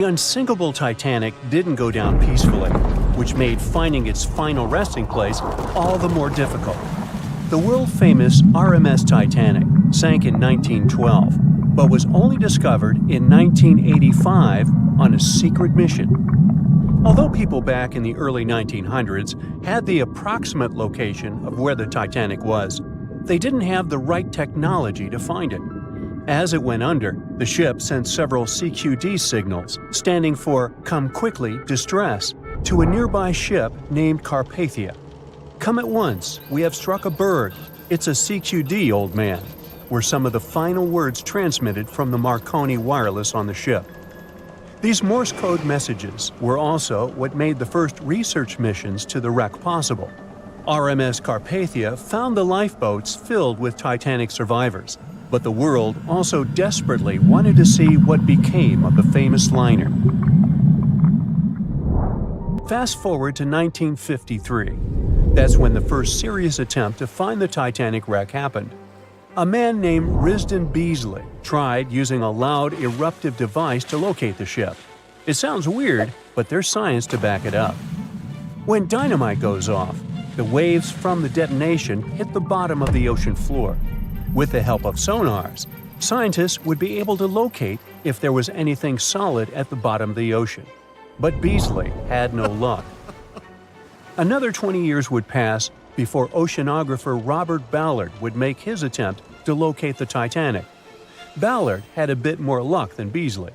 The unsinkable Titanic didn't go down peacefully, which made finding its final resting place all the more difficult. The world-famous RMS Titanic sank in 1912, but was only discovered in 1985 on a secret mission. Although people back in the early 1900s had the approximate location of where the Titanic was, they didn't have the right technology to find it. As it went under, the ship sent several CQD signals, standing for Come Quickly, Distress, to a nearby ship named Carpathia. Come at once, we have struck a berg. It's a CQD, old man, were some of the final words transmitted from the Marconi wireless on the ship. These Morse code messages were also what made the first research missions to the wreck possible. RMS Carpathia found the lifeboats filled with Titanic survivors, but the world also desperately wanted to see what became of the famous liner. Fast forward to 1953. That's when the first serious attempt to find the Titanic wreck happened. A man named Risdon Beasley tried using a loud eruptive device to locate the ship. It sounds weird, but there's science to back it up. When dynamite goes off, the waves from the detonation hit the bottom of the ocean floor. With the help of sonars, scientists would be able to locate if there was anything solid at the bottom of the ocean. But Beasley had no luck. Another 20 years would pass before oceanographer Robert Ballard would make his attempt to locate the Titanic. Ballard had a bit more luck than Beasley.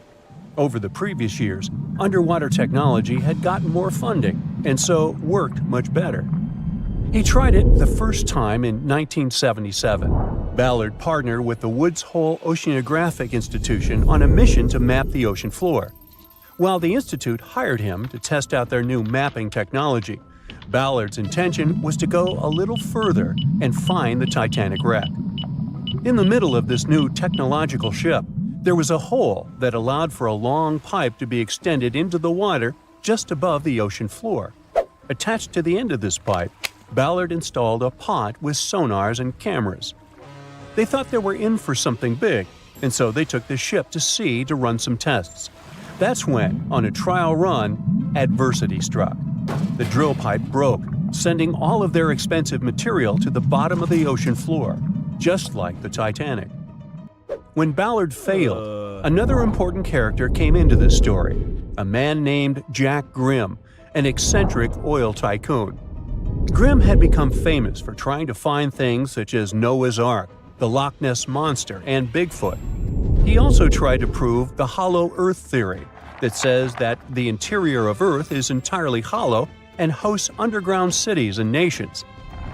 Over the previous years, underwater technology had gotten more funding and so worked much better. He tried it the first time in 1977. Ballard partnered with the Woods Hole Oceanographic Institution on a mission to map the ocean floor. While the institute hired him to test out their new mapping technology, Ballard's intention was to go a little further and find the Titanic wreck. In the middle of this new technological ship, there was a hole that allowed for a long pipe to be extended into the water just above the ocean floor. Attached to the end of this pipe, Ballard installed a pod with sonars and cameras. They thought they were in for something big, and so they took the ship to sea to run some tests. That's when, on a trial run, adversity struck. The drill pipe broke, sending all of their expensive material to the bottom of the ocean floor, just like the Titanic. When Ballard failed, another important character came into this story, a man named Jack Grimm, an eccentric oil tycoon. Grimm had become famous for trying to find things such as Noah's Ark, the Loch Ness Monster, and Bigfoot. He also tried to prove the hollow Earth theory that says that the interior of Earth is entirely hollow and hosts underground cities and nations.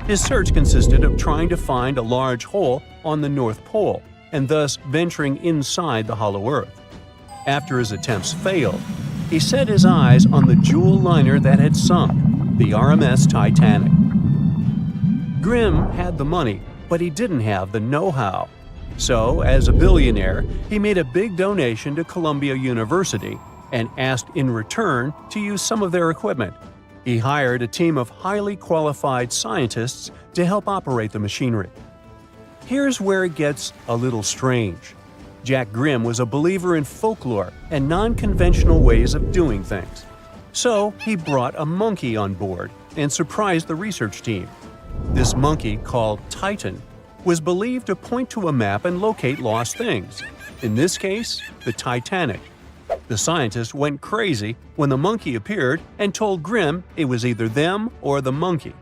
His search consisted of trying to find a large hole on the North Pole and thus venturing inside the hollow Earth. After his attempts failed, he set his eyes on the jewel liner that had sunk, the RMS Titanic. Grimm had the money, but he didn't have the know-how. So, as a billionaire, he made a big donation to Columbia University and asked in return to use some of their equipment. He hired a team of highly qualified scientists to help operate the machinery. Here's where it gets a little strange. Jack Grimm was a believer in folklore and non-conventional ways of doing things. So he brought a monkey on board and surprised the research team. This monkey, called Titan, was believed to point to a map and locate lost things. In this case, the Titanic. The scientists went crazy when the monkey appeared and told Grimm it was either them or the monkey.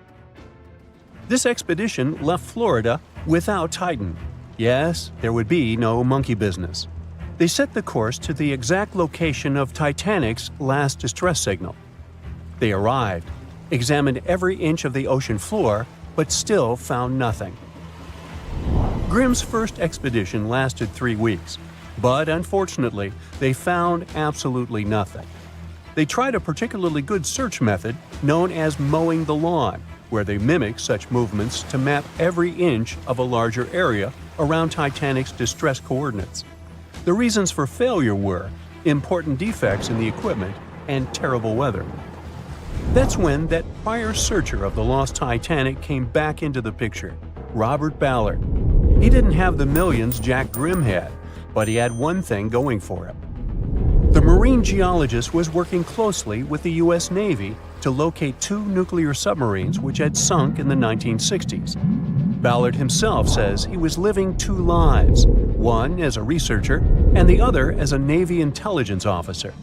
This expedition left Florida without Titan. Yes, there would be no monkey business. They set the course to the exact location of Titanic's last distress signal. They arrived, examined every inch of the ocean floor, but still found nothing. Grimm's first expedition lasted 3 weeks, but unfortunately, they found absolutely nothing. They tried a particularly good search method known as mowing the lawn, where they mimic such movements to map every inch of a larger area around Titanic's distress coordinates. The reasons for failure were important defects in the equipment and terrible weather. That's when that prior searcher of the lost Titanic came back into the picture, Robert Ballard. He didn't have the millions Jack Grimm had, but he had one thing going for him. The marine geologist was working closely with the U.S. Navy to locate 2 nuclear submarines which had sunk in the 1960s. Ballard himself says he was living 2 lives, one as a researcher and the other as a Navy intelligence officer.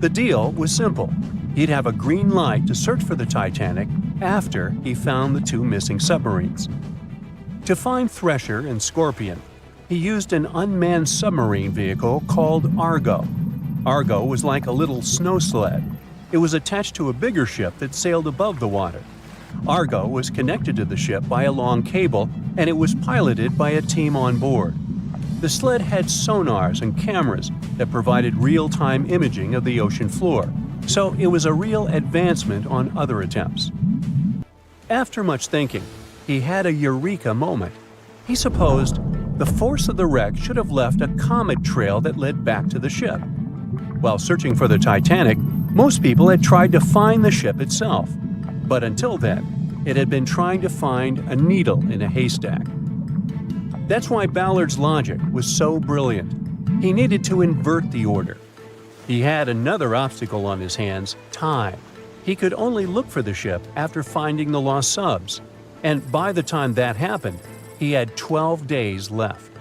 The deal was simple. He'd have a green light to search for the Titanic after he found the 2 missing submarines. To find Thresher and Scorpion, he used an unmanned submarine vehicle called Argo. Argo was like a little snow sled. It was attached to a bigger ship that sailed above the water. Argo was connected to the ship by a long cable, and it was piloted by a team on board. The sled had sonars and cameras that provided real-time imaging of the ocean floor, so it was a real advancement on other attempts. After much thinking, he had a eureka moment. He supposed the force of the wreck should have left a comet trail that led back to the ship. While searching for the Titanic, most people had tried to find the ship itself. But until then, it had been trying to find a needle in a haystack. That's why Ballard's logic was so brilliant. He needed to invert the order. He had another obstacle on his hands: time. He could only look for the ship after finding the lost subs. And by the time that happened, he had 12 days left.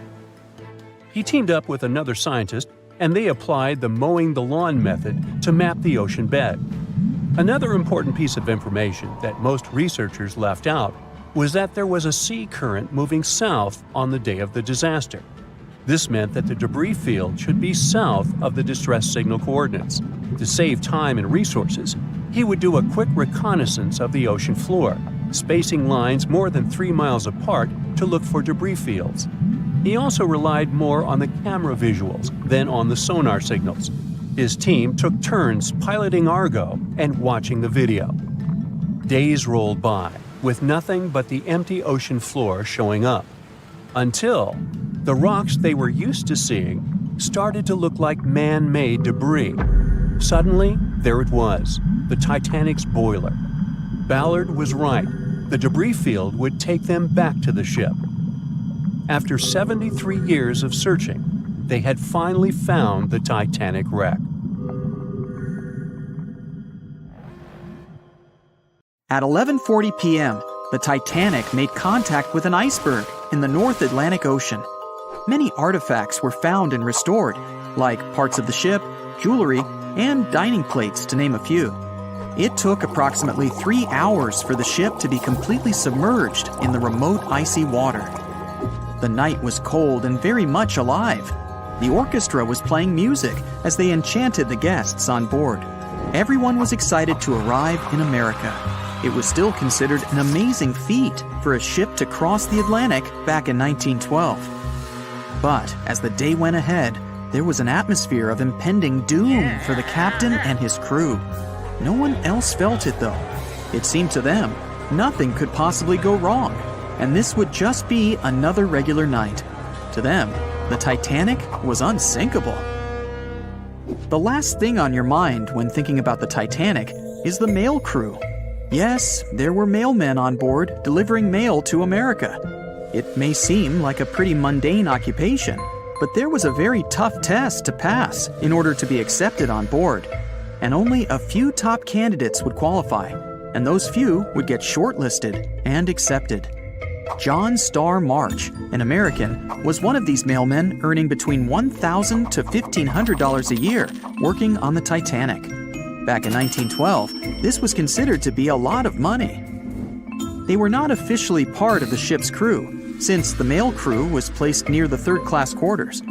He teamed up with another scientist, and they applied the mowing the lawn method to map the ocean bed. Another important piece of information that most researchers left out was that there was a sea current moving south on the day of the disaster. This meant that the debris field should be south of the distress signal coordinates. To save time and resources, he would do a quick reconnaissance of the ocean floor, spacing lines more than 3 miles apart to look for debris fields. He also relied more on the camera visuals than on the sonar signals. His team took turns piloting Argo and watching the video. Days rolled by, with nothing but the empty ocean floor showing up. Until the rocks they were used to seeing started to look like man-made debris. Suddenly, there it was, the Titanic's boiler. Ballard was right. The debris field would take them back to the ship. After 73 years of searching, they had finally found the Titanic wreck. At 11:40 p.m., the Titanic made contact with an iceberg in the North Atlantic Ocean. Many artifacts were found and restored, like parts of the ship, jewelry, and dining plates, to name a few. It took approximately 3 hours for the ship to be completely submerged in the remote icy water. The night was cold and very much alive. The orchestra was playing music as they enchanted the guests on board. Everyone was excited to arrive in America. It was still considered an amazing feat for a ship to cross the Atlantic back in 1912. But as the day went ahead, there was an atmosphere of impending doom for the captain and his crew. No one else felt it, though. It seemed to them nothing could possibly go wrong, and this would just be another regular night. To them, the Titanic was unsinkable. The last thing on your mind when thinking about the Titanic is the mail crew. Yes, there were mailmen on board delivering mail to America. It may seem like a pretty mundane occupation, but there was a very tough test to pass in order to be accepted on board. And only a few top candidates would qualify, and those few would get shortlisted and accepted. John Starr March, an American, was one of these mailmen earning between $1,000 to $1,500 a year working on the Titanic. Back in 1912, this was considered to be a lot of money. They were not officially part of the ship's crew, since the mail crew was placed near the third-class quarters.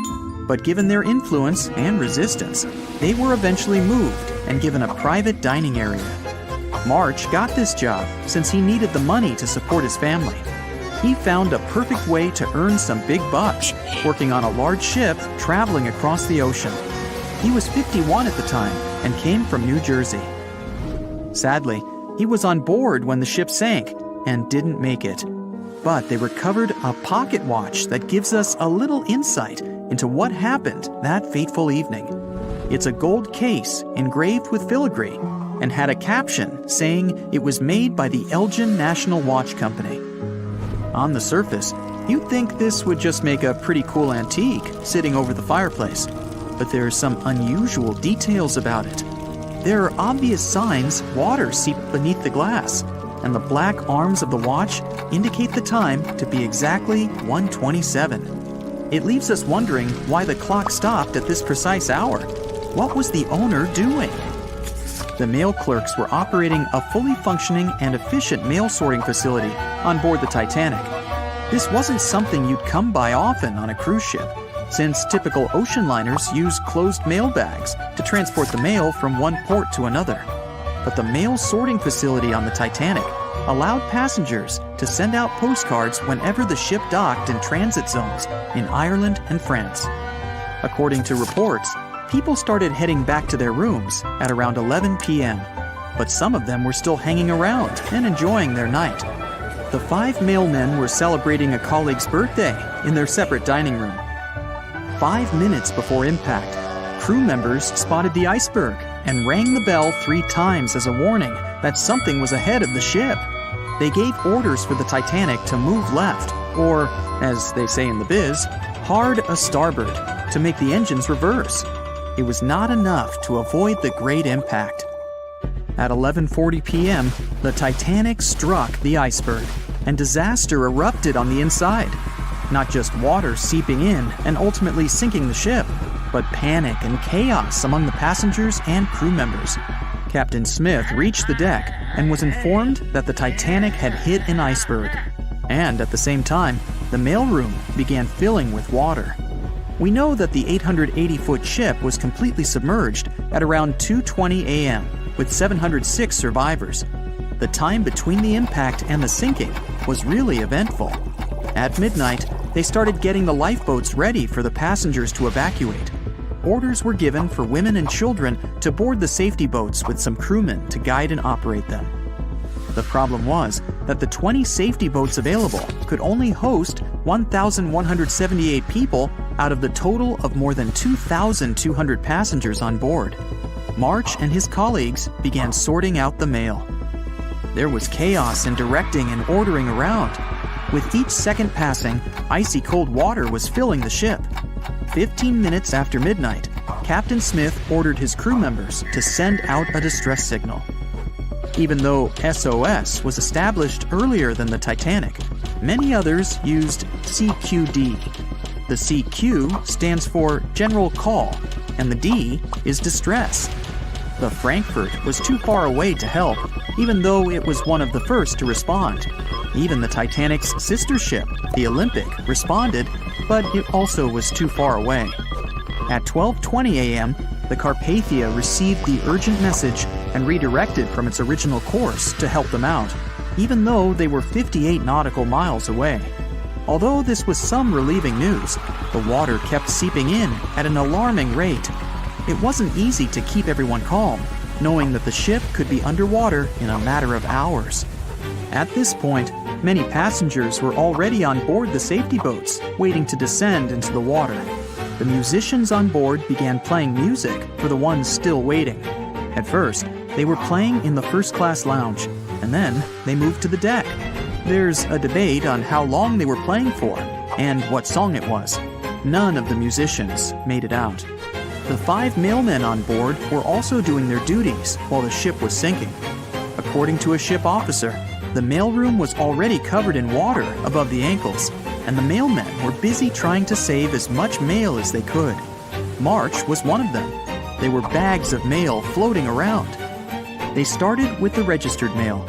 But given their influence and resistance, they were eventually moved and given a private dining area. March got this job since he needed the money to support his family. He found a perfect way to earn some big bucks, working on a large ship traveling across the ocean. He was 51 at the time and came from New Jersey. Sadly, he was on board when the ship sank and didn't make it. But they recovered a pocket watch that gives us a little insight into what happened that fateful evening. It's a gold case engraved with filigree and had a caption saying it was made by the Elgin National Watch Company. On the surface, you'd think this would just make a pretty cool antique sitting over the fireplace. but there are some unusual details about it. There are obvious signs water seeped beneath the glass, and the black arms of the watch indicate the time to be exactly 1:27. It leaves us wondering why the clock stopped at this precise hour. What was the owner doing? The mail clerks were operating a fully functioning and efficient mail sorting facility on board the Titanic. This wasn't something you'd come by often on a cruise ship, since typical ocean liners use closed mail bags to transport the mail from one port to another. But the mail sorting facility on the Titanic allowed passengers to send out postcards whenever the ship docked in transit zones in Ireland and France. According to reports, people started heading back to their rooms at around 11 p.m., but some of them were still hanging around and enjoying their night. The 5 mailmen were celebrating a colleague's birthday in their separate dining room. 5 minutes before impact, crew members spotted the iceberg and rang the bell 3 times as a warning that something was ahead of the ship. They gave orders for the Titanic to move left, or, as they say in the biz, hard a starboard, to make the engines reverse. It was not enough to avoid the great impact. At 11:40 p.m., the Titanic struck the iceberg, and disaster erupted on the inside. Not just water seeping in and ultimately sinking the ship, but panic and chaos among the passengers and crew members. Captain Smith reached the deck and was informed that the Titanic had hit an iceberg. And at the same time, the mailroom began filling with water. We know that the 880-foot ship was completely submerged at around 2:20 a.m., with 706 survivors. The time between the impact and the sinking was really eventful. At midnight, they started getting the lifeboats ready for the passengers to evacuate. Orders were given for women and children to board the safety boats with some crewmen to guide and operate them. The problem was that the 20 safety boats available could only host 1,178 people out of the total of more than 2,200 passengers on board. March and his colleagues began sorting out the mail. There was chaos in directing and ordering around. With each second passing, icy cold water was filling the ship. 15 minutes after midnight, Captain Smith ordered his crew members to send out a distress signal. Even though SOS was established earlier than the Titanic, many others used CQD. The CQ stands for General Call, and the D is Distress. The Frankfurt was too far away to help, even though it was one of the first to respond. Even the Titanic's sister ship, the Olympic, responded, but it also was too far away. At 12:20 a.m., the Carpathia received the urgent message and redirected from its original course to help them out, even though they were 58 nautical miles away. Although this was some relieving news, the water kept seeping in at an alarming rate. It wasn't easy to keep everyone calm, knowing that the ship could be underwater in a matter of hours. At this point, many passengers were already on board the safety boats, waiting to descend into the water. The musicians on board began playing music for the ones still waiting. At first, they were playing in the first-class lounge, and then they moved to the deck. There's a debate on how long they were playing for and what song it was. None of the musicians made it out. The 5 mailmen on board were also doing their duties while the ship was sinking. According to a ship officer, the mailroom was already covered in water above the ankles, and the mailmen were busy trying to save as much mail as they could. March was one of them. There were bags of mail floating around. They started with the registered mail.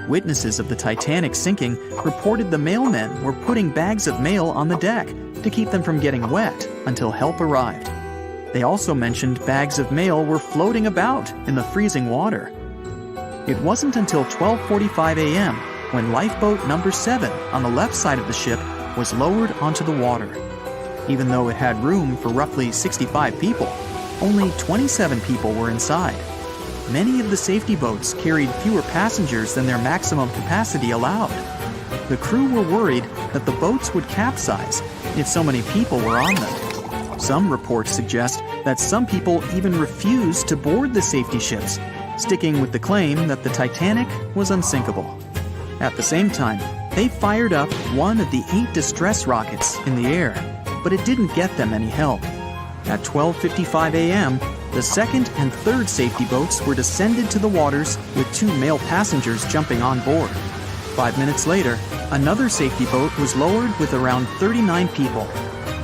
Witnesses of the Titanic sinking reported the mailmen were putting bags of mail on the deck to keep them from getting wet until help arrived. They also mentioned bags of mail were floating about in the freezing water. It wasn't until 12:45 a.m. when lifeboat number 7 on the left side of the ship was lowered onto the water. Even though it had room for roughly 65 people, only 27 people were inside. Many of the safety boats carried fewer passengers than their maximum capacity allowed. The crew were worried that the boats would capsize if so many people were on them. Some reports suggest that some people even refused to board the safety ships, sticking with the claim that the Titanic was unsinkable. At the same time, they fired up one of the 8 distress rockets in the air, but it didn't get them any help. At 12:55 a.m., the second and third safety boats were descended to the waters with 2 male passengers jumping on board. 5 minutes later, another safety boat was lowered with around 39 people.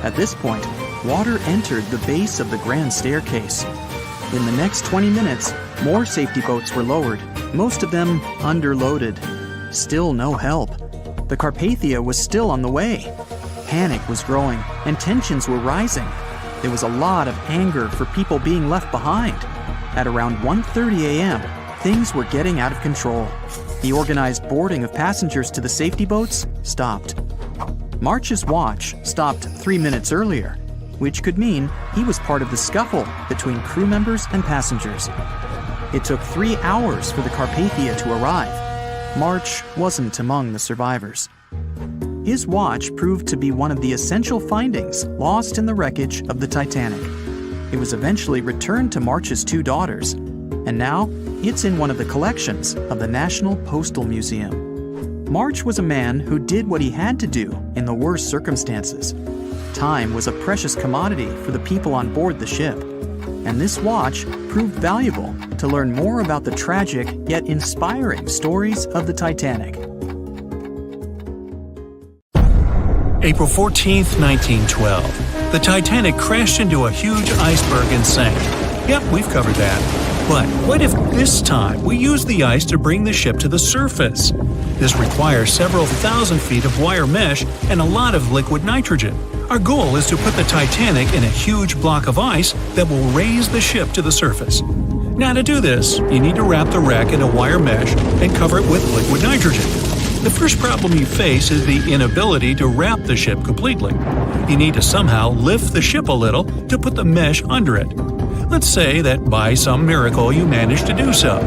At this point, water entered the base of the grand staircase. In the next 20 minutes, more safety boats were lowered, most of them underloaded. Still no help. The Carpathia was still on the way. Panic was growing, and tensions were rising. There was a lot of anger for people being left behind. At around 1:30 a.m., things were getting out of control. The organized boarding of passengers to the safety boats stopped. March's watch stopped 3 minutes earlier, which could mean he was part of the scuffle between crew members and passengers. It took 3 hours for the Carpathia to arrive. March wasn't among the survivors. His watch proved to be one of the essential findings lost in the wreckage of the Titanic. It was eventually returned to March's 2 daughters, and now it's in one of the collections of the National Postal Museum. March was a man who did what he had to do in the worst circumstances. Time was a precious commodity for the people on board the ship, and this watch proved valuable to learn more about the tragic yet inspiring stories of the Titanic. April 14, 1912. The Titanic crashed into a huge iceberg and sank. Yep, we've covered that. But what if this time we use the ice to bring the ship to the surface? This requires several thousand feet of wire mesh and a lot of liquid nitrogen. Our goal is to put the Titanic in a huge block of ice that will raise the ship to the surface. Now to do this, you need to wrap the wreck in a wire mesh and cover it with liquid nitrogen. The first problem you face is the inability to wrap the ship completely. You need to somehow lift the ship a little to put the mesh under it. Let's say that by some miracle you manage to do so.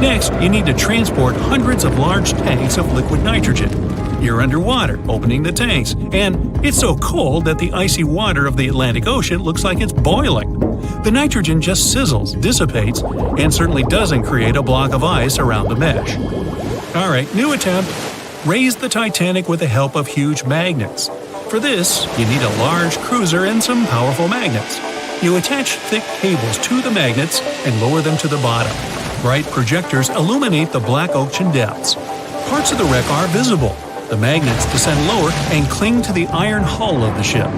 Next, you need to transport hundreds of large tanks of liquid nitrogen. You're underwater, opening the tanks, and it's so cold that the icy water of the Atlantic Ocean looks like it's boiling. The nitrogen just sizzles, dissipates, and certainly doesn't create a block of ice around the mesh. Alright, new attempt. Raise the Titanic with the help of huge magnets. For this, you need a large cruiser and some powerful magnets. You attach thick cables to the magnets and lower them to the bottom. Bright projectors illuminate the black ocean depths. Parts of the wreck are visible. The magnets descend lower and cling to the iron hull of the ship.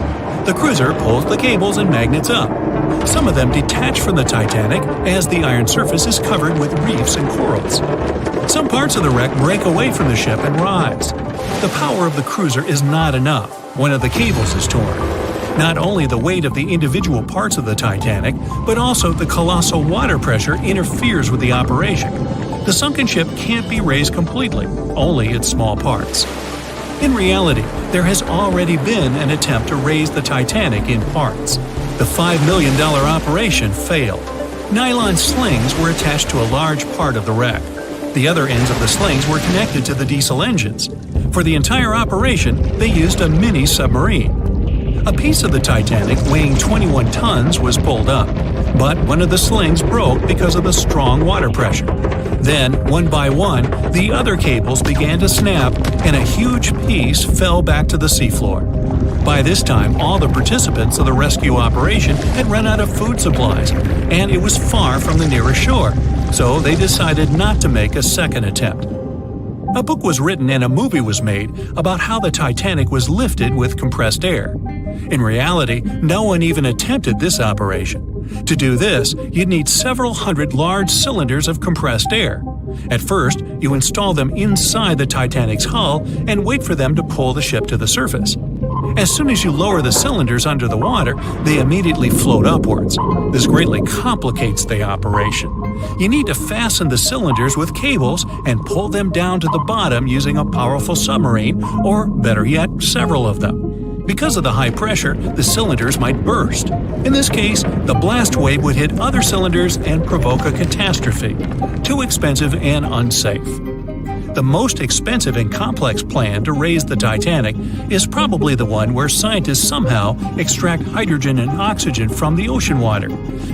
The cruiser pulls the cables and magnets up. Some of them detach from the Titanic as the iron surface is covered with reefs and corals. Some parts of the wreck break away from the ship and rise. The power of the cruiser is not enough. One of the cables is torn. Not only the weight of the individual parts of the Titanic, but also the colossal water pressure interferes with the operation. The sunken ship can't be raised completely, only its small parts. In reality, there has already been an attempt to raise the Titanic in parts. The $5 million operation failed. Nylon slings were attached to a large part of the wreck. The other ends of the slings were connected to the diesel engines. For the entire operation, they used a mini submarine. A piece of the Titanic weighing 21 tons was pulled up, but one of the slings broke because of the strong water pressure. Then, one by one, the other cables began to snap, and a huge piece fell back to the seafloor. By this time, all the participants of the rescue operation had run out of food supplies, and it was far from the nearest shore, so they decided not to make a second attempt. A book was written and a movie was made about how the Titanic was lifted with compressed air. In reality, no one even attempted this operation. To do this, you'd need several hundred large cylinders of compressed air. At first, you install them inside the Titanic's hull and wait for them to pull the ship to the surface. As soon as you lower the cylinders under the water, they immediately float upwards. This greatly complicates the operation. You need to fasten the cylinders with cables and pull them down to the bottom using a powerful submarine, or better yet, several of them. Because of the high pressure, the cylinders might burst. In this case, the blast wave would hit other cylinders and provoke a catastrophe. Too expensive and unsafe. The most expensive and complex plan to raise the Titanic is probably the one where scientists somehow extract hydrogen and oxygen from the ocean water.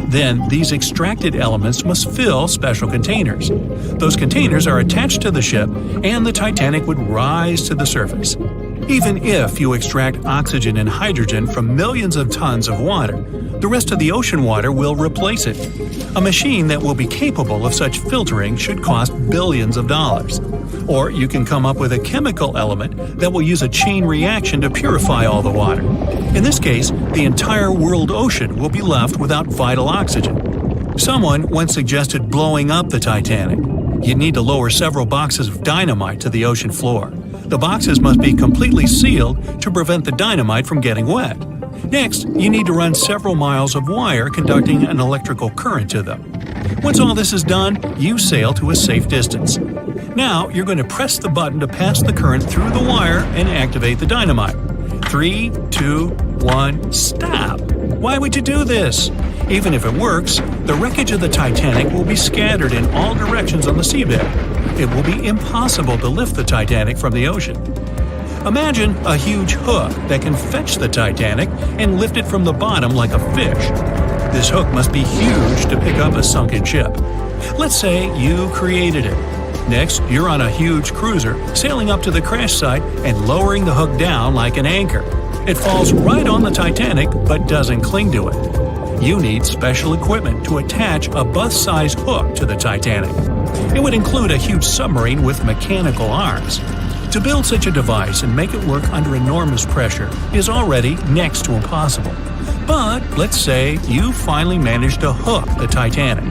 Then, these extracted elements must fill special containers. Those containers are attached to the ship, and the Titanic would rise to the surface. Even if you extract oxygen and hydrogen from millions of tons of water, the rest of the ocean water will replace it. A machine that will be capable of such filtering should cost billions of dollars. Or you can come up with a chemical element that will use a chain reaction to purify all the water. In this case, the entire world ocean will be left without vital oxygen. Someone once suggested blowing up the Titanic. You'd need to lower several boxes of dynamite to the ocean floor. The boxes must be completely sealed to prevent the dynamite from getting wet. Next, you need to run several miles of wire conducting an electrical current to them. Once all this is done, you sail to a safe distance. Now, you're going to press the button to pass the current through the wire and activate the dynamite. 3, 2, 1, stop! Why would you do this? Even if it works, the wreckage of the Titanic will be scattered in all directions on the seabed. It will be impossible to lift the Titanic from the ocean. Imagine a huge hook that can fetch the Titanic and lift it from the bottom like a fish. This hook must be huge to pick up a sunken ship. Let's say you created it. Next, you're on a huge cruiser, sailing up to the crash site and lowering the hook down like an anchor. It falls right on the Titanic but doesn't cling to it. You need special equipment to attach a bus-sized hook to the Titanic. It would include a huge submarine with mechanical arms. To build such a device and make it work under enormous pressure is already next to impossible. But let's say you finally managed to hook the Titanic.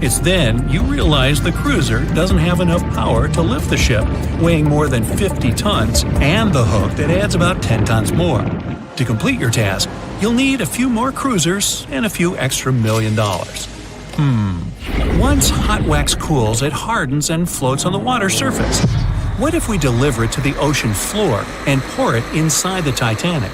It's then you realize the cruiser doesn't have enough power to lift the ship, weighing more than 50 tons, and the hook that adds about 10 tons more. To complete your task, you'll need a few more cruisers and a few extra $1 million. Once hot wax cools, it hardens and floats on the water surface. What if we deliver it to the ocean floor and pour it inside the Titanic?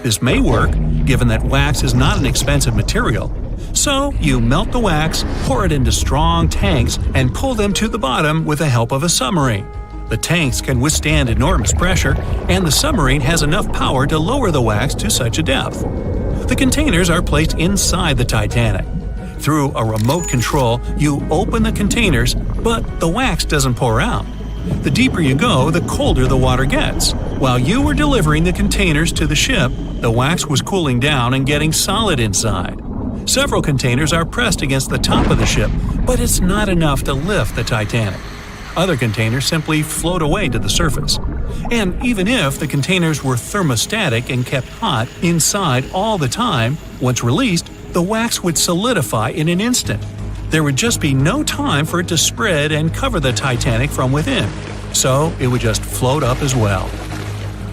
This may work, given that wax is not an expensive material. So, you melt the wax, pour it into strong tanks, and pull them to the bottom with the help of a submarine. The tanks can withstand enormous pressure, and the submarine has enough power to lower the wax to such a depth. The containers are placed inside the Titanic. Through a remote control, you open the containers, but the wax doesn't pour out. The deeper you go, the colder the water gets. While you were delivering the containers to the ship, the wax was cooling down and getting solid inside. Several containers are pressed against the top of the ship, but it's not enough to lift the Titanic. Other containers simply float away to the surface. And even if the containers were thermostatic and kept hot inside all the time, once released, the wax would solidify in an instant. There would just be no time for it to spread and cover the Titanic from within, so it would just float up as well.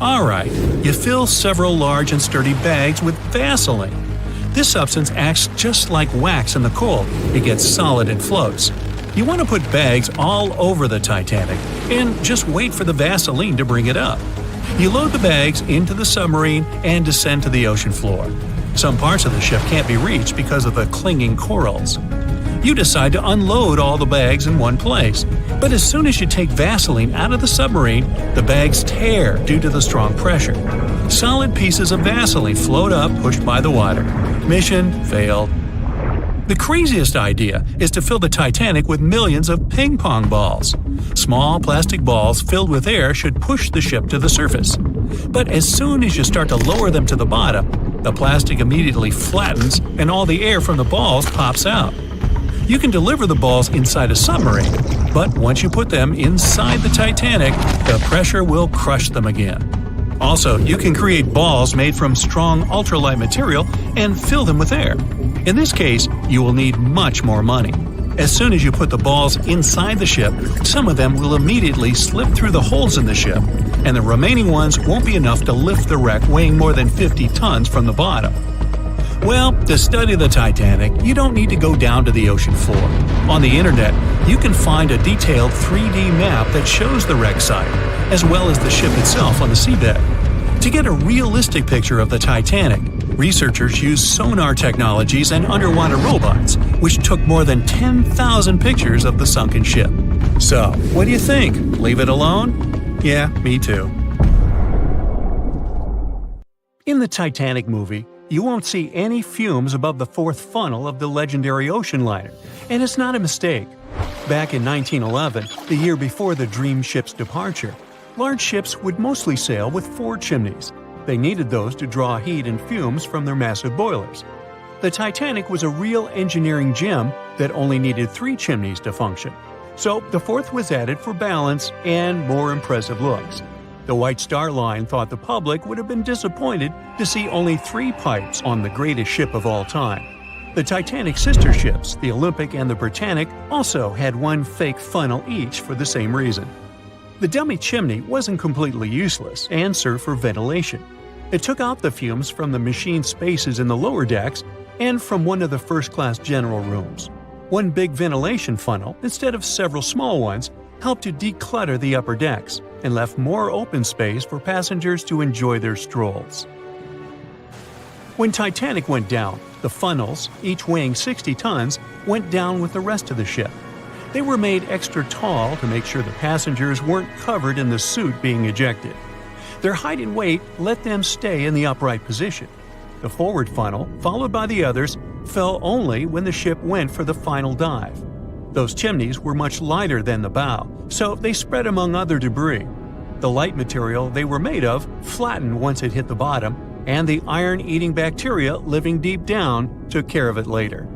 Alright, you fill several large and sturdy bags with Vaseline. This substance acts just like wax in the cold. It gets solid and floats. You want to put bags all over the Titanic and just wait for the Vaseline to bring it up. You load the bags into the submarine and descend to the ocean floor. Some parts of the ship can't be reached because of the clinging corals. You decide to unload all the bags in one place, but as soon as you take Vaseline out of the submarine, the bags tear due to the strong pressure. Solid pieces of Vaseline float up, pushed by the water. Mission failed. The craziest idea is to fill the Titanic with millions of ping pong balls. Small plastic balls filled with air should push the ship to the surface. But as soon as you start to lower them to the bottom, the plastic immediately flattens and all the air from the balls pops out. You can deliver the balls inside a submarine, but once you put them inside the Titanic, the pressure will crush them again. Also, you can create balls made from strong ultralight material and fill them with air. In this case, you will need much more money. As soon as you put the balls inside the ship, some of them will immediately slip through the holes in the ship, and the remaining ones won't be enough to lift the wreck weighing more than 50 tons from the bottom. Well, to study the Titanic, you don't need to go down to the ocean floor. On the internet, you can find a detailed 3D map that shows the wreck site, as well as the ship itself on the seabed. To get a realistic picture of the Titanic, researchers used sonar technologies and underwater robots, which took more than 10,000 pictures of the sunken ship. So, what do you think? Leave it alone? Yeah, me too. In the Titanic movie, you won't see any fumes above the fourth funnel of the legendary ocean liner, and it's not a mistake. Back in 1911, the year before the Dream ship's departure, Large ships would mostly sail with 4 chimneys. They needed those to draw heat and fumes from their massive boilers. The Titanic was a real engineering gem that only needed 3 chimneys to function. So the 4th was added for balance and more impressive looks. The White Star Line thought the public would have been disappointed to see only 3 pipes on the greatest ship of all time. The Titanic's sister ships, the Olympic and the Britannic, also had 1 fake funnel each for the same reason. The dummy chimney wasn't completely useless and served for ventilation. It took out the fumes from the machine spaces in the lower decks and from one of the first-class general rooms. 1 big ventilation funnel, instead of several small ones, helped to declutter the upper decks and left more open space for passengers to enjoy their strolls. When Titanic went down, the funnels, each weighing 60 tons, went down with the rest of the ship. They were made extra tall to make sure the passengers weren't covered in the suit being ejected. Their height and weight let them stay in the upright position. The forward funnel, followed by the others, fell only when the ship went for the final dive. Those chimneys were much lighter than the bow, so they spread among other debris. The light material they were made of flattened once it hit the bottom, and the iron-eating bacteria living deep down took care of it later.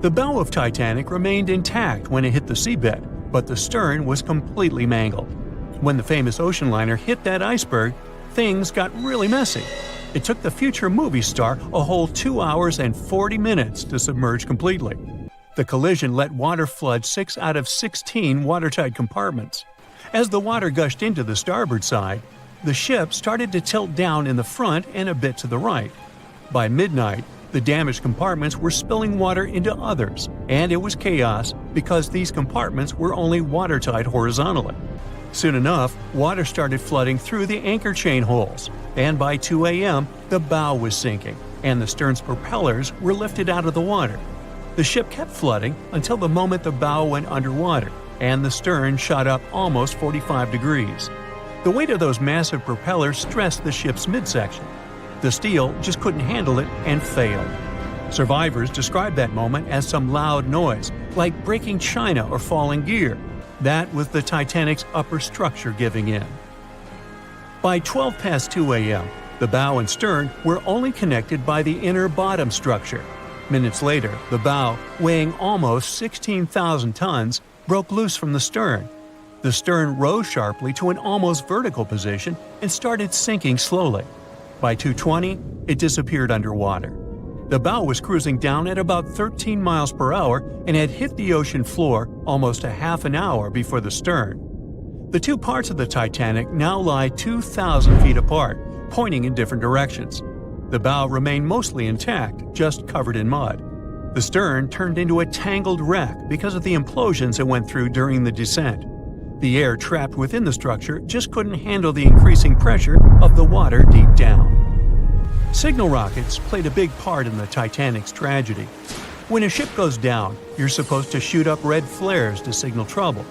The bow of Titanic remained intact when it hit the seabed, but the stern was completely mangled. When the famous ocean liner hit that iceberg, things got really messy. It took the future movie star a whole 2 hours and 40 minutes to submerge completely. The collision let water flood 6 out of 16 watertight compartments. As the water gushed into the starboard side, the ship started to tilt down in the front and a bit to the right. By midnight, the damaged compartments were spilling water into others, and it was chaos because these compartments were only watertight horizontally. Soon enough, water started flooding through the anchor chain holes, and by 2 a.m., the bow was sinking, and the stern's propellers were lifted out of the water. The ship kept flooding until the moment the bow went underwater, and the stern shot up almost 45 degrees. The weight of those massive propellers stressed the ship's midsection. The steel just couldn't handle it and failed. Survivors described that moment as some loud noise, like breaking china or falling gear. That was the Titanic's upper structure giving in. By 12 past 2 a.m., the bow and stern were only connected by the inner bottom structure. Minutes later, the bow, weighing almost 16,000 tons, broke loose from the stern. The stern rose sharply to an almost vertical position and started sinking slowly. By 2:20, it disappeared underwater. The bow was cruising down at about 13 miles per hour and had hit the ocean floor almost a half an hour before the stern. The 2 parts of the Titanic now lie 2,000 feet apart, pointing in different directions. The bow remained mostly intact, just covered in mud. The stern turned into a tangled wreck because of the implosions it went through during the descent. The air trapped within the structure just couldn't handle the increasing pressure of the water deep down. Signal rockets played a big part in the Titanic's tragedy. When a ship goes down, you're supposed to shoot up red flares to signal trouble.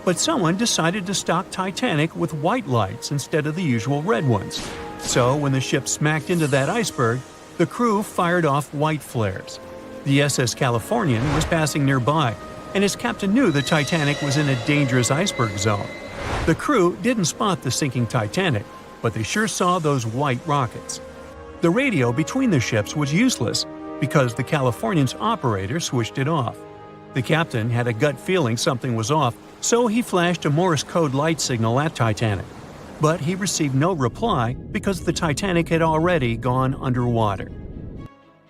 But someone decided to stock Titanic with white lights instead of the usual red ones. So when the ship smacked into that iceberg, the crew fired off white flares. The SS Californian was passing nearby, and his captain knew the Titanic was in a dangerous iceberg zone. The crew didn't spot the sinking Titanic, but they sure saw those white rockets. The radio between the ships was useless because the Californian's operator switched it off. The captain had a gut feeling something was off, so he flashed a Morse code light signal at Titanic. But he received no reply because the Titanic had already gone underwater.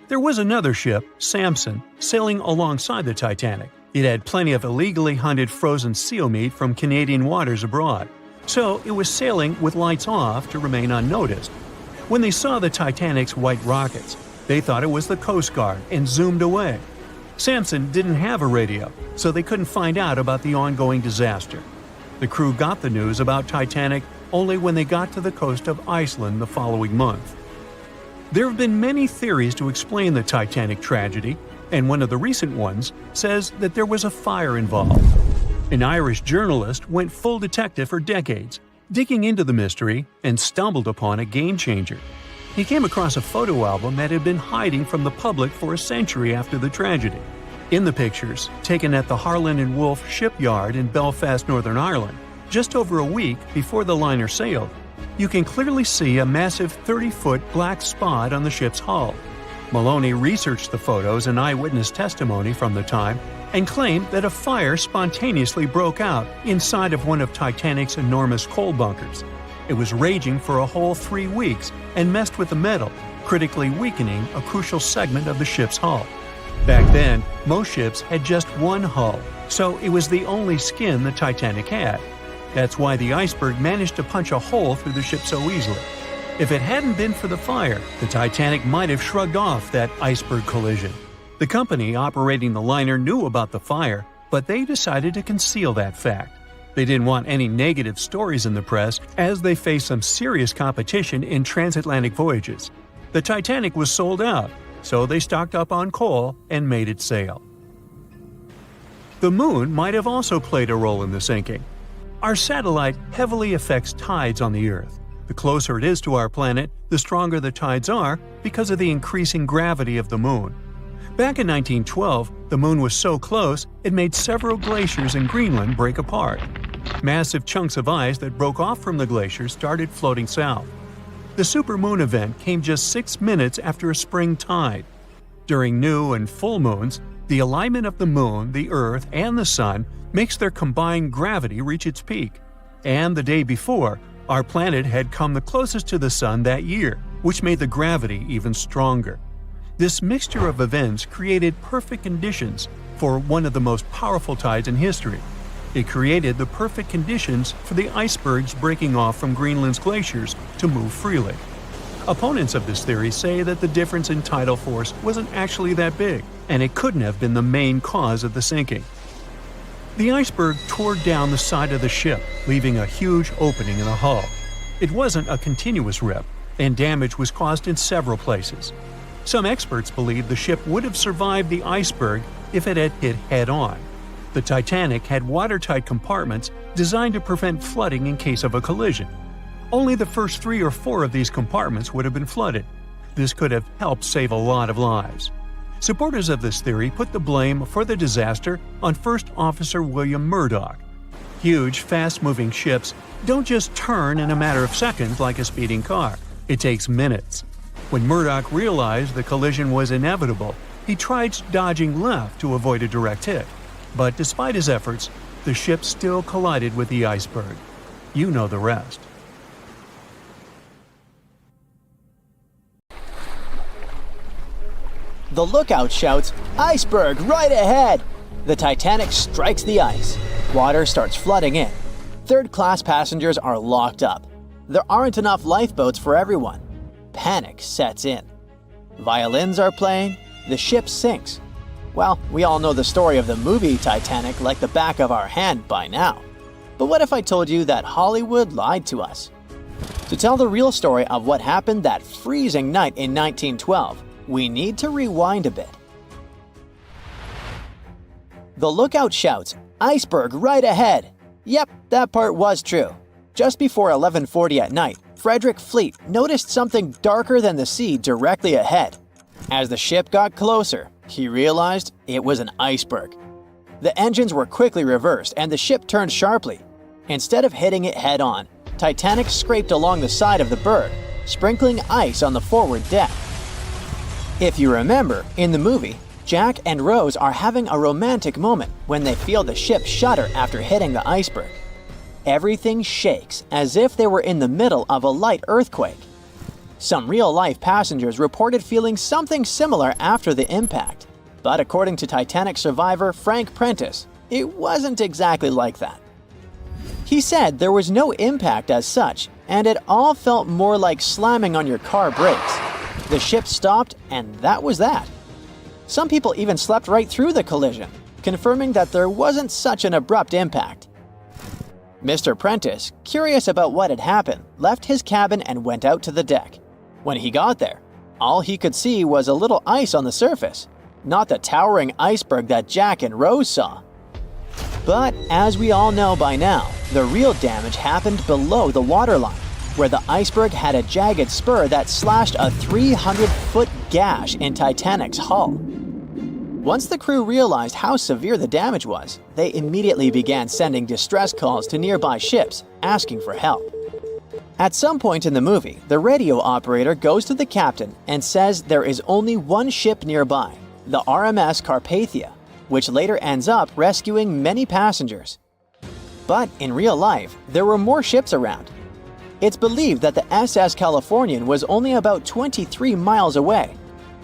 There was another ship, Samson, sailing alongside the Titanic. It had plenty of illegally hunted frozen seal meat from Canadian waters abroad, so it was sailing with lights off to remain unnoticed. When they saw the Titanic's white rockets, they thought it was the Coast Guard and zoomed away. Samson didn't have a radio, so they couldn't find out about the ongoing disaster. The crew got the news about Titanic only when they got to the coast of Iceland the following month. There have been many theories to explain the Titanic tragedy, and one of the recent ones says that there was a fire involved. An Irish journalist went full detective for decades, digging into the mystery, and stumbled upon a game-changer. He came across a photo album that had been hiding from the public for a century after the tragedy. In the pictures, taken at the Harland and Wolff shipyard in Belfast, Northern Ireland, just over a week before the liner sailed, you can clearly see a massive 30-foot black spot on the ship's hull. Maloney researched the photos and eyewitness testimony from the time and claimed that a fire spontaneously broke out inside of one of Titanic's enormous coal bunkers. It was raging for a whole 3 weeks and messed with the metal, critically weakening a crucial segment of the ship's hull. Back then, most ships had just one hull, so it was the only skin the Titanic had. That's why the Iceberg managed to punch a hole through the ship so easily. If it hadn't been for the fire, the Titanic might have shrugged off that iceberg collision. The company operating the liner knew about the fire, but they decided to conceal that fact. They didn't want any negative stories in the press as they faced some serious competition in transatlantic voyages. The Titanic was sold out, so they stocked up on coal and made it sail. The moon might have also played a role in the sinking. Our satellite heavily affects tides on the Earth. The closer it is to our planet, the stronger the tides are because of the increasing gravity of the moon. Back in 1912, the moon was so close it made several glaciers in Greenland break apart. Massive chunks of ice that broke off from the glaciers started floating south. The supermoon event came just 6 minutes after a spring tide. During new and full moons, the alignment of the moon, the Earth, and the sun makes their combined gravity reach its peak. And the day before, our planet had come the closest to the sun that year, which made the gravity even stronger. This mixture of events created perfect conditions for one of the most powerful tides in history. It created the perfect conditions for the icebergs breaking off from Greenland's glaciers to move freely. Opponents of this theory say that the difference in tidal force wasn't actually that big, and it couldn't have been the main cause of the sinking. The iceberg tore down the side of the ship, leaving a huge opening in the hull. It wasn't a continuous rip, and damage was caused in several places. Some experts believe the ship would have survived the iceberg if it had hit head-on. The Titanic had watertight compartments designed to prevent flooding in case of a collision. Only the first 3 or 4 of these compartments would have been flooded. This could have helped save a lot of lives. Supporters of this theory put the blame for the disaster on First Officer William Murdoch. Huge, fast-moving ships don't just turn in a matter of seconds like a speeding car. It takes minutes. When Murdoch realized the collision was inevitable, he tried dodging left to avoid a direct hit. But despite his efforts, the ship still collided with the iceberg. You know the rest. The lookout shouts, "Iceberg right ahead!" The Titanic strikes the ice. Water starts flooding in. Third-class passengers are locked up. There aren't enough lifeboats for everyone. Panic sets in. Violins are playing. The ship sinks. Well, we all know the story of the movie Titanic like the back of our hand by now. But what if I told you that Hollywood lied to us? To tell the real story of what happened that freezing night in 1912, we need to rewind a bit. The lookout shouts, "Iceberg right ahead!" Yep, that part was true. Just before 11:40 at night, Frederick Fleet noticed something darker than the sea directly ahead. As the ship got closer, he realized it was an iceberg. The engines were quickly reversed and the ship turned sharply. Instead of hitting it head-on, Titanic scraped along the side of the berg, sprinkling ice on the forward deck. If you remember, in the movie, Jack and Rose are having a romantic moment when they feel the ship shudder after hitting the iceberg. Everything shakes as if they were in the middle of a light earthquake. Some real-life passengers reported feeling something similar after the impact, but according to Titanic survivor Frank Prentice, it wasn't exactly like that. He said there was no impact as such, and it all felt more like slamming on your car brakes. The ship stopped, and that was that. Some people even slept right through the collision, confirming that there wasn't such an abrupt impact. Mr. Prentice, curious about what had happened, left his cabin and went out to the deck. When he got there, all he could see was a little ice on the surface, not the towering iceberg that Jack and Rose saw. But as we all know by now, the real damage happened below the waterline, where the iceberg had a jagged spur that slashed a 300-foot gash in Titanic's hull. Once the crew realized how severe the damage was, they immediately began sending distress calls to nearby ships, asking for help. At some point in the movie, the radio operator goes to the captain and says there is only one ship nearby, the RMS Carpathia, which later ends up rescuing many passengers. But in real life, there were more ships around. It's believed that the SS Californian was only about 23 miles away.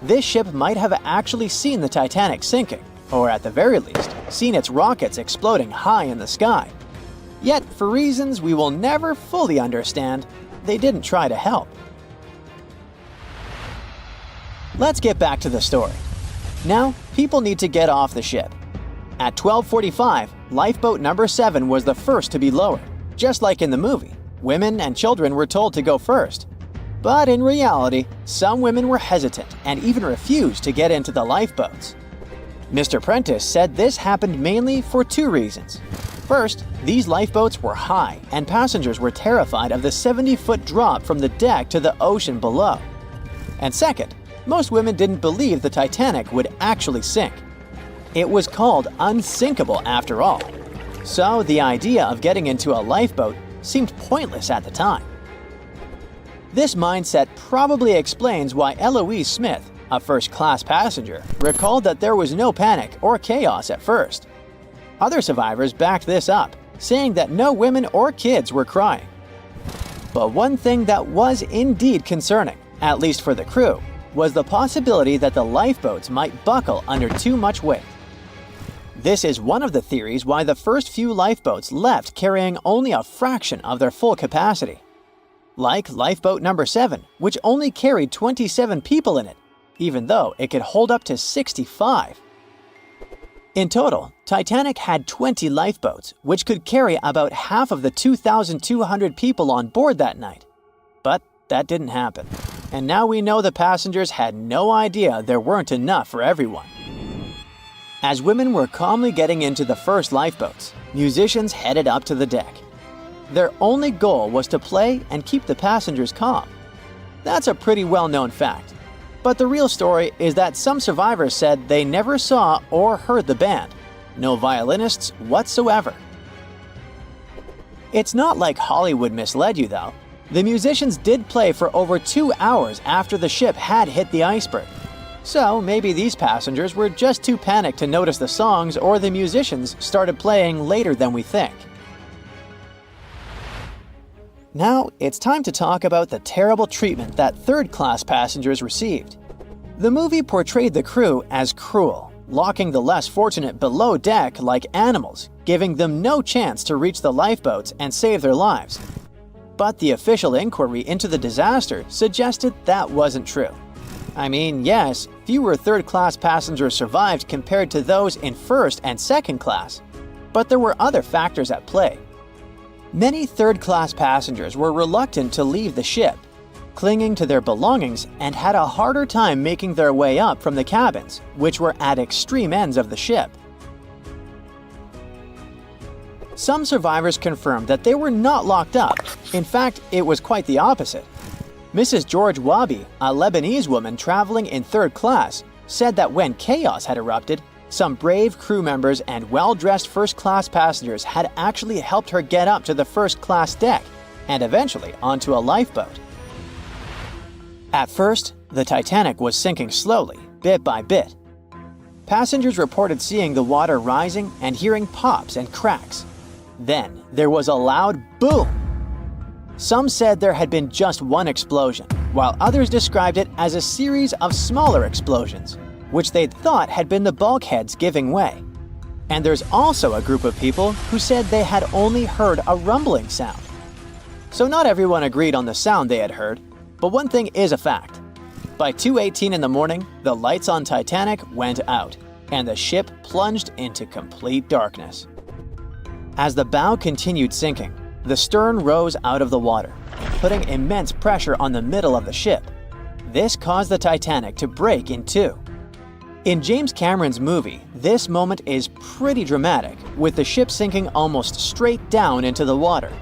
This ship might have actually seen the Titanic sinking, or at the very least, seen its rockets exploding high in the sky. Yet, for reasons we will never fully understand, they didn't try to help. Let's get back to the story. Now, people need to get off the ship. At 12:45, lifeboat number 7 was the first to be lowered. Just like in the movie, women and children were told to go first. But in reality, some women were hesitant and even refused to get into the lifeboats. Mr. Prentice said this happened mainly for 2 reasons. First, these lifeboats were high and passengers were terrified of the 70-foot drop from the deck to the ocean below. And second, most women didn't believe the Titanic would actually sink. It was called unsinkable after all. So the idea of getting into a lifeboat seemed pointless at the time. This mindset probably explains why Eloise Smith, a first-class passenger, recalled that there was no panic or chaos at first. Other survivors backed this up, saying that no women or kids were crying. But one thing that was indeed concerning, at least for the crew, was the possibility that the lifeboats might buckle under too much weight. This is one of the theories why the first few lifeboats left carrying only a fraction of their full capacity. Like lifeboat number 7, which only carried 27 people in it, even though it could hold up to 65. In total, Titanic had 20 lifeboats, which could carry about half of the 2,200 people on board that night. But that didn't happen. And now we know the passengers had no idea there weren't enough for everyone. As women were calmly getting into the first lifeboats, musicians headed up to the deck. Their only goal was to play and keep the passengers calm. That's a pretty well-known fact. But the real story is that some survivors said they never saw or heard the band. No violinists whatsoever. It's not like Hollywood misled you though. The musicians did play for over 2 hours after the ship had hit the iceberg. So maybe these passengers were just too panicked to notice the songs, or the musicians started playing later than we think. Now, it's time to talk about the terrible treatment that third-class passengers received. The movie portrayed the crew as cruel, locking the less fortunate below deck like animals, giving them no chance to reach the lifeboats and save their lives. But the official inquiry into the disaster suggested that wasn't true. I mean, yes, fewer third-class passengers survived compared to those in first and second class, but there were other factors at play. Many third-class passengers were reluctant to leave the ship, clinging to their belongings, and had a harder time making their way up from the cabins, which were at extreme ends of the ship. Some survivors confirmed that they were not locked up. In fact, it was quite the opposite. Mrs. George Wabi, a Lebanese woman traveling in third class, said that when chaos had erupted, some brave crew members and well-dressed first-class passengers had actually helped her get up to the first-class deck and eventually onto a lifeboat. At first, the Titanic was sinking slowly, bit by bit. Passengers reported seeing the water rising and hearing pops and cracks. Then, there was a loud boom. Some said there had been just one explosion, while others described it as a series of smaller explosions, which they'd thought had been the bulkheads giving way. And there's also a group of people who said they had only heard a rumbling sound. So not everyone agreed on the sound they had heard, but one thing is a fact. By 2:18 in the morning, the lights on Titanic went out, and the ship plunged into complete darkness. As the bow continued sinking, the stern rose out of the water, putting immense pressure on the middle of the ship. This caused the Titanic to break in two. In James Cameron's movie, this moment is pretty dramatic, with the ship sinking almost straight down into the water.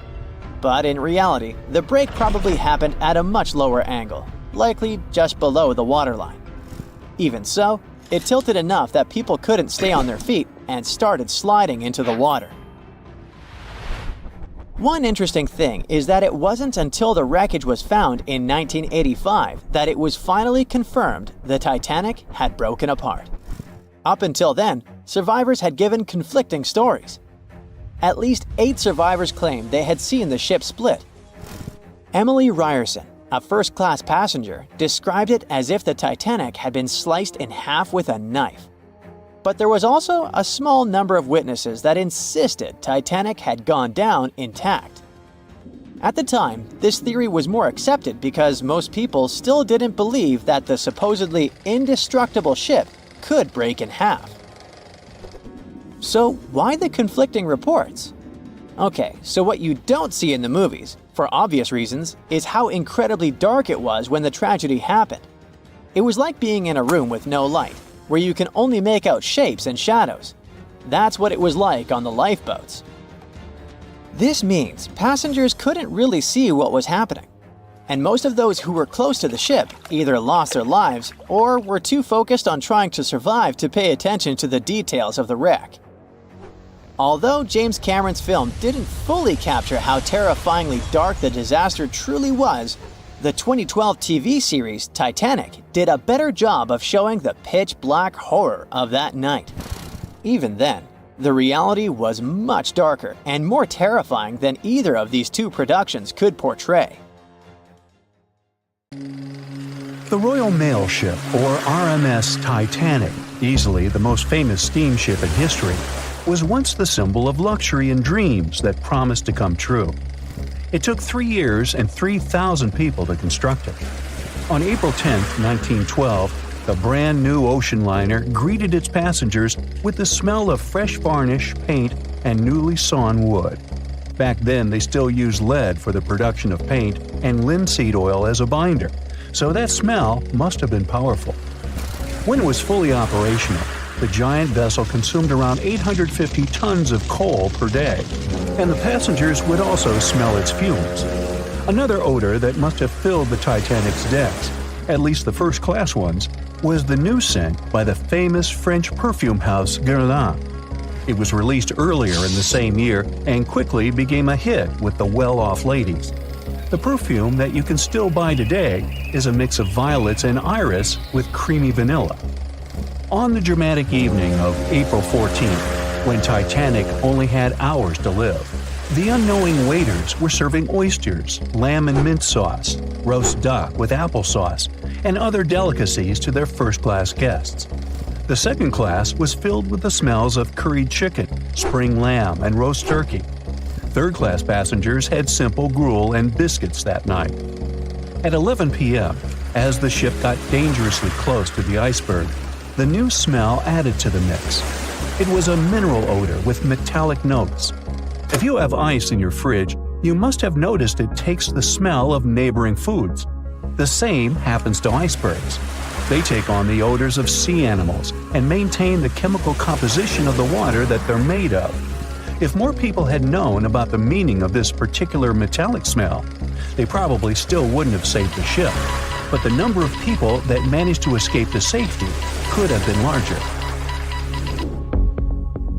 But in reality, the break probably happened at a much lower angle, likely just below the waterline. Even so, it tilted enough that people couldn't stay on their feet and started sliding into the water. One interesting thing is that it wasn't until the wreckage was found in 1985 that it was finally confirmed the Titanic had broken apart. Up until then, survivors had given conflicting stories. At least 8 survivors claimed they had seen the ship split. Emily Ryerson, a first-class passenger, described it as if the Titanic had been sliced in half with a knife. But there was also a small number of witnesses that insisted Titanic had gone down intact. At the time, this theory was more accepted because most people still didn't believe that the supposedly indestructible ship could break in half. So why the conflicting reports? Okay, so what you don't see in the movies, for obvious reasons, is how incredibly dark it was when the tragedy happened. It was like being in a room with no light, where you can only make out shapes and shadows. That's what it was like on the lifeboats. This means passengers couldn't really see what was happening, and most of those who were close to the ship either lost their lives or were too focused on trying to survive to pay attention to the details of the wreck. Although James Cameron's film didn't fully capture how terrifyingly dark the disaster truly was, the 2012 TV series Titanic did a better job of showing the pitch-black horror of that night. Even then, the reality was much darker and more terrifying than either of these two productions could portray. The Royal Mail Ship, or RMS Titanic, easily the most famous steamship in history, was once the symbol of luxury and dreams that promised to come true. It took 3 years and 3,000 people to construct it. On April 10, 1912, the brand new ocean liner greeted its passengers with the smell of fresh varnish, paint, and newly sawn wood. Back then, they still used lead for the production of paint and linseed oil as a binder, so that smell must have been powerful. When it was fully operational, the giant vessel consumed around 850 tons of coal per day, and the passengers would also smell its fumes. Another odor that must have filled the Titanic's decks, at least the first-class ones, was the new scent by the famous French perfume house Guerlain. It was released earlier in the same year and quickly became a hit with the well-off ladies. The perfume that you can still buy today is a mix of violets and iris with creamy vanilla. On the dramatic evening of April 14th, when Titanic only had hours to live, the unknowing waiters were serving oysters, lamb and mint sauce, roast duck with applesauce, and other delicacies to their first-class guests. The second class was filled with the smells of curried chicken, spring lamb, and roast turkey. Third-class passengers had simple gruel and biscuits that night. At 11 p.m., as the ship got dangerously close to the Iceberg, the new smell added to the mix. It was a mineral odor with metallic notes. If you have ice in your fridge, you must have noticed it takes the smell of neighboring foods. The same happens to icebergs. They take on the odors of sea animals and maintain the chemical composition of the water that they're made of. If more people had known about the meaning of this particular metallic smell, they probably still wouldn't have saved the ship. But the number of people that managed to escape to safety could have been larger.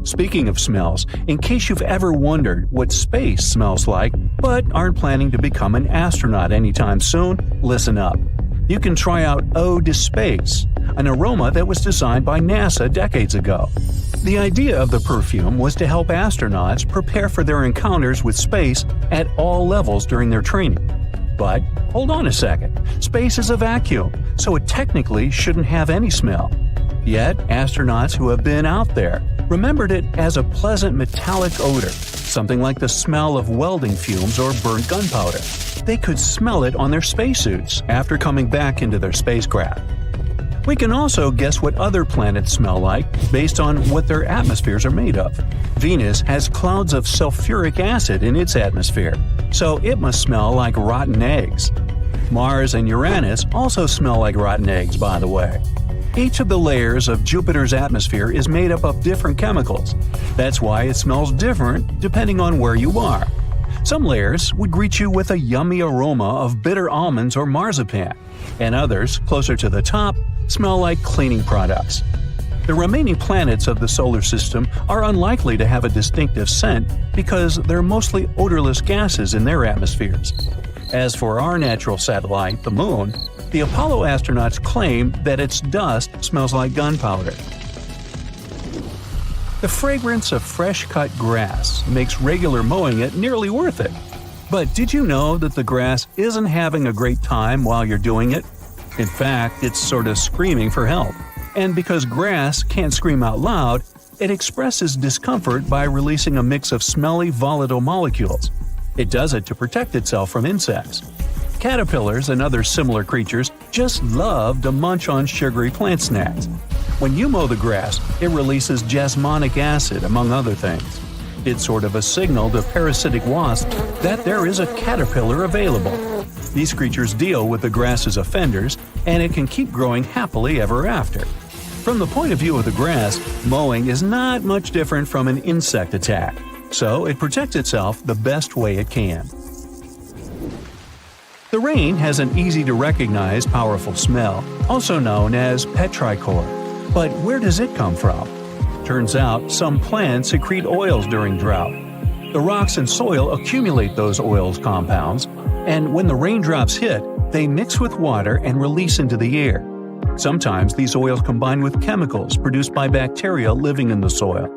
Speaking of smells, in case you've ever wondered what space smells like but aren't planning to become an astronaut anytime soon, listen up. You can try out Eau de Space, an aroma that was designed by NASA decades ago. The idea of the perfume was to help astronauts prepare for their encounters with space at all levels during their training. But hold on a second, space is a vacuum, so it technically shouldn't have any smell. Yet, astronauts who have been out there remembered it as a pleasant metallic odor, something like the smell of welding fumes or burnt gunpowder. They could smell it on their spacesuits after coming back into their spacecraft. We can also guess what other planets smell like based on what their atmospheres are made of. Venus has clouds of sulfuric acid in its atmosphere, so it must smell like rotten eggs. Mars and Uranus also smell like rotten eggs, by the way. Each of the layers of Jupiter's atmosphere is made up of different chemicals. That's why it smells different depending on where you are. Some layers would greet you with a yummy aroma of bitter almonds or marzipan, and others, closer to the top, smell like cleaning products. The remaining planets of the solar system are unlikely to have a distinctive scent because they're mostly odorless gases in their atmospheres. As for our natural satellite, the Moon, the Apollo astronauts claim that its dust smells like gunpowder. The fragrance of fresh-cut grass makes regular mowing it nearly worth it. But did you know that the grass isn't having a great time while you're doing it? In fact, it's sort of screaming for help. And because grass can't scream out loud, it expresses discomfort by releasing a mix of smelly, volatile molecules. It does it to protect itself from insects. Caterpillars and other similar creatures just love to munch on sugary plant snacks. When you mow the grass, it releases jasmonic acid, among other things. It's sort of a signal to parasitic wasps that there is a caterpillar available. These creatures deal with the grass's offenders, and it can keep growing happily ever after. From the point of view of the grass, mowing is not much different from an insect attack, so it protects itself the best way it can. The rain has an easy-to-recognize powerful smell, also known as petrichor. But where does it come from? Turns out some plants secrete oils during drought. The rocks and soil accumulate those oils compounds, and when the raindrops hit, they mix with water and release into the air. Sometimes these oils combine with chemicals produced by bacteria living in the soil.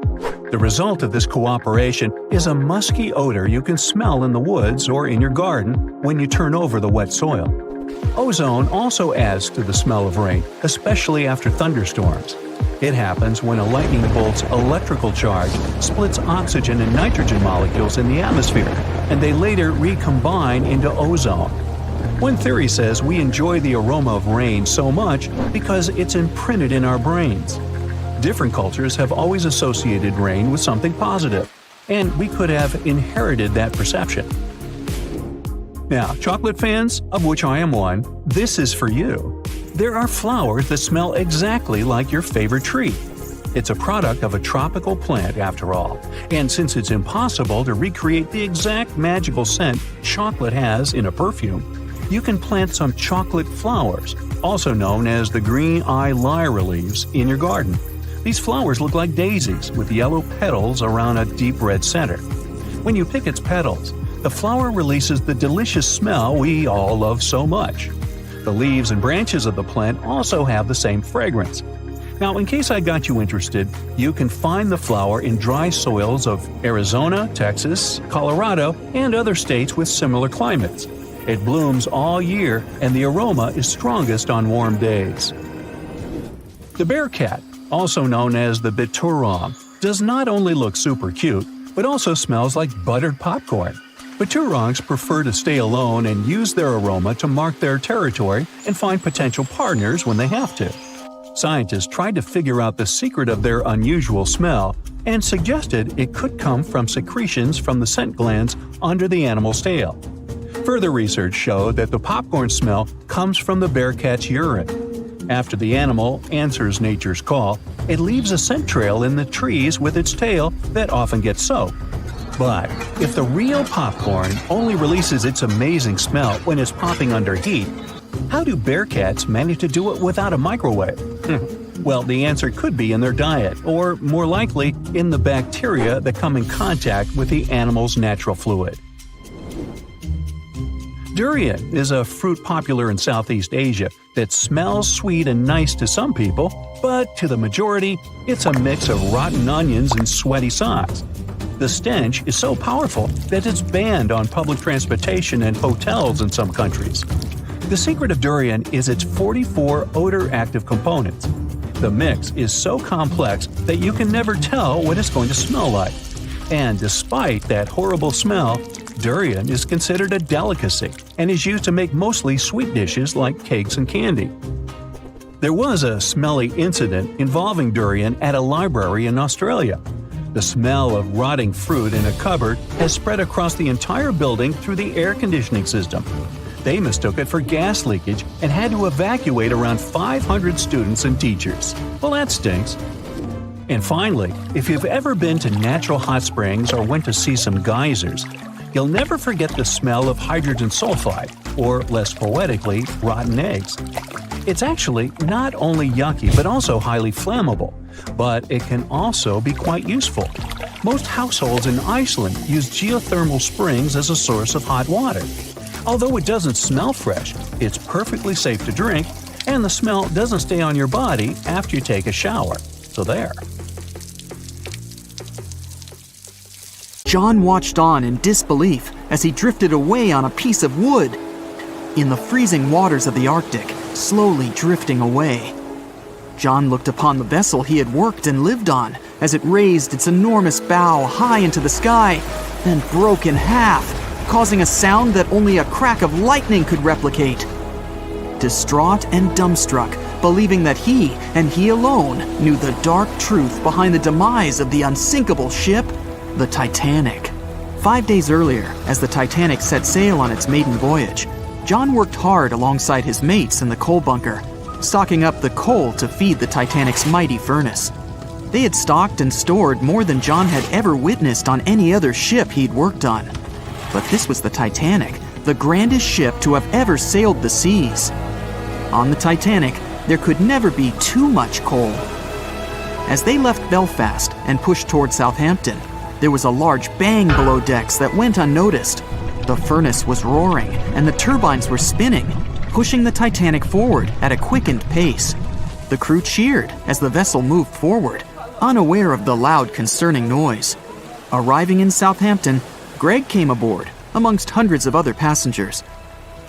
The result of this cooperation is a musky odor you can smell in the woods or in your garden when you turn over the wet soil. Ozone also adds to the smell of rain, especially after thunderstorms. It happens when a lightning bolt's electrical charge splits oxygen and nitrogen molecules in the atmosphere, and they later recombine into ozone. One theory says we enjoy the aroma of rain so much because it's imprinted in our brains. Different cultures have always associated rain with something positive, and we could have inherited that perception. Now, chocolate fans, of which I am one, this is for you. There are flowers that smell exactly like your favorite tree. It's a product of a tropical plant, after all, and since it's impossible to recreate the exact magical scent chocolate has in a perfume, you can plant some chocolate flowers, also known as the green eye lyra leaves, in your garden. These flowers look like daisies with yellow petals around a deep red center. When you pick its petals, the flower releases the delicious smell we all love so much. The leaves and branches of the plant also have the same fragrance. Now, in case I got you interested, you can find the flower in dry soils of Arizona, Texas, Colorado, and other states with similar climates. It blooms all year, and the aroma is strongest on warm days. The bear cat, also known as the biturong, does not only look super cute, but also smells like buttered popcorn. Biturongs prefer to stay alone and use their aroma to mark their territory and find potential partners when they have to. Scientists tried to figure out the secret of their unusual smell and suggested it could come from secretions from the scent glands under the animal's tail. Further research showed that the popcorn smell comes from the bear cat's urine. After the animal answers nature's call, it leaves a scent trail in the trees with its tail that often gets soaked. But if the real popcorn only releases its amazing smell when it's popping under heat, how do bear cats manage to do it without a microwave? Well, the answer could be in their diet, or more likely, in the bacteria that come in contact with the animal's natural fluid. Durian is a fruit popular in Southeast Asia that smells sweet and nice to some people, but to the majority, it's a mix of rotten onions and sweaty socks. The stench is so powerful that it's banned on public transportation and hotels in some countries. The secret of durian is its 44 odor-active components. The mix is so complex that you can never tell what it's going to smell like. And despite that horrible smell, durian is considered a delicacy and is used to make mostly sweet dishes like cakes and candy. There was a smelly incident involving durian at a library in Australia. The smell of rotting fruit in a cupboard has spread across the entire building through the air conditioning system. They mistook it for gas leakage and had to evacuate around 500 students and teachers. Well, that stinks. And finally, if you've ever been to natural hot springs or went to see some geysers, you'll never forget the smell of hydrogen sulfide, or less poetically, rotten eggs. It's actually not only yucky but also highly flammable, but it can also be quite useful. Most households in Iceland use geothermal springs as a source of hot water. Although it doesn't smell fresh, it's perfectly safe to drink, and the smell doesn't stay on your body after you take a shower. So there. John watched on in disbelief as he drifted away on a piece of wood. In the freezing waters of the Arctic, slowly drifting away. John looked upon the vessel he had worked and lived on as it raised its enormous bow high into the sky, then broke in half, causing a sound that only a crack of lightning could replicate. Distraught and dumbstruck, believing that he, and he alone, knew the dark truth behind the demise of the unsinkable ship, the Titanic. 5 days earlier, as the Titanic set sail on its maiden voyage, John worked hard alongside his mates in the coal bunker, stocking up the coal to feed the Titanic's mighty furnace. They had stocked and stored more than John had ever witnessed on any other ship he'd worked on. But this was the Titanic, the grandest ship to have ever sailed the seas. On the Titanic, there could never be too much coal. As they left Belfast and pushed toward Southampton, there was a large bang below decks that went unnoticed. The furnace was roaring and the turbines were spinning, pushing the Titanic forward at a quickened pace. The crew cheered as the vessel moved forward, unaware of the loud, concerning noise. Arriving in Southampton, Greg came aboard, amongst hundreds of other passengers.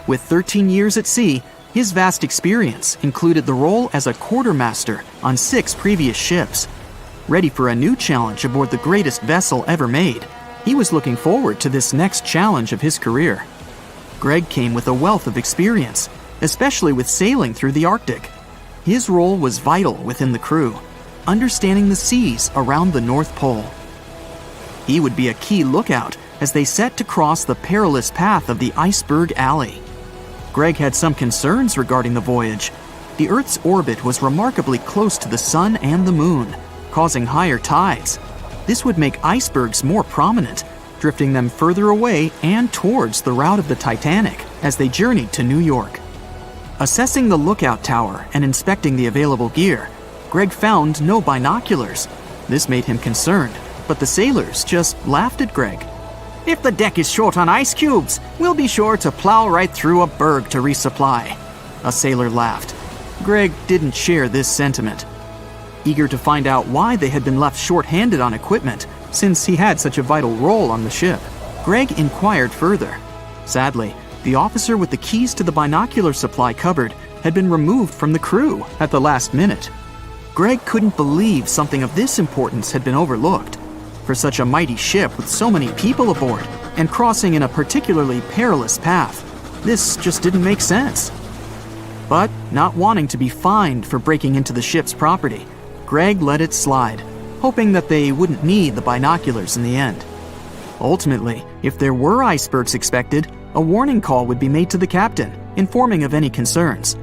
With 13 years at sea, his vast experience included the role as a quartermaster on 6 previous ships. Ready for a new challenge aboard the greatest vessel ever made, he was looking forward to this next challenge of his career. Greg came with a wealth of experience, especially with sailing through the Arctic. His role was vital within the crew, understanding the seas around the North Pole. He would be a key lookout as they set to cross the perilous path of the Iceberg Alley. Greg had some concerns regarding the voyage. The Earth's orbit was remarkably close to the sun and the moon, causing higher tides. This would make icebergs more prominent, drifting them further away and towards the route of the Titanic as they journeyed to New York. Assessing the lookout tower and inspecting the available gear, Greg found no binoculars. This made him concerned, but the sailors just laughed at Greg. "If the deck is short on ice cubes, we'll be sure to plow right through a berg to resupply." A sailor laughed. Greg didn't share this sentiment. Eager to find out why they had been left short-handed on equipment, since he had such a vital role on the ship, Greg inquired further. Sadly, the officer with the keys to the binocular supply cupboard had been removed from the crew at the last minute. Greg couldn't believe something of this importance had been overlooked. For such a mighty ship with so many people aboard and crossing in a particularly perilous path, this just didn't make sense. But not wanting to be fined for breaking into the ship's property, Greg let it slide, hoping that they wouldn't need the binoculars in the end. Ultimately, if there were icebergs expected, a warning call would be made to the captain, informing of any concerns.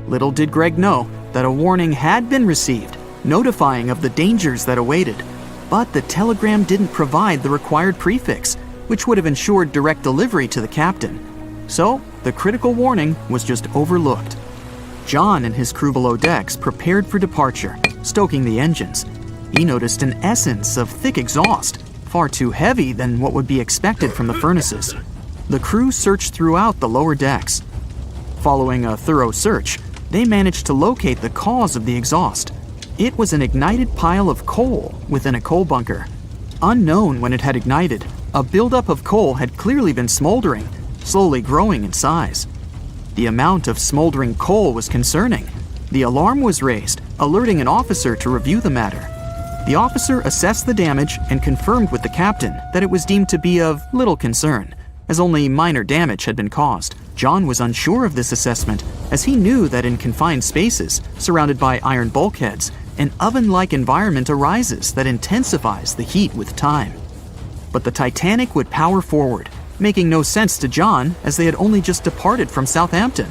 Little did Greg know that a warning had been received, notifying of the dangers that awaited. But the telegram didn't provide the required prefix, which would have ensured direct delivery to the captain. So, the critical warning was just overlooked. John and his crew below decks prepared for departure, stoking the engines. He noticed an essence of thick exhaust, far too heavy than what would be expected from the furnaces. The crew searched throughout the lower decks. Following a thorough search, they managed to locate the cause of the exhaust. It was an ignited pile of coal within a coal bunker. Unknown when it had ignited, a buildup of coal had clearly been smoldering, slowly growing in size. The amount of smoldering coal was concerning. The alarm was raised, alerting an officer to review the matter. The officer assessed the damage and confirmed with the captain that it was deemed to be of little concern, as only minor damage had been caused. John was unsure of this assessment, as he knew that in confined spaces, surrounded by iron bulkheads, an oven-like environment arises that intensifies the heat with time. But the Titanic would power forward, making no sense to John as they had only just departed from Southampton.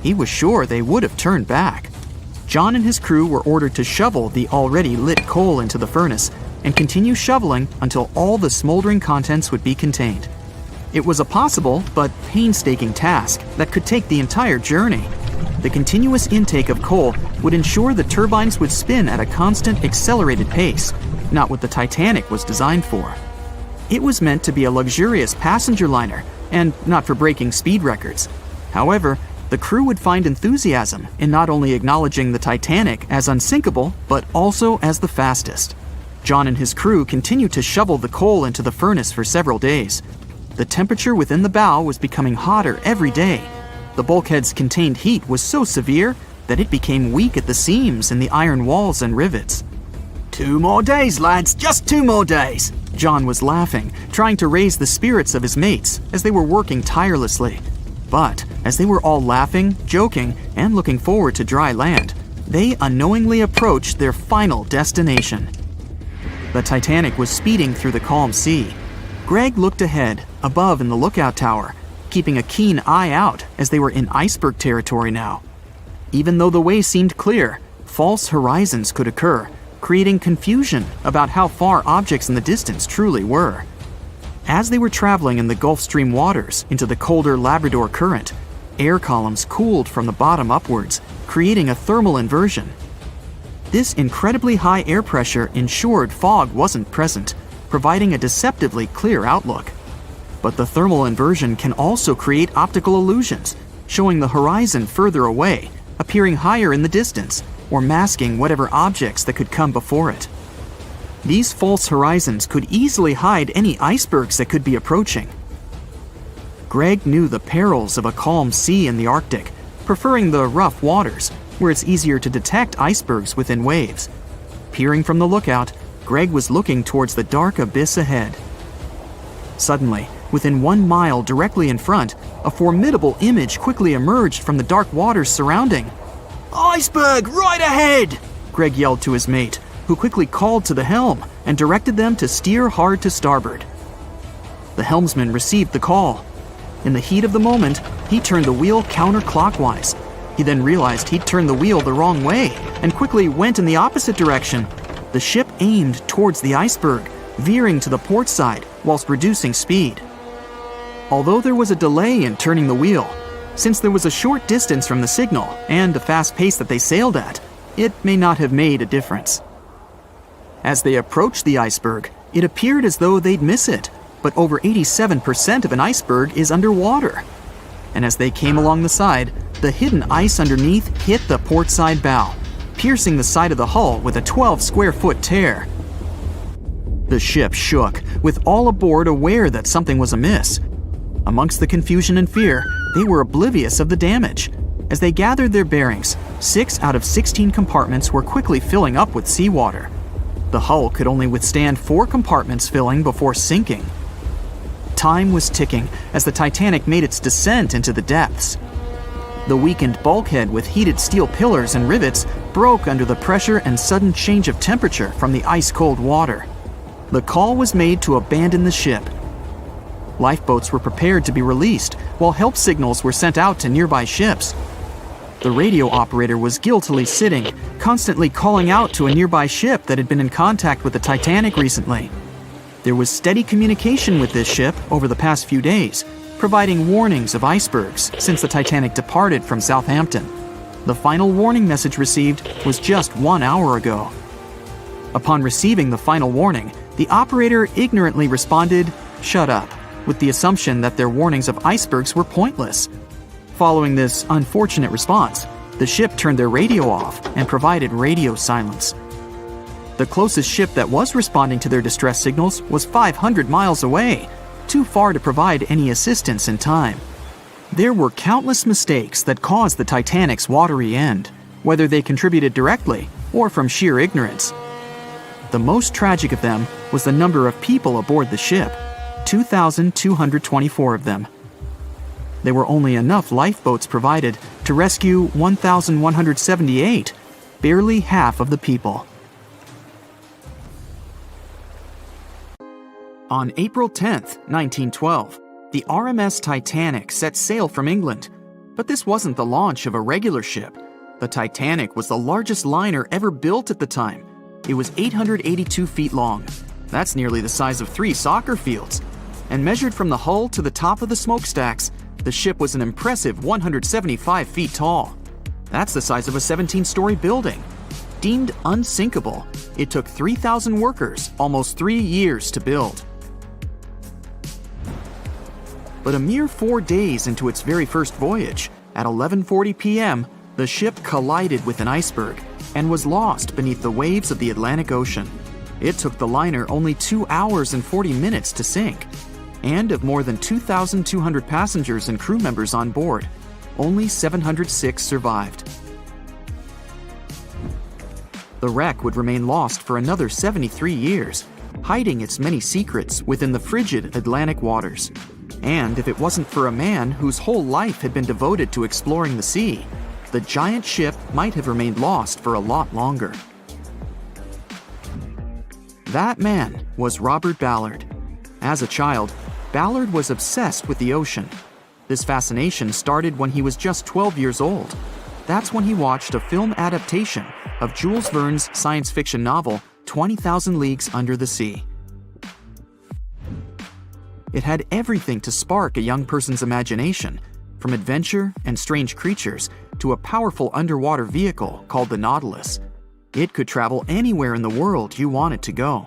He was sure they would have turned back. John and his crew were ordered to shovel the already lit coal into the furnace and continue shoveling until all the smoldering contents would be contained. It was a possible but painstaking task that could take the entire journey. The continuous intake of coal would ensure the turbines would spin at a constant, accelerated pace, not what the Titanic was designed for. It was meant to be a luxurious passenger liner and not for breaking speed records. However, the crew would find enthusiasm in not only acknowledging the Titanic as unsinkable, but also as the fastest. John and his crew continued to shovel the coal into the furnace for several days. The temperature within the bow was becoming hotter every day. The bulkhead's contained heat was so severe that it became weak at the seams in the iron walls and rivets. 2 more days, lads, just 2 more days. John was laughing, trying to raise the spirits of his mates as they were working tirelessly. But as they were all laughing, joking, and looking forward to dry land, they unknowingly approached their final destination. The Titanic was speeding through the calm sea. Greg looked ahead, above in the lookout tower, keeping a keen eye out as they were in iceberg territory now. Even though the way seemed clear, false horizons could occur, creating confusion about how far objects in the distance truly were. As they were traveling in the Gulf Stream waters into the colder Labrador Current, air columns cooled from the bottom upwards, creating a thermal inversion. This incredibly high air pressure ensured fog wasn't present, providing a deceptively clear outlook. But the thermal inversion can also create optical illusions, showing the horizon further away, appearing higher in the distance, or masking whatever objects that could come before it. These false horizons could easily hide any icebergs that could be approaching. Greg knew the perils of a calm sea in the Arctic, preferring the rough waters, where it's easier to detect icebergs within waves. Peering from the lookout, Greg was looking towards the dark abyss ahead. Suddenly, within 1 mile directly in front, a formidable image quickly emerged from the dark waters surrounding. Iceberg, right ahead! Greg yelled to his mate, who quickly called to the helm and directed them to steer hard to starboard. The helmsman received the call. In the heat of the moment, he turned the wheel counterclockwise. He then realized he'd turned the wheel the wrong way and quickly went in the opposite direction. The ship aimed towards the iceberg, veering to the port side whilst reducing speed. Although there was a delay in turning the wheel, since there was a short distance from the signal and the fast pace that they sailed at, it may not have made a difference. As they approached the iceberg, it appeared as though they'd miss it, but over 87% of an iceberg is underwater. And as they came along the side, the hidden ice underneath hit the port side bow, piercing the side of the hull with a 12-square-foot tear. The ship shook, with all aboard aware that something was amiss. Amongst the confusion and fear, they were oblivious of the damage. As they gathered their bearings, 6 out of 16 compartments were quickly filling up with seawater. The hull could only withstand 4 compartments filling before sinking. Time was ticking as the Titanic made its descent into the depths. The weakened bulkhead with heated steel pillars and rivets broke under the pressure and sudden change of temperature from the ice-cold water. The call was made to abandon the ship. Lifeboats were prepared to be released, while help signals were sent out to nearby ships. The radio operator was guiltily sitting, constantly calling out to a nearby ship that had been in contact with the Titanic recently. There was steady communication with this ship over the past few days, providing warnings of icebergs since the Titanic departed from Southampton. The final warning message received was just 1 hour ago. Upon receiving the final warning, the operator ignorantly responded, "Shut up," with the assumption that their warnings of icebergs were pointless. Following this unfortunate response, the ship turned their radio off and provided radio silence. The closest ship that was responding to their distress signals was 500 miles away, too far to provide any assistance in time. There were countless mistakes that caused the Titanic's watery end, whether they contributed directly or from sheer ignorance. The most tragic of them was the number of people aboard the ship, 2,224 of them. There were only enough lifeboats provided to rescue 1,178, barely half of the people. On April 10, 1912, the RMS Titanic set sail from England. But this wasn't the launch of a regular ship. The Titanic was the largest liner ever built at the time. It was 882 feet long. That's nearly the size of 3 soccer fields. And measured from the hull to the top of the smokestacks, the ship was an impressive 175 feet tall. That's the size of a 17-story building. Deemed unsinkable, it took 3,000 workers almost 3 years to build. But a mere 4 days into its very first voyage, at 11:40 p.m., the ship collided with an iceberg and was lost beneath the waves of the Atlantic Ocean. It took the liner only 2 hours and 40 minutes to sink. And of more than 2,200 passengers and crew members on board, only 706 survived. The wreck would remain lost for another 73 years, hiding its many secrets within the frigid Atlantic waters. And if it wasn't for a man whose whole life had been devoted to exploring the sea, the giant ship might have remained lost for a lot longer. That man was Robert Ballard. As a child, Ballard was obsessed with the ocean. This fascination started when he was just 12 years old. That's when he watched a film adaptation of Jules Verne's science fiction novel, 20,000 Leagues Under the Sea. It had everything to spark a young person's imagination, from adventure and strange creatures to a powerful underwater vehicle called the Nautilus. It could travel anywhere in the world you wanted to go.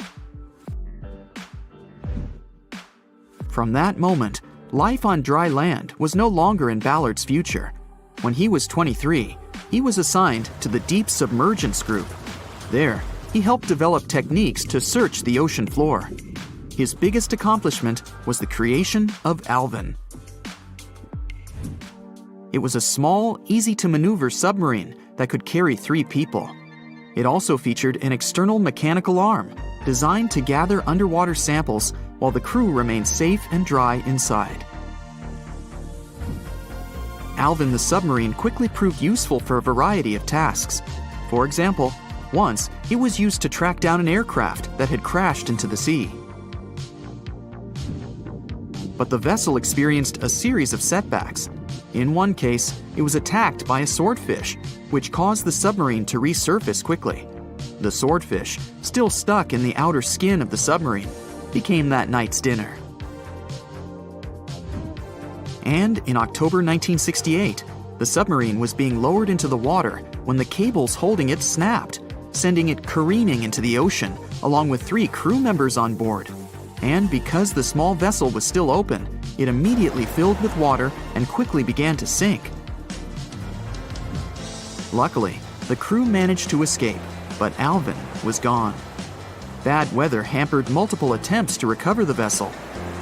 From that moment, life on dry land was no longer in Ballard's future. When he was 23, he was assigned to the Deep Submergence Group. There, he helped develop techniques to search the ocean floor. His biggest accomplishment was the creation of Alvin. It was a small, easy-to-maneuver submarine that could carry 3 people. It also featured an external mechanical arm designed to gather underwater samples while the crew remained safe and dry inside. Alvin the submarine quickly proved useful for a variety of tasks. For example, once it was used to track down an aircraft that had crashed into the sea. But the vessel experienced a series of setbacks. In one case, it was attacked by a swordfish, which caused the submarine to resurface quickly. The swordfish, still stuck in the outer skin of the submarine, became that night's dinner. And in October 1968, the submarine was being lowered into the water when the cables holding it snapped, sending it careening into the ocean, along with 3 crew members on board. And because the small vessel was still open, it immediately filled with water and quickly began to sink. Luckily, the crew managed to escape, but Alvin was gone. Bad weather hampered multiple attempts to recover the vessel.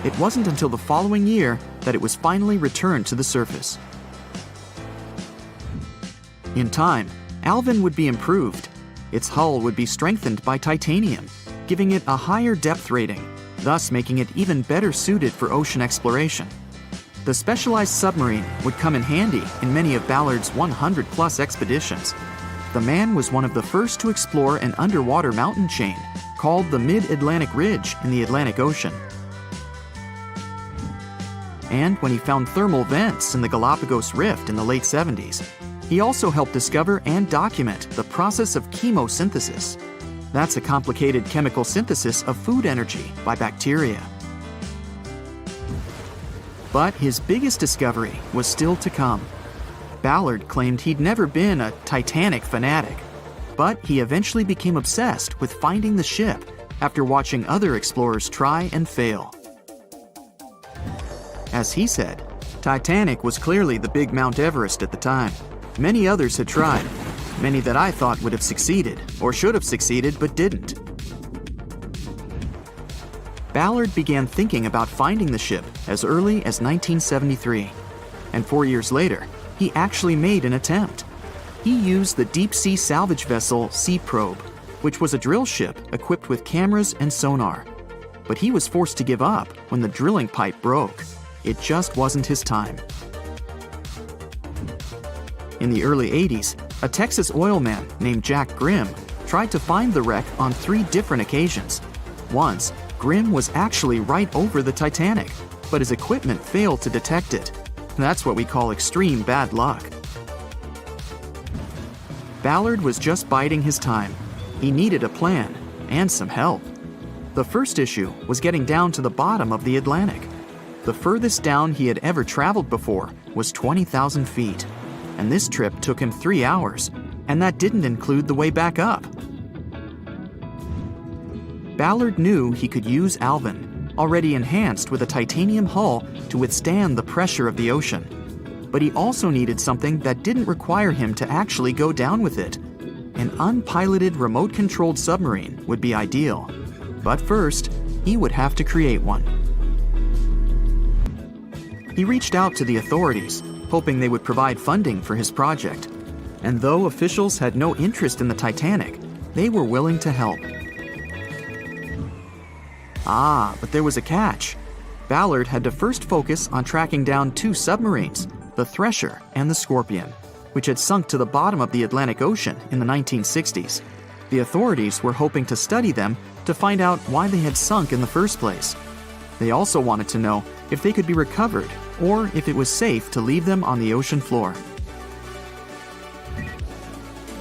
It wasn't until the following year that it was finally returned to the surface. In time, Alvin would be improved. Its hull would be strengthened by titanium, giving it a higher depth rating, thus making it even better suited for ocean exploration. The specialized submarine would come in handy in many of Ballard's 100-plus expeditions. The man was one of the first to explore an underwater mountain chain called the Mid-Atlantic Ridge in the Atlantic Ocean. And when he found thermal vents in the Galapagos Rift in the late 70s, he also helped discover and document the process of chemosynthesis. That's a complicated chemical synthesis of food energy by bacteria. But his biggest discovery was still to come. Ballard claimed he'd never been a Titanic fanatic, but he eventually became obsessed with finding the ship after watching other explorers try and fail. As he said, Titanic was clearly the big Mount Everest at the time. Many others had tried, many that I thought would have succeeded, or should have succeeded but didn't. Ballard began thinking about finding the ship as early as 1973, and 4 years later, he actually made an attempt. He used the deep-sea salvage vessel Sea Probe, which was a drill ship equipped with cameras and sonar. But he was forced to give up when the drilling pipe broke. It just wasn't his time. In the early 80s, a Texas oil man named Jack Grimm tried to find the wreck on 3 different occasions. Once, Grimm was actually right over the Titanic, but his equipment failed to detect it. That's what we call extreme bad luck. Ballard was just biding his time. He needed a plan and some help. The first issue was getting down to the bottom of the Atlantic. The furthest down he had ever traveled before was 20,000 feet. and this trip took him 3 hours, and that didn't include the way back up. Ballard knew he could use Alvin, already enhanced with a titanium hull, to withstand the pressure of the ocean. But he also needed something that didn't require him to actually go down with it. An unpiloted, remote-controlled submarine would be ideal. But first, he would have to create one. He reached out to the authorities, hoping they would provide funding for his project. And though officials had no interest in the Titanic, they were willing to help. But there was a catch. Ballard had to first focus on tracking down 2 submarines, the Thresher and the Scorpion, which had sunk to the bottom of the Atlantic Ocean in the 1960s. The authorities were hoping to study them to find out why they had sunk in the first place. They also wanted to know if they could be recovered or if it was safe to leave them on the ocean floor.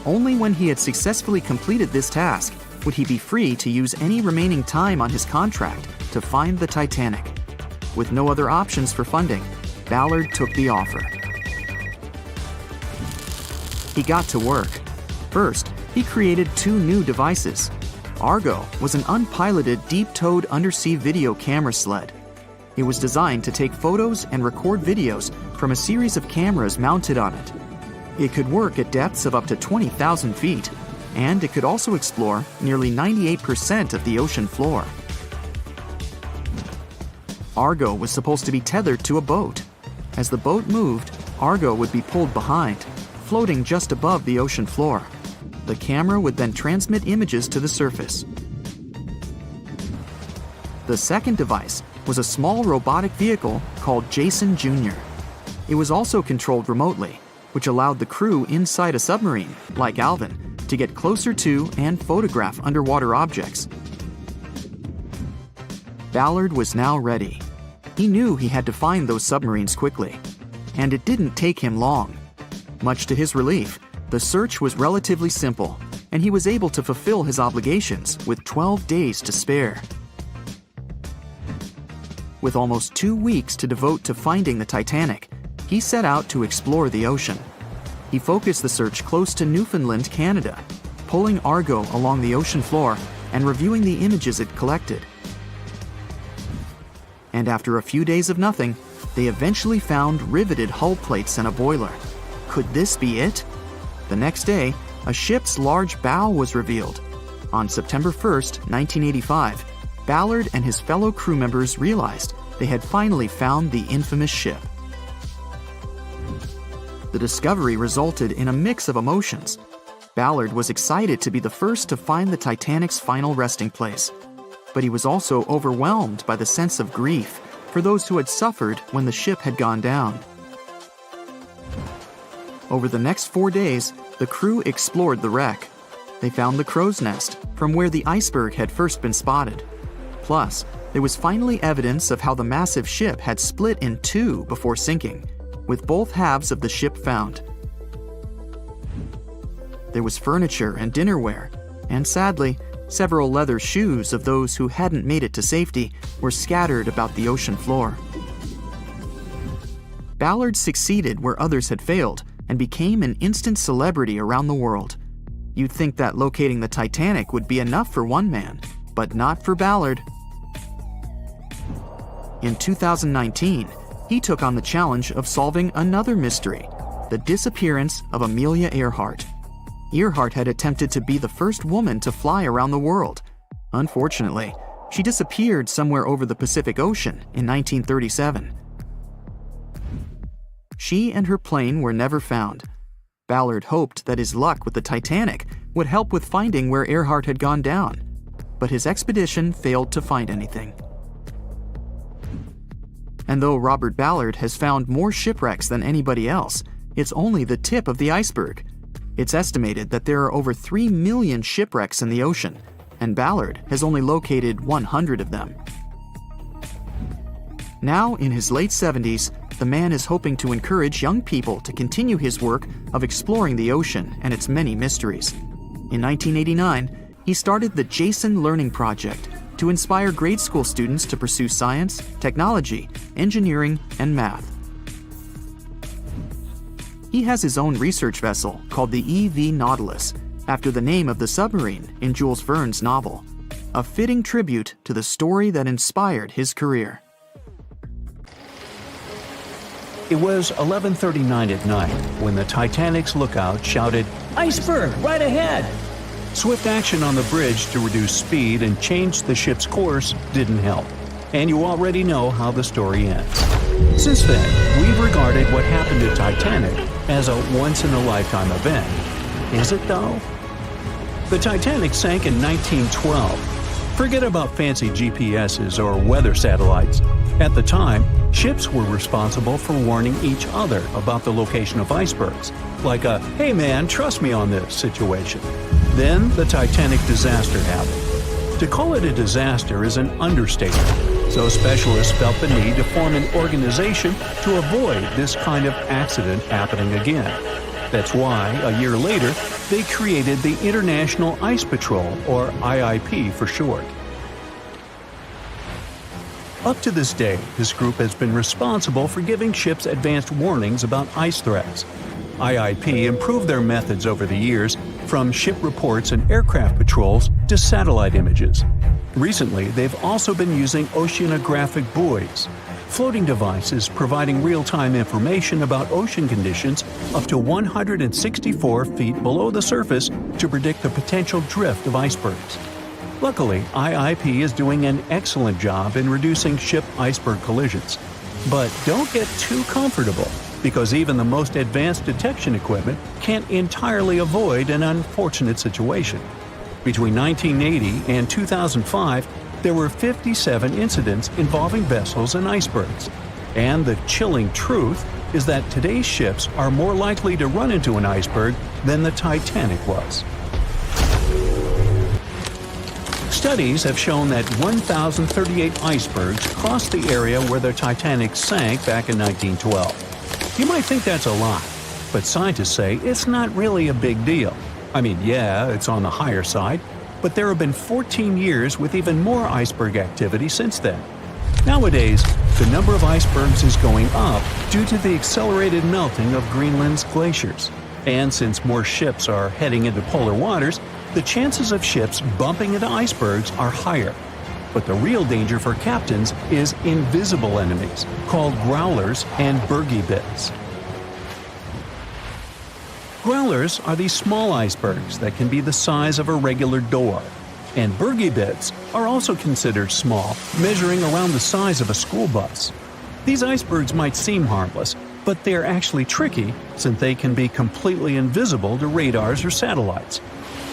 Only when he had successfully completed this task would he be free to use any remaining time on his contract to find the Titanic. With no other options for funding, Ballard took the offer. He got to work. First, he created 2 new devices. Argo was an unpiloted, deep-towed undersea video camera sled. It was designed to take photos and record videos from a series of cameras mounted on it. It could work at depths of up to 20,000 feet, and it could also explore nearly 98% of the ocean floor. Argo was supposed to be tethered to a boat. As the boat moved, Argo would be pulled behind, floating just above the ocean floor. The camera would then transmit images to the surface. The second device was a small robotic vehicle called Jason Jr. It was also controlled remotely, which allowed the crew inside a submarine, like Alvin, to get closer to and photograph underwater objects. Ballard was now ready. He knew he had to find those submarines quickly, and it didn't take him long. Much to his relief, the search was relatively simple, and he was able to fulfill his obligations with 12 days to spare. With almost 2 weeks to devote to finding the Titanic, he set out to explore the ocean. He focused the search close to Newfoundland, Canada, pulling Argo along the ocean floor and reviewing the images it collected. And after a few days of nothing, they eventually found riveted hull plates and a boiler. Could this be it? The next day, a ship's large bow was revealed. On September 1st, 1985, Ballard and his fellow crew members realized they had finally found the infamous ship. The discovery resulted in a mix of emotions. Ballard was excited to be the first to find the Titanic's final resting place, but he was also overwhelmed by the sense of grief for those who had suffered when the ship had gone down. Over the next 4 days, the crew explored the wreck. They found the crow's nest, from where the iceberg had first been spotted. Plus, there was finally evidence of how the massive ship had split in 2 before sinking, with both halves of the ship found. There was furniture and dinnerware, and sadly, several leather shoes of those who hadn't made it to safety were scattered about the ocean floor. Ballard succeeded where others had failed and became an instant celebrity around the world. You'd think that locating the Titanic would be enough for one man, but not for Ballard. In 2019, he took on the challenge of solving another mystery, the disappearance of Amelia Earhart. Earhart had attempted to be the first woman to fly around the world. Unfortunately, she disappeared somewhere over the Pacific Ocean in 1937. She and her plane were never found. Ballard hoped that his luck with the Titanic would help with finding where Earhart had gone down, but his expedition failed to find anything. And though Robert Ballard has found more shipwrecks than anybody else, it's only the tip of the iceberg. It's estimated that there are over 3 million shipwrecks in the ocean, and Ballard has only located 100 of them. Now, in his late 70s, the man is hoping to encourage young people to continue his work of exploring the ocean and its many mysteries. In 1989, he started the Jason Learning Project to inspire grade school students to pursue science, technology, engineering, and math. He has his own research vessel called the EV Nautilus, after the name of the submarine in Jules Verne's novel. A fitting tribute to the story that inspired his career. It was 11:39 at night when the Titanic's lookout shouted, "Iceberg, right ahead!" Swift action on the bridge to reduce speed and change the ship's course didn't help, and you already know how the story ends. Since then, we've regarded what happened to Titanic as a once-in-a-lifetime event. Is it though? The Titanic sank in 1912. Forget about fancy GPSs or weather satellites. At the time, ships were responsible for warning each other about the location of icebergs, like a "hey man, trust me on this" situation. Then the Titanic disaster happened. To call it a disaster is an understatement, so specialists felt the need to form an organization to avoid this kind of accident happening again. That's why, a year later, they created the International Ice Patrol, or IIP for short. Up to this day, this group has been responsible for giving ships advanced warnings about ice threats. IIP improved their methods over the years, from ship reports and aircraft patrols to satellite images. Recently, they've also been using oceanographic buoys, floating devices providing real-time information about ocean conditions up to 164 feet below the surface to predict the potential drift of icebergs. Luckily, IIP is doing an excellent job in reducing ship iceberg collisions. But don't get too comfortable, because even the most advanced detection equipment can't entirely avoid an unfortunate situation. Between 1980 and 2005, there were 57 incidents involving vessels and icebergs. And the chilling truth is that today's ships are more likely to run into an iceberg than the Titanic was. Studies have shown that 1,038 icebergs crossed the area where the Titanic sank back in 1912. You might think that's a lot, but scientists say it's not really a big deal. I mean, yeah, it's on the higher side, but there have been 14 years with even more iceberg activity since then. Nowadays, the number of icebergs is going up due to the accelerated melting of Greenland's glaciers. And since more ships are heading into polar waters, the chances of ships bumping into icebergs are higher. But the real danger for captains is invisible enemies, called growlers and bergy bits. Growlers are these small icebergs that can be the size of a regular door. And bergy bits are also considered small, measuring around the size of a school bus. These icebergs might seem harmless, but they're actually tricky since they can be completely invisible to radars or satellites.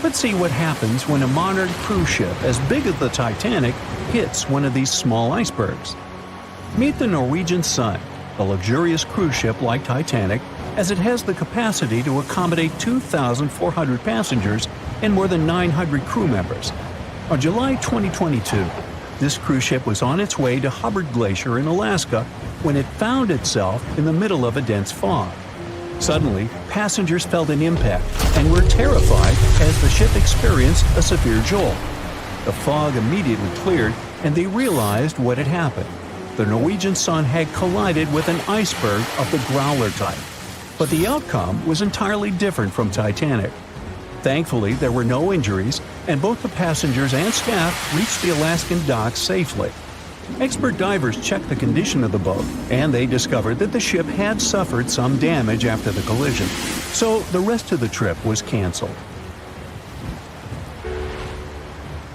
Let's see what happens when a modern cruise ship as big as the Titanic hits one of these small icebergs. Meet the Norwegian Sun, a luxurious cruise ship like Titanic, as it has the capacity to accommodate 2,400 passengers and more than 900 crew members. On July 2022, this cruise ship was on its way to Hubbard Glacier in Alaska when it found itself in the middle of a dense fog. Suddenly, passengers felt an impact and were terrified as the ship experienced a severe jolt. The fog immediately cleared and they realized what had happened. The Norwegian Sun had collided with an iceberg of the growler type. But the outcome was entirely different from Titanic. Thankfully, there were no injuries, and both the passengers and staff reached the Alaskan docks safely. Expert divers checked the condition of the boat, and they discovered that the ship had suffered some damage after the collision, so the rest of the trip was canceled.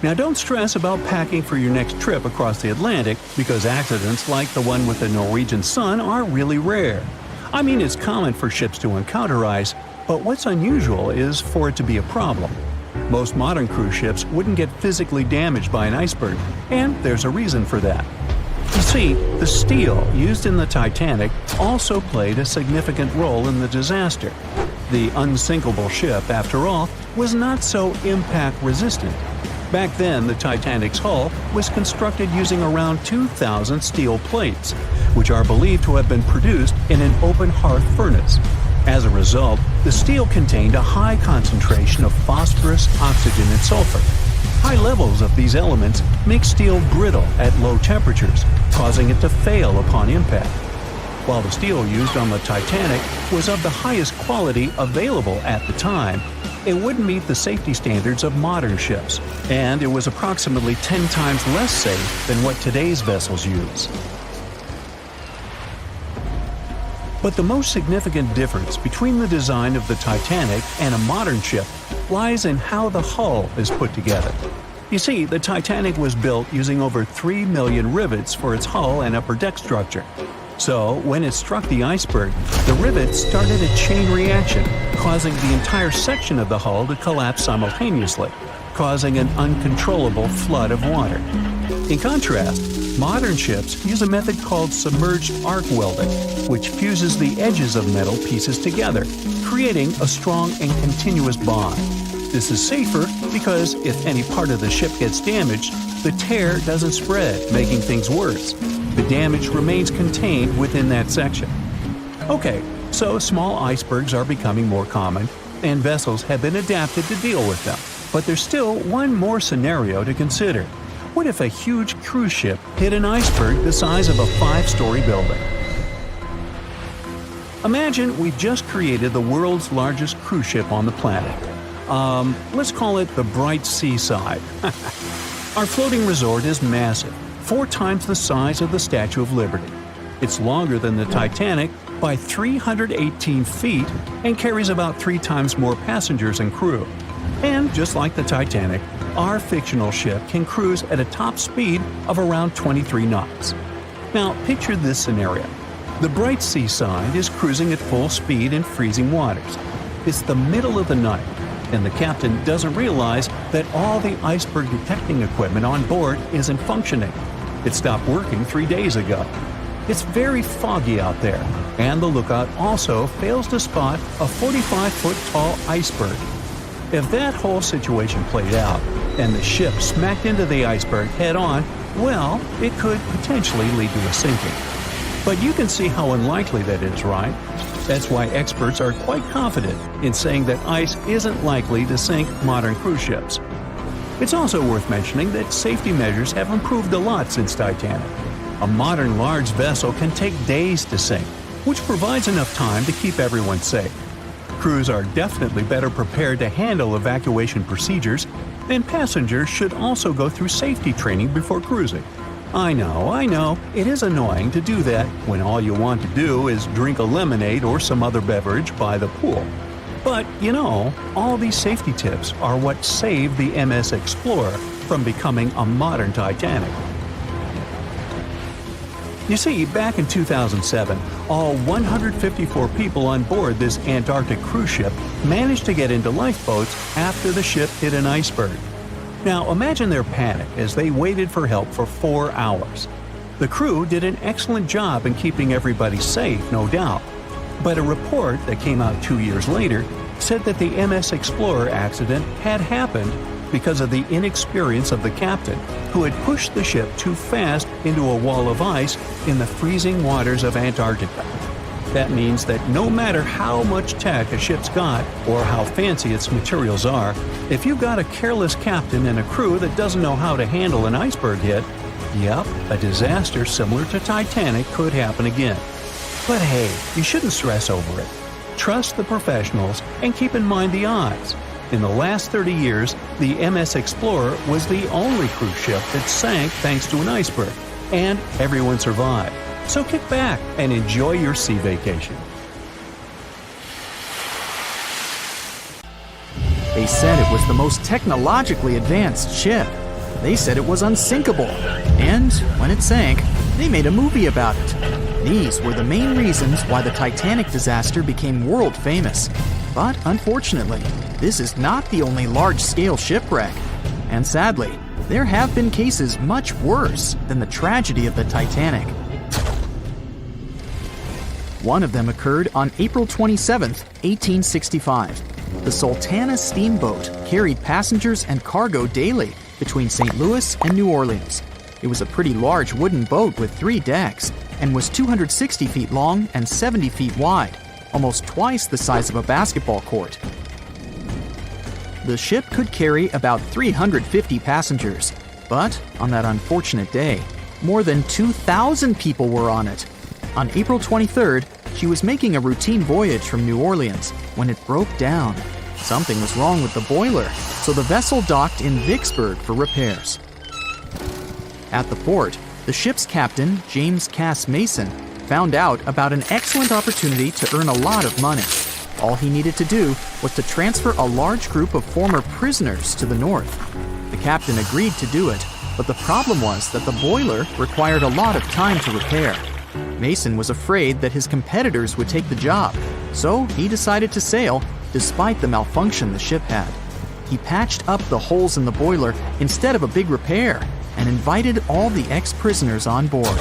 Now don't stress about packing for your next trip across the Atlantic, because accidents like the one with the Norwegian Sun are really rare. I mean, it's common for ships to encounter ice, but what's unusual is for it to be a problem. Most modern cruise ships wouldn't get physically damaged by an iceberg, and there's a reason for that. You see, the steel used in the Titanic also played a significant role in the disaster. The unsinkable ship, after all, was not so impact-resistant. Back then, the Titanic's hull was constructed using around 2,000 steel plates, which are believed to have been produced in an open hearth furnace. As a result, the steel contained a high concentration of phosphorus, oxygen, and sulfur. High levels of these elements make steel brittle at low temperatures, causing it to fail upon impact. While the steel used on the Titanic was of the highest quality available at the time, it wouldn't meet the safety standards of modern ships, and it was approximately 10 times less safe than what today's vessels use. But the most significant difference between the design of the Titanic and a modern ship lies in how the hull is put together. You see, the Titanic was built using over 3 million rivets for its hull and upper deck structure. So, when it struck the iceberg, the rivets started a chain reaction, causing the entire section of the hull to collapse simultaneously, causing an uncontrollable flood of water. In contrast, modern ships use a method called submerged arc welding, which fuses the edges of metal pieces together, creating a strong and continuous bond. This is safer because if any part of the ship gets damaged, the tear doesn't spread, making things worse. The damage remains contained within that section. Okay, so small icebergs are becoming more common, and vessels have been adapted to deal with them. But there's still one more scenario to consider. What if a huge cruise ship hit an iceberg the size of a 5-story building? Imagine we've just created the world's largest cruise ship on the planet. Let's call it the Bright Seaside. Our floating resort is massive, 4 times the size of the Statue of Liberty. It's longer than the Titanic by 318 feet and carries about 3 times more passengers and crew. And just like the Titanic, our fictional ship can cruise at a top speed of around 23 knots. Now, picture this scenario. The Bright Seaside is cruising at full speed in freezing waters. It's the middle of the night, and the captain doesn't realize that all the iceberg detecting equipment on board isn't functioning. It stopped working 3 days ago. It's very foggy out there, and the lookout also fails to spot a 45-foot tall iceberg. If that whole situation played out, and the ship smacked into the iceberg head-on, well, it could potentially lead to a sinking. But you can see how unlikely that is, right? That's why experts are quite confident in saying that ice isn't likely to sink modern cruise ships. It's also worth mentioning that safety measures have improved a lot since Titanic. A modern large vessel can take days to sink, which provides enough time to keep everyone safe. Crews are definitely better prepared to handle evacuation procedures, and passengers should also go through safety training before cruising. I know, it is annoying to do that when all you want to do is drink a lemonade or some other beverage by the pool. But, all these safety tips are what saved the MS Explorer from becoming a modern Titanic. You see, back in 2007, all 154 people on board this Antarctic cruise ship managed to get into lifeboats after the ship hit an iceberg. Now imagine their panic as they waited for help for 4 hours. The crew did an excellent job in keeping everybody safe, no doubt. But a report that came out 2 years later said that the MS Explorer accident had happened because of the inexperience of the captain, who had pushed the ship too fast into a wall of ice in the freezing waters of Antarctica. That means that no matter how much tech a ship's got or how fancy its materials are, if you've got a careless captain and a crew that doesn't know how to handle an iceberg hit, yep, a disaster similar to Titanic could happen again. But hey, you shouldn't stress over it. Trust the professionals and keep in mind the odds. In the last 30 years, the MS Explorer was the only cruise ship that sank thanks to an iceberg, and everyone survived. So kick back and enjoy your sea vacation. They said it was the most technologically advanced ship. They said it was unsinkable. And when it sank, they made a movie about it. These were the main reasons why the Titanic disaster became world famous. But unfortunately, this is not the only large-scale shipwreck. And sadly, there have been cases much worse than the tragedy of the Titanic. One of them occurred on April 27, 1865. The Sultana steamboat carried passengers and cargo daily between St. Louis and New Orleans. It was a pretty large wooden boat with 3 decks and was 260 feet long and 70 feet wide, almost twice the size of a basketball court. The ship could carry about 350 passengers, but on that unfortunate day, more than 2,000 people were on it. On April 23rd, she was making a routine voyage from New Orleans when it broke down. Something was wrong with the boiler, so the vessel docked in Vicksburg for repairs. At the port, the ship's captain, James Cass Mason, found out about an excellent opportunity to earn a lot of money. All he needed to do was to transfer a large group of former prisoners to the north. The captain agreed to do it, but the problem was that the boiler required a lot of time to repair. Mason was afraid that his competitors would take the job, so he decided to sail despite the malfunction the ship had. He patched up the holes in the boiler instead of a big repair and invited all the ex-prisoners on board.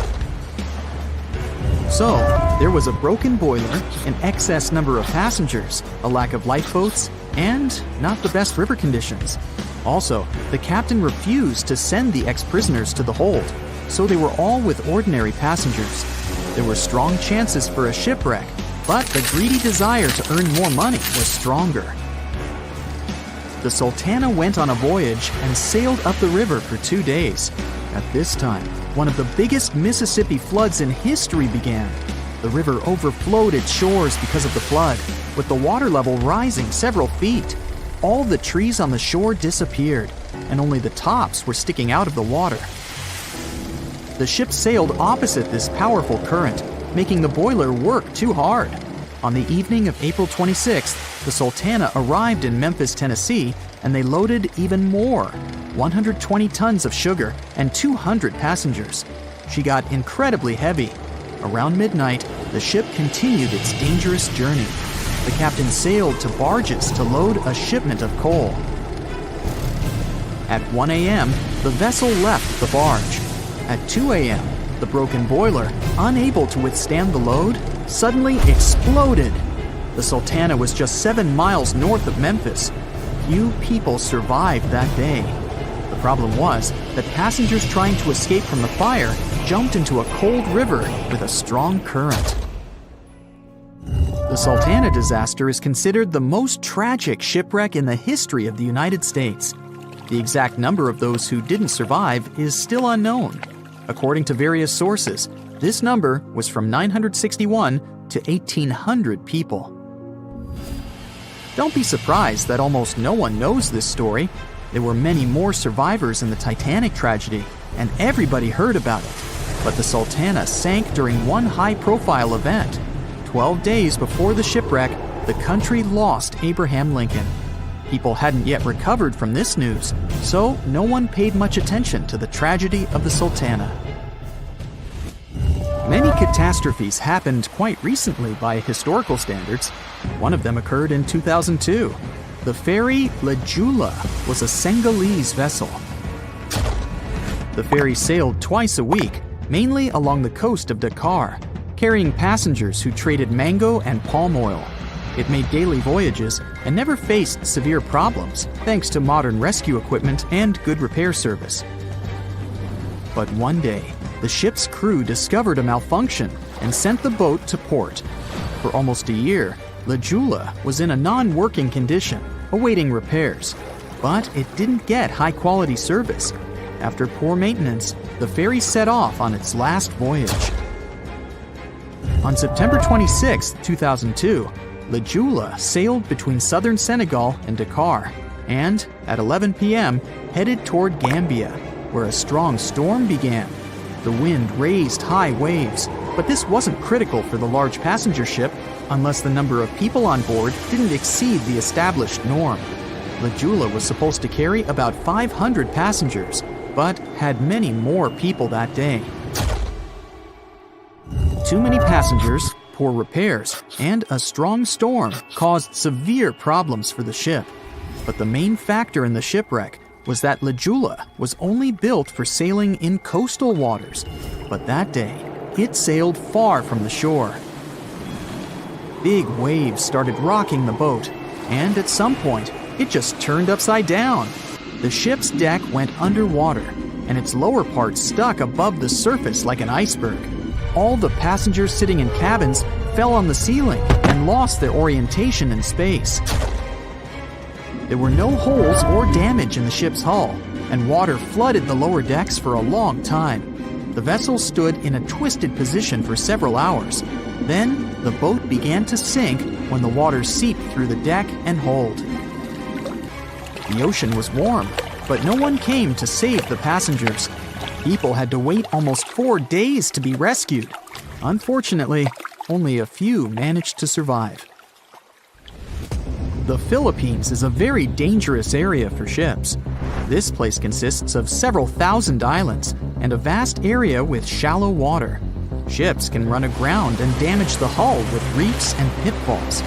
So, there was a broken boiler, an excess number of passengers, a lack of lifeboats, and not the best river conditions. Also, the captain refused to send the ex-prisoners to the hold, so they were all with ordinary passengers. There were strong chances for a shipwreck, but the greedy desire to earn more money was stronger. The Sultana went on a voyage and sailed up the river for 2 days. At this time, one of the biggest Mississippi floods in history began. The river overflowed its shores because of the flood, with the water level rising several feet. All the trees on the shore disappeared, and only the tops were sticking out of the water. The ship sailed opposite this powerful current, making the boiler work too hard. On the evening of April 26th, the Sultana arrived in Memphis, Tennessee, and they loaded even more, 120 tons of sugar and 200 passengers. She got incredibly heavy. Around midnight, the ship continued its dangerous journey. The captain sailed to barges to load a shipment of coal. At 1 a.m., the vessel left the barge. At 2 a.m., the broken boiler, unable to withstand the load, suddenly exploded. The Sultana was just 7 miles north of Memphis. Few people survived that day. The problem was that passengers trying to escape from the fire jumped into a cold river with a strong current. The Sultana disaster is considered the most tragic shipwreck in the history of the United States. The exact number of those who didn't survive is still unknown. According to various sources, this number was from 961 to 1,800 people. Don't be surprised that almost no one knows this story. There were many more survivors in the Titanic tragedy, and everybody heard about it. But the Sultana sank during one high-profile event. 12 days before the shipwreck, the country lost Abraham Lincoln. People hadn't yet recovered from this news, so no one paid much attention to the tragedy of the Sultana. Many catastrophes happened quite recently by historical standards. One of them occurred in 2002. The ferry La Jula was a Senegalese vessel. The ferry sailed twice a week, mainly along the coast of Dakar, carrying passengers who traded mango and palm oil. It made daily voyages and never faced severe problems thanks to modern rescue equipment and good repair service. But one day, the ship's crew discovered a malfunction and sent the boat to port. For almost a year, La Jula was in a non-working condition, awaiting repairs. But it didn't get high-quality service. After poor maintenance, the ferry set off on its last voyage. On September 26, 2002, La Jula sailed between southern Senegal and Dakar, and at 11 p.m. headed toward Gambia, where a strong storm began. The wind raised high waves, but this wasn't critical for the large passenger ship unless the number of people on board didn't exceed the established norm. La Jula was supposed to carry about 500 passengers, but had many more people that day. Too many passengers, poor repairs, and a strong storm caused severe problems for the ship. But the main factor in the shipwreck was that La Jula was only built for sailing in coastal waters, but that day, it sailed far from the shore. Big waves started rocking the boat, and at some point, it just turned upside down. The ship's deck went underwater, and its lower part stuck above the surface like an iceberg. All the passengers sitting in cabins fell on the ceiling and lost their orientation in space. There were no holes or damage in the ship's hull, and water flooded the lower decks for a long time. The vessel stood in a twisted position for several hours. Then, the boat began to sink when the water seeped through the deck and hold. The ocean was warm, but no one came to save the passengers. People had to wait almost 4 days to be rescued. Unfortunately, only a few managed to survive. The Philippines is a very dangerous area for ships. This place consists of several thousand islands and a vast area with shallow water. Ships can run aground and damage the hull with reefs and pitfalls.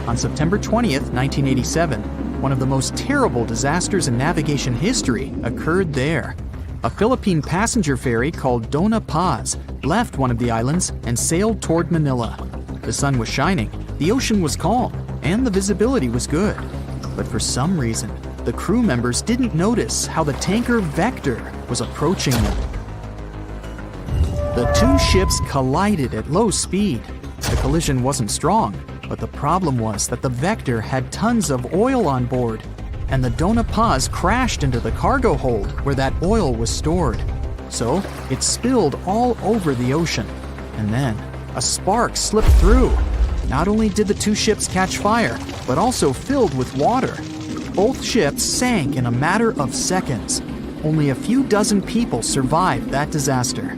On September 20th, 1987, one of the most terrible disasters in navigation history occurred there. A Philippine passenger ferry called Dona Paz left one of the islands and sailed toward Manila. The sun was shining, the ocean was calm, and the visibility was good. But for some reason, the crew members didn't notice how the tanker Vector was approaching them. The two ships collided at low speed. The collision wasn't strong, but the problem was that the Vector had tons of oil on board, and the Dona Paz crashed into the cargo hold where that oil was stored. So it spilled all over the ocean, and then a spark slipped through. Not only did the two ships catch fire, but also filled with water. Both ships sank in a matter of seconds. Only a few dozen people survived that disaster.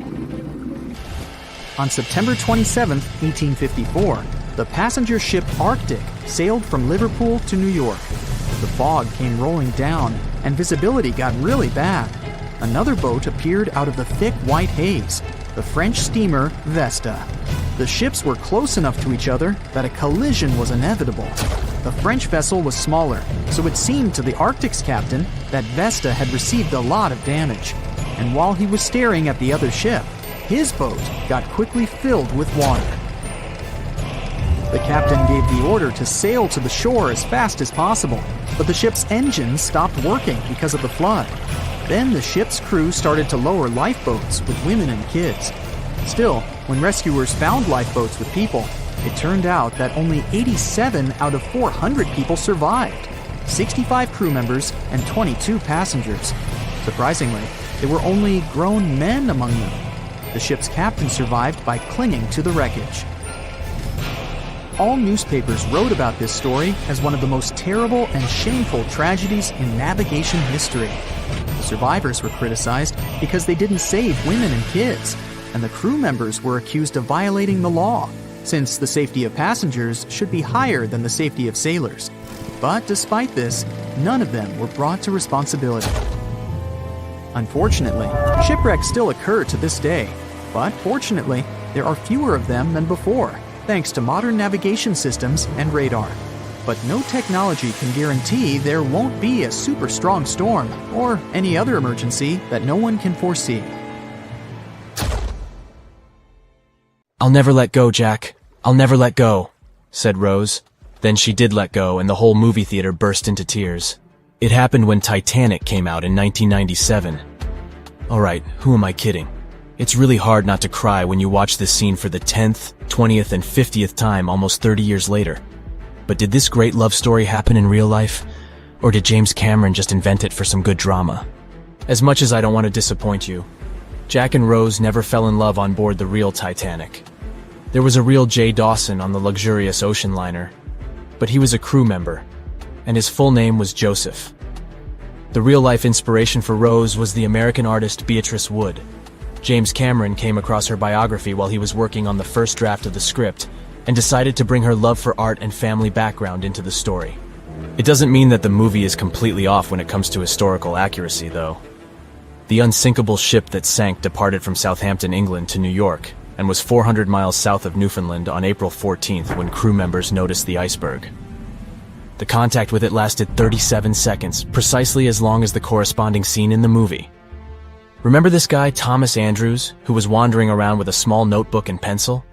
On September 27, 1854, the passenger ship Arctic sailed from Liverpool to New York. The fog came rolling down, and visibility got really bad. Another boat appeared out of the thick white haze, the French steamer Vesta. The ships were close enough to each other that a collision was inevitable. The French vessel was smaller, so it seemed to the Arctic's captain that Vesta had received a lot of damage. And while he was staring at the other ship, his boat got quickly filled with water. The captain gave the order to sail to the shore as fast as possible, but the ship's engines stopped working because of the flood. Then the ship's crew started to lower lifeboats with women and kids. Still, when rescuers found lifeboats with people, it turned out that only 87 out of 400 people survived, 65 crew members and 22 passengers. Surprisingly, there were only grown men among them. The ship's captain survived by clinging to the wreckage. All newspapers wrote about this story as one of the most terrible and shameful tragedies in navigation history. The survivors were criticized because they didn't save women and kids, and the crew members were accused of violating the law, since the safety of passengers should be higher than the safety of sailors. But despite this, none of them were brought to responsibility. Unfortunately, shipwrecks still occur to this day, but fortunately, there are fewer of them than before, thanks to modern navigation systems and radar. But no technology can guarantee there won't be a super strong storm or any other emergency that no one can foresee. "I'll never let go, Jack. I'll never let go," said Rose. Then she did let go, and the whole movie theater burst into tears. It happened when Titanic came out in 1997. Alright, who am I kidding? It's really hard not to cry when you watch this scene for the 10th, 20th, and 50th time almost 30 years later. But did this great love story happen in real life? Or did James Cameron just invent it for some good drama? As much as I don't want to disappoint you, Jack and Rose never fell in love on board the real Titanic. There was a real Jay Dawson on the luxurious ocean liner, but he was a crew member, and his full name was Joseph. The real-life inspiration for Rose was the American artist Beatrice Wood. James Cameron came across her biography while he was working on the first draft of the script and decided to bring her love for art and family background into the story. It doesn't mean that the movie is completely off when it comes to historical accuracy, though. The unsinkable ship that sank departed from Southampton, England to New York and was 400 miles south of Newfoundland on April 14th when crew members noticed the iceberg. The contact with it lasted 37 seconds, precisely as long as the corresponding scene in the movie. Remember this guy, Thomas Andrews, who was wandering around with a small notebook and pencil?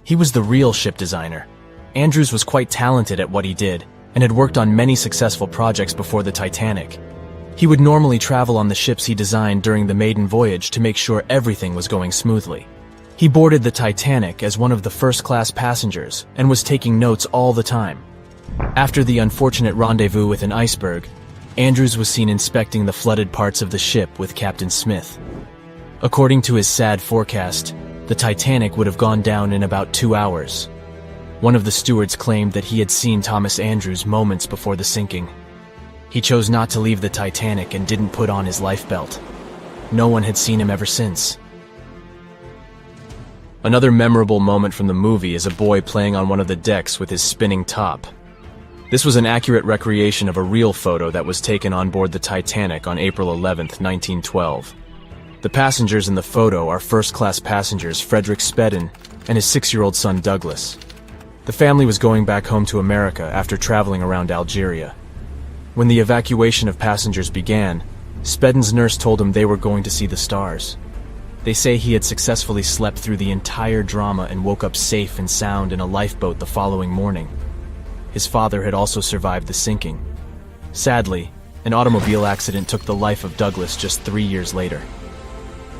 He was the real ship designer. Andrews was quite talented at what he did and had worked on many successful projects before the Titanic. He would normally travel on the ships he designed during the maiden voyage to make sure everything was going smoothly. He boarded the Titanic as one of the first-class passengers and was taking notes all the time. After the unfortunate rendezvous with an iceberg, Andrews was seen inspecting the flooded parts of the ship with Captain Smith. According to his sad forecast, the Titanic would have gone down in about 2 hours. One of the stewards claimed that he had seen Thomas Andrews moments before the sinking. He chose not to leave the Titanic and didn't put on his life belt. No one had seen him ever since. Another memorable moment from the movie is a boy playing on one of the decks with his spinning top. This was an accurate recreation of a real photo that was taken on board the Titanic on April 11, 1912. The passengers in the photo are first-class passengers Frederick Spedden and his 6-year-old son Douglas. The family was going back home to America after traveling around Algeria. When the evacuation of passengers began, Spedden's nurse told him they were going to see the stars. They say he had successfully slept through the entire drama and woke up safe and sound in a lifeboat the following morning. His father had also survived the sinking. Sadly, an automobile accident took the life of Douglas just 3 years later.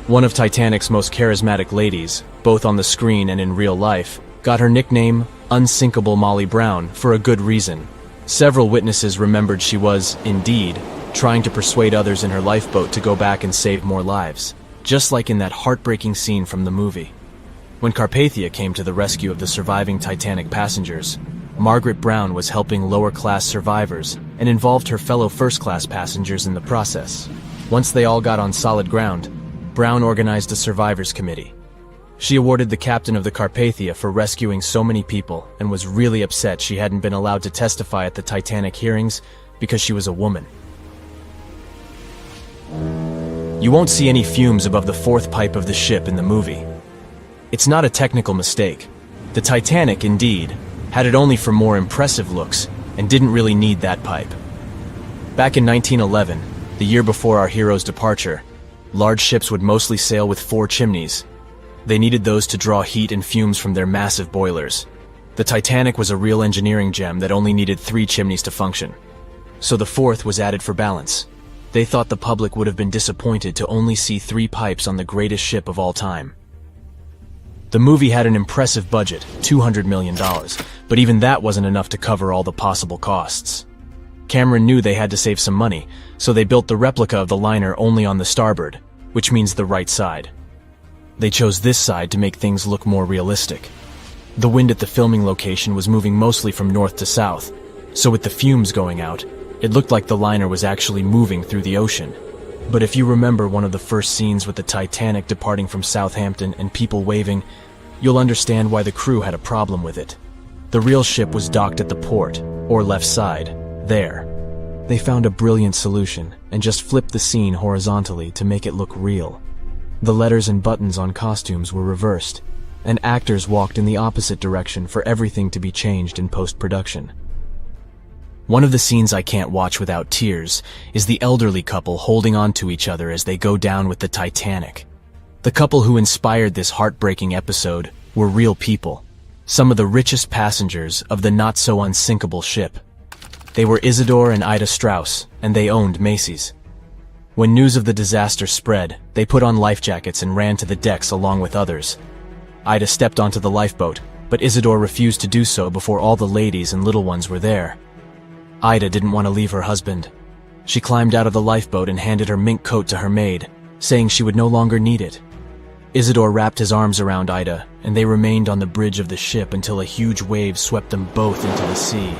One of Titanic's most charismatic ladies, both on the screen and in real life, got her nickname Unsinkable Molly Brown for a good reason. Several witnesses remembered she was, indeed, trying to persuade others in her lifeboat to go back and save more lives, just like in that heartbreaking scene from the movie. When Carpathia came to the rescue of the surviving Titanic passengers, Margaret Brown was helping lower-class survivors and involved her fellow first-class passengers in the process. Once they all got on solid ground, Brown organized a survivors committee. She awarded the captain of the Carpathia for rescuing so many people and was really upset she hadn't been allowed to testify at the Titanic hearings because she was a woman. You won't see any fumes above the fourth pipe of the ship in the movie. It's not a technical mistake. The Titanic, indeed, had it only for more impressive looks and didn't really need that pipe. Back in 1911, the year before our hero's departure, large ships would mostly sail with 4 chimneys. They needed those to draw heat and fumes from their massive boilers. The Titanic was a real engineering gem that only needed 3 chimneys to function. So the 4th was added for balance. They thought the public would have been disappointed to only see 3 pipes on the greatest ship of all time. The movie had an impressive budget, $200 million, but even that wasn't enough to cover all the possible costs. Cameron knew they had to save some money, so they built the replica of the liner only on the starboard, which means the right side. They chose this side to make things look more realistic. The wind at the filming location was moving mostly from north to south, so with the fumes going out, it looked like the liner was actually moving through the ocean. But if you remember one of the first scenes with the Titanic departing from Southampton and people waving, you'll understand why the crew had a problem with it. The real ship was docked at the port, or left side, there. They found a brilliant solution and just flipped the scene horizontally to make it look real. The letters and buttons on costumes were reversed, and actors walked in the opposite direction for everything to be changed in post-production. One of the scenes I can't watch without tears is the elderly couple holding on to each other as they go down with the Titanic. The couple who inspired this heartbreaking episode were real people, some of the richest passengers of the not-so-unsinkable ship. They were Isidore and Ida Strauss, and they owned Macy's. When news of the disaster spread, they put on life jackets and ran to the decks along with others. Ida stepped onto the lifeboat, but Isidore refused to do so before all the ladies and little ones were there. Ida didn't want to leave her husband. She climbed out of the lifeboat and handed her mink coat to her maid, saying she would no longer need it. Isidore wrapped his arms around Ida, and they remained on the bridge of the ship until a huge wave swept them both into the sea.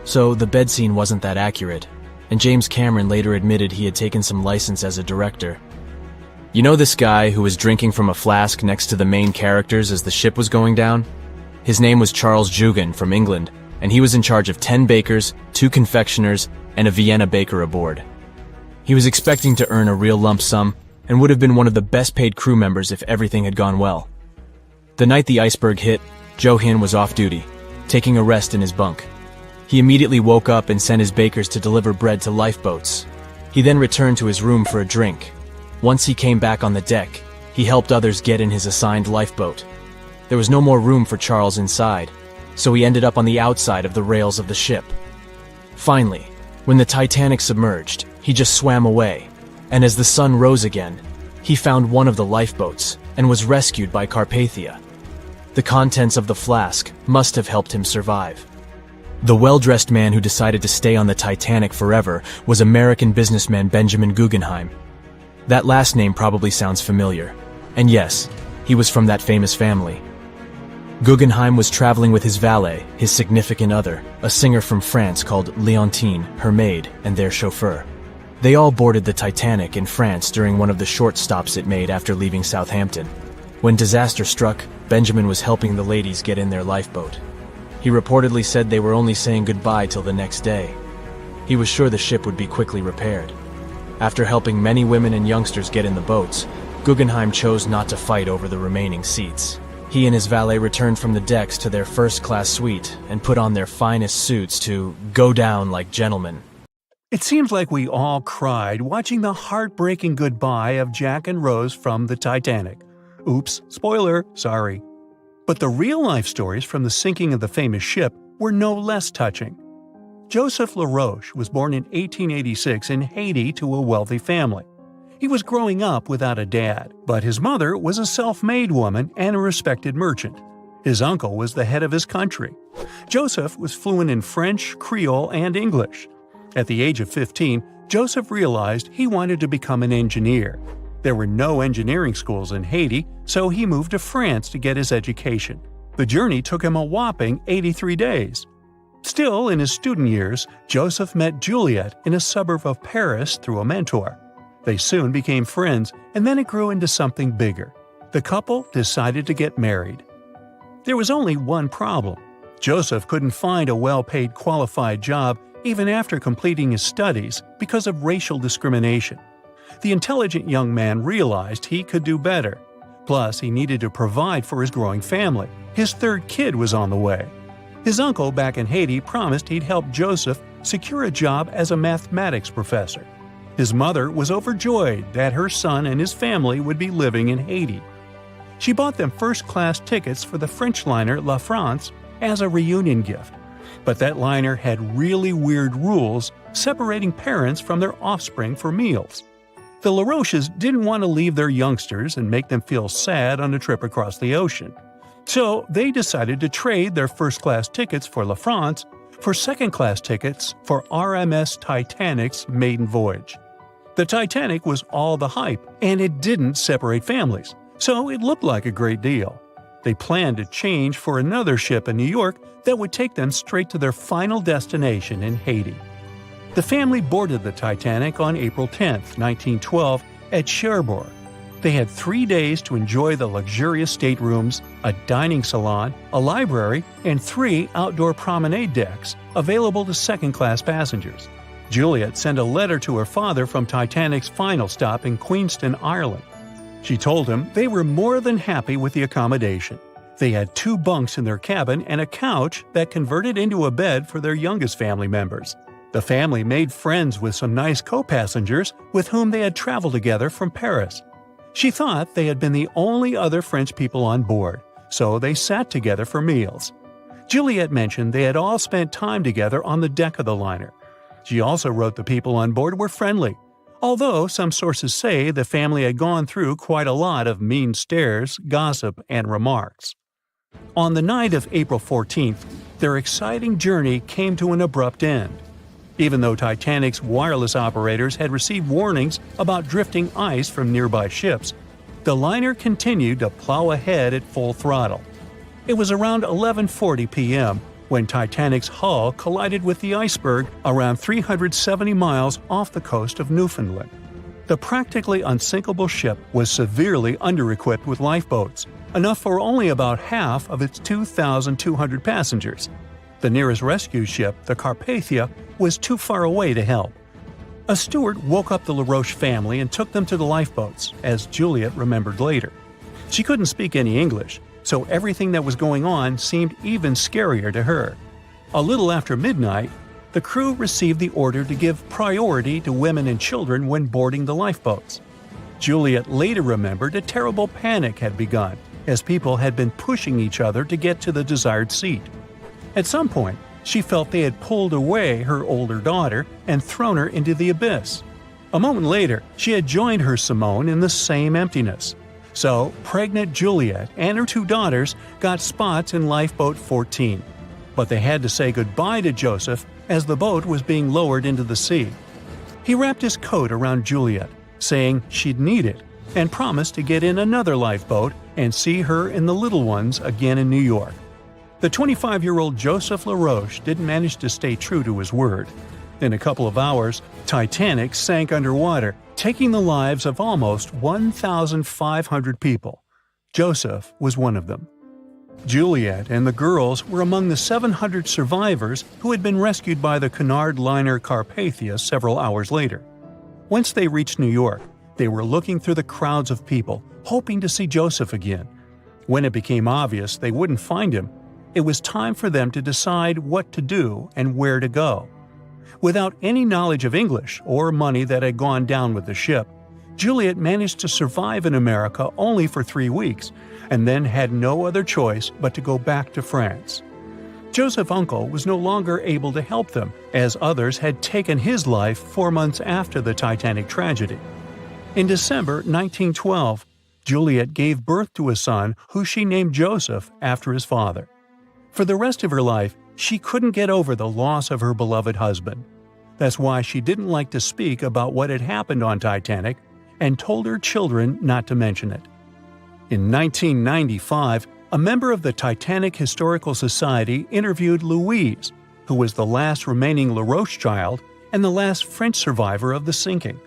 So the bed scene wasn't that accurate, and James Cameron later admitted he had taken some license as a director. You know this guy who was drinking from a flask next to the main characters as the ship was going down? His name was Charles Jugan from England, and he was in charge of 10 bakers, 2 confectioners, and a Vienna baker aboard. He was expecting to earn a real lump sum, and would have been one of the best-paid crew members if everything had gone well. The night the Iceberg hit, Joe Hinn was off duty, taking a rest in his bunk. He immediately woke up and sent his bakers to deliver bread to lifeboats. He then returned to his room for a drink. Once he came back on the deck, he helped others get in his assigned lifeboat. There was no more room for Charles inside, so he ended up on the outside of the rails of the ship. Finally, when the Titanic submerged, he just swam away, and as the sun rose again, he found one of the lifeboats and was rescued by Carpathia. The contents of the flask must have helped him survive. The well-dressed man who decided to stay on the Titanic forever was American businessman Benjamin Guggenheim. That last name probably sounds familiar. And yes, he was from that famous family. Guggenheim was traveling with his valet, his significant other, a singer from France called Leontine, her maid, and their chauffeur. They all boarded the Titanic in France during one of the short stops it made after leaving Southampton. When disaster struck, Benjamin was helping the ladies get in their lifeboat. He reportedly said they were only saying goodbye till the next day. He was sure the ship would be quickly repaired. After helping many women and youngsters get in the boats, Guggenheim chose not to fight over the remaining seats. He and his valet returned from the decks to their first-class suite and put on their finest suits to go down like gentlemen. It seems like we all cried watching the heartbreaking goodbye of Jack and Rose from the Titanic. Oops, spoiler, sorry. But the real-life stories from the sinking of the famous ship were no less touching. Joseph Lar Roche was born in 1886 in Haiti to a wealthy family. He was growing up without a dad, but his mother was a self-made woman and a respected merchant. His uncle was the head of his country. Joseph was fluent in French, Creole, and English. At the age of 15, Joseph realized he wanted to become an engineer. There were no engineering schools in Haiti, so he moved to France to get his education. The journey took him a whopping 83 days. Still, in his student years, Joseph met Juliet in a suburb of Paris through a mentor. They soon became friends, and then it grew into something bigger. The couple decided to get married. There was only one problem. Joseph couldn't find a well-paid qualified job even after completing his studies because of racial discrimination. The intelligent young man realized he could do better. Plus, he needed to provide for his growing family. His third kid was on the way. His uncle back in Haiti promised he'd help Joseph secure a job as a mathematics professor. His mother was overjoyed that her son and his family would be living in Haiti. She bought them first-class tickets for the French liner La France as a reunion gift. But that liner had really weird rules separating parents from their offspring for meals. The Lar Roches didn't want to leave their youngsters and make them feel sad on a trip across the ocean. So they decided to trade their first-class tickets for La France for second-class tickets for RMS Titanic's maiden voyage. The Titanic was all the hype, and it didn't separate families, so it looked like a great deal. They planned to change for another ship in New York that would take them straight to their final destination in Haiti. The family boarded the Titanic on April 10, 1912, at Cherbourg. They had 3 days to enjoy the luxurious staterooms, a dining salon, a library, and 3 outdoor promenade decks available to second-class passengers. Juliet sent a letter to her father from Titanic's final stop in Queenston, Ireland. She told him they were more than happy with the accommodation. They had 2 bunks in their cabin and a couch that converted into a bed for their youngest family members. The family made friends with some nice co-passengers with whom they had traveled together from Paris. She thought they had been the only other French people on board, so they sat together for meals. Juliet mentioned they had all spent time together on the deck of the liner. She also wrote the people on board were friendly, although some sources say the family had gone through quite a lot of mean stares, gossip, and remarks. On the night of April 14th, their exciting journey came to an abrupt end. Even though Titanic's wireless operators had received warnings about drifting ice from nearby ships, the liner continued to plow ahead at full throttle. It was around 11:40 p.m. when Titanic's hull collided with the Iceberg around 370 miles off the coast of Newfoundland. The practically unsinkable ship was severely under-equipped with lifeboats, enough for only about half of its 2,200 passengers. The nearest rescue ship, the Carpathia, was too far away to help. A steward woke up the Lar Roche family and took them to the lifeboats, as Juliet remembered later. She couldn't speak any English, so everything that was going on seemed even scarier to her. A little after midnight, the crew received the order to give priority to women and children when boarding the lifeboats. Juliet later remembered a terrible panic had begun, as people had been pushing each other to get to the desired seat. At some point, she felt they had pulled away her older daughter and thrown her into the abyss. A moment later, she had joined her Simone in the same emptiness. So, pregnant Juliet and her 2 daughters got spots in Lifeboat 14. But they had to say goodbye to Joseph as the boat was being lowered into the sea. He wrapped his coat around Juliet, saying she'd need it, and promised to get in another lifeboat and see her and the little ones again in New York. The 25-year-old Joseph Lar Roche didn't manage to stay true to his word. In a couple of hours, Titanic sank underwater, taking the lives of almost 1,500 people. Joseph was one of them. Juliet and the girls were among the 700 survivors who had been rescued by the Cunard liner Carpathia several hours later. Once they reached New York, they were looking through the crowds of people, hoping to see Joseph again. When it became obvious they wouldn't find him, it was time for them to decide what to do and where to go. Without any knowledge of English or money that had gone down with the ship, Juliet managed to survive in America only for 3 weeks, and then had no other choice but to go back to France. Joseph's uncle was no longer able to help them, as others had taken his life 4 months after the Titanic tragedy. In December 1912, Juliet gave birth to a son who she named Joseph after his father. For the rest of her life, she couldn't get over the loss of her beloved husband. That's why she didn't like to speak about what had happened on Titanic and told her children not to mention it. In 1995, a member of the Titanic Historical Society interviewed Louise, who was the last remaining Lar Roche child and the last French survivor of the sinking.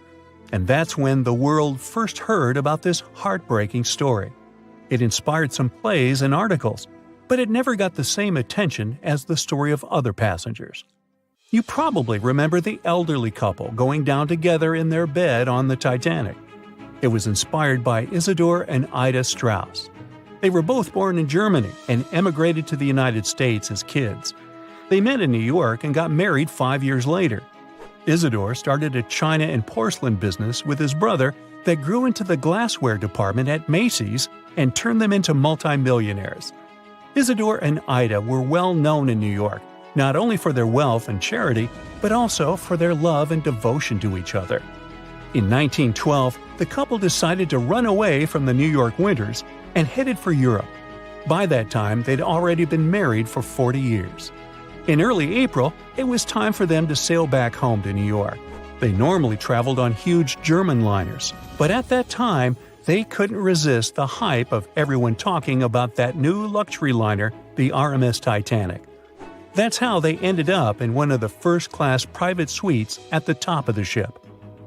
And that's when the world first heard about this heartbreaking story. It inspired some plays and articles, but it never got the same attention as the story of other passengers. You probably remember the elderly couple going down together in their bed on the Titanic. It was inspired by Isidor and Ida Strauss. They were both born in Germany and emigrated to the United States as kids. They met in New York and got married 5 years later. Isidor started a china and porcelain business with his brother that grew into the glassware department at Macy's and turned them into multimillionaires. Isidor and Ida were well known in New York, not only for their wealth and charity, but also for their love and devotion to each other. In 1912, the couple decided to run away from the New York winters and headed for Europe. By that time, they'd already been married for 40 years. In early April, it was time for them to sail back home to New York. They normally traveled on huge German liners, but at that time, they couldn't resist the hype of everyone talking about that new luxury liner, the RMS Titanic. That's how they ended up in one of the first-class private suites at the top of the ship.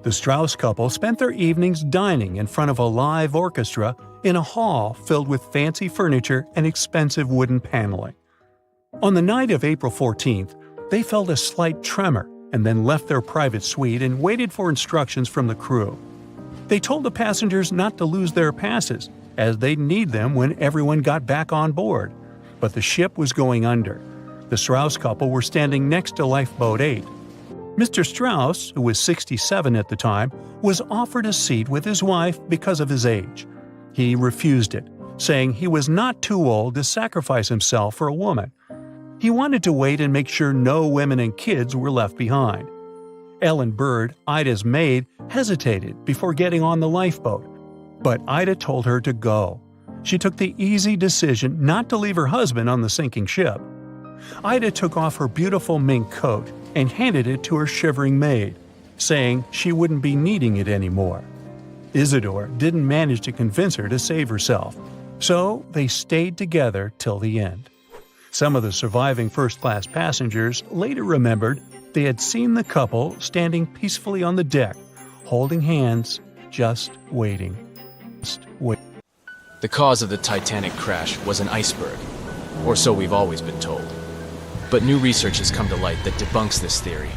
The Strauss couple spent their evenings dining in front of a live orchestra in a hall filled with fancy furniture and expensive wooden paneling. On the night of April 14th, they felt a slight tremor and then left their private suite and waited for instructions from the crew. They told the passengers not to lose their passes, as they'd need them when everyone got back on board. But the ship was going under. The Strauss couple were standing next to Lifeboat 8. Mr. Strauss, who was 67 at the time, was offered a seat with his wife because of his age. He refused it, saying he was not too old to sacrifice himself for a woman. He wanted to wait and make sure no women and kids were left behind. Ellen Bird, Ida's maid, hesitated before getting on the lifeboat, but Ida told her to go. She took the easy decision not to leave her husband on the sinking ship. Ida took off her beautiful mink coat and handed it to her shivering maid, saying she wouldn't be needing it anymore. Isidor didn't manage to convince her to save herself, so they stayed together till the end. Some of the surviving first-class passengers later remembered they had seen the couple standing peacefully on the deck, holding hands, just waiting. The cause of the Titanic crash was an iceberg, or so we've always been told. But new research has come to light that debunks this theory.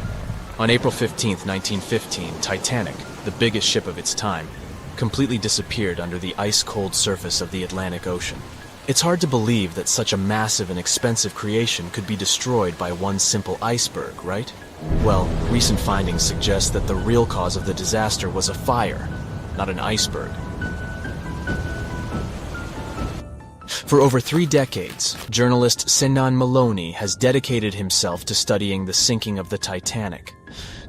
On April 15, 1915, Titanic, the biggest ship of its time, completely disappeared under the ice-cold surface of the Atlantic Ocean. It's hard to believe that such a massive and expensive creation could be destroyed by one simple iceberg, right? Well, recent findings suggest that the real cause of the disaster was a fire, not an iceberg. For over 3 decades, journalist Senan Maloney has dedicated himself to studying the sinking of the Titanic.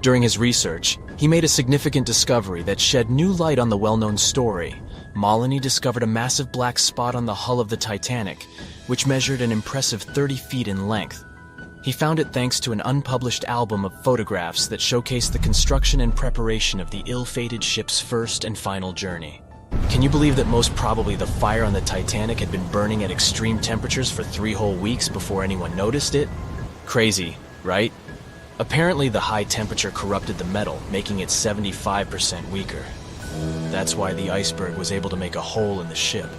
During his research, he made a significant discovery that shed new light on the well-known story. Maloney discovered a massive black spot on the hull of the Titanic, which measured an impressive 30 feet in length. He found it thanks to an unpublished album of photographs that showcased the construction and preparation of the ill-fated ship's first and final journey. Can you believe that most probably the fire on the Titanic had been burning at extreme temperatures for 3 whole weeks before anyone noticed it? Crazy, right? Apparently the high temperature corrupted the metal, making it 75% weaker. That's why the Iceberg was able to make a hole in the ship.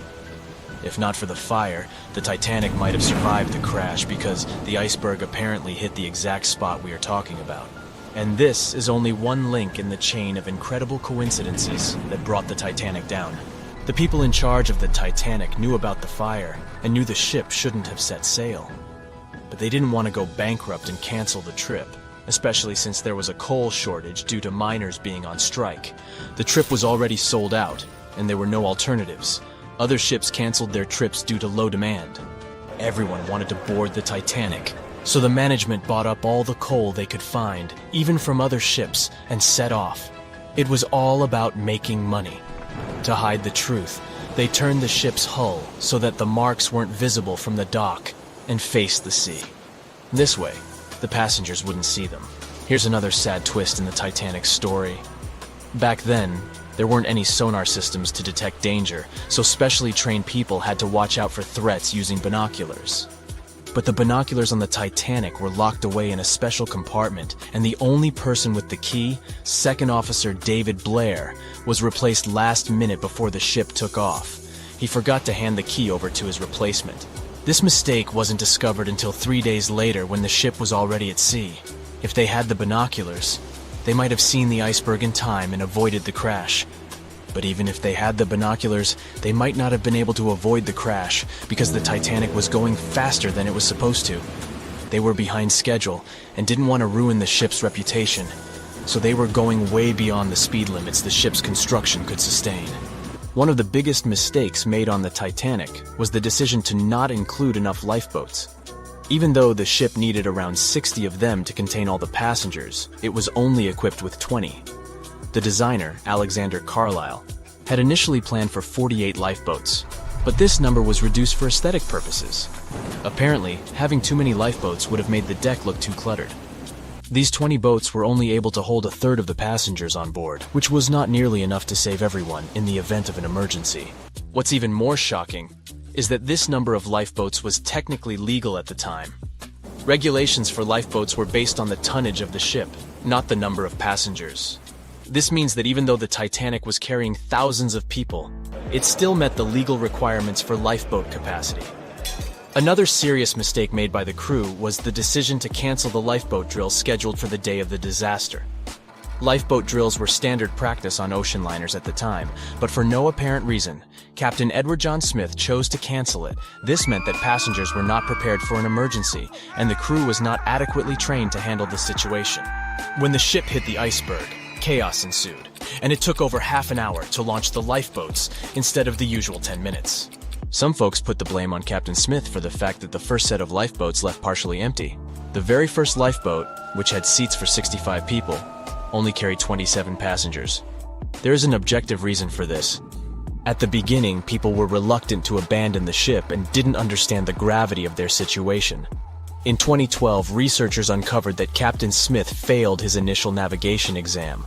If not for the fire, the Titanic might have survived the crash because the iceberg apparently hit the exact spot we are talking about. And this is only one link in the chain of incredible coincidences that brought the Titanic down. The people in charge of the Titanic knew about the fire and knew the ship shouldn't have set sail. But they didn't want to go bankrupt and cancel the trip, especially since there was a coal shortage due to miners being on strike. The trip was already sold out, and there were no alternatives. Other ships canceled their trips due to low demand. Everyone wanted to board the Titanic, so the management bought up all the coal they could find, even from other ships, and set off. It was all about making money. To hide the truth, they turned the ship's hull so that the marks weren't visible from the dock and faced the sea. This way, the passengers wouldn't see them. Here's another sad twist in the Titanic's story. Back then, there weren't any sonar systems to detect danger, so specially trained people had to watch out for threats using binoculars. But the binoculars on the Titanic were locked away in a special compartment, and the only person with the key, Second Officer David Blair, was replaced last minute before the ship took off. He forgot to hand the key over to his replacement. This mistake wasn't discovered until 3 days later when the ship was already at sea. If they had the binoculars, they might have seen the iceberg in time and avoided the crash. But even if they had the binoculars, they might not have been able to avoid the crash because the Titanic was going faster than it was supposed to. They were behind schedule and didn't want to ruin the ship's reputation, so they were going way beyond the speed limits the ship's construction could sustain. One of the biggest mistakes made on the Titanic was the decision to not include enough lifeboats. Even though the ship needed around 60 of them to contain all the passengers, it was only equipped with 20. The designer, Alexander Carlisle, had initially planned for 48 lifeboats, but this number was reduced for aesthetic purposes. Apparently, having too many lifeboats would have made the deck look too cluttered. These 20 boats were only able to hold a third of the passengers on board, which was not nearly enough to save everyone in the event of an emergency. What's even more shocking is that this number of lifeboats was technically legal at the time. Regulations for lifeboats were based on the tonnage of the ship, not the number of passengers. This means that even though the Titanic was carrying thousands of people, it still met the legal requirements for lifeboat capacity. Another serious mistake made by the crew was the decision to cancel the lifeboat drill scheduled for the day of the disaster. Lifeboat drills were standard practice on ocean liners at the time, but for no apparent reason, Captain Edward John Smith chose to cancel it. This meant that passengers were not prepared for an emergency, and the crew was not adequately trained to handle the situation. When the ship hit the iceberg, chaos ensued, and it took over half an hour to launch the lifeboats instead of the usual 10 minutes. Some folks put the blame on Captain Smith for the fact that the first set of lifeboats left partially empty. The very first lifeboat, which had seats for 65 people, only carried 27 passengers. There is an objective reason for this. At the beginning, people were reluctant to abandon the ship and didn't understand the gravity of their situation. In 2012, researchers uncovered that Captain Smith failed his initial navigation exam.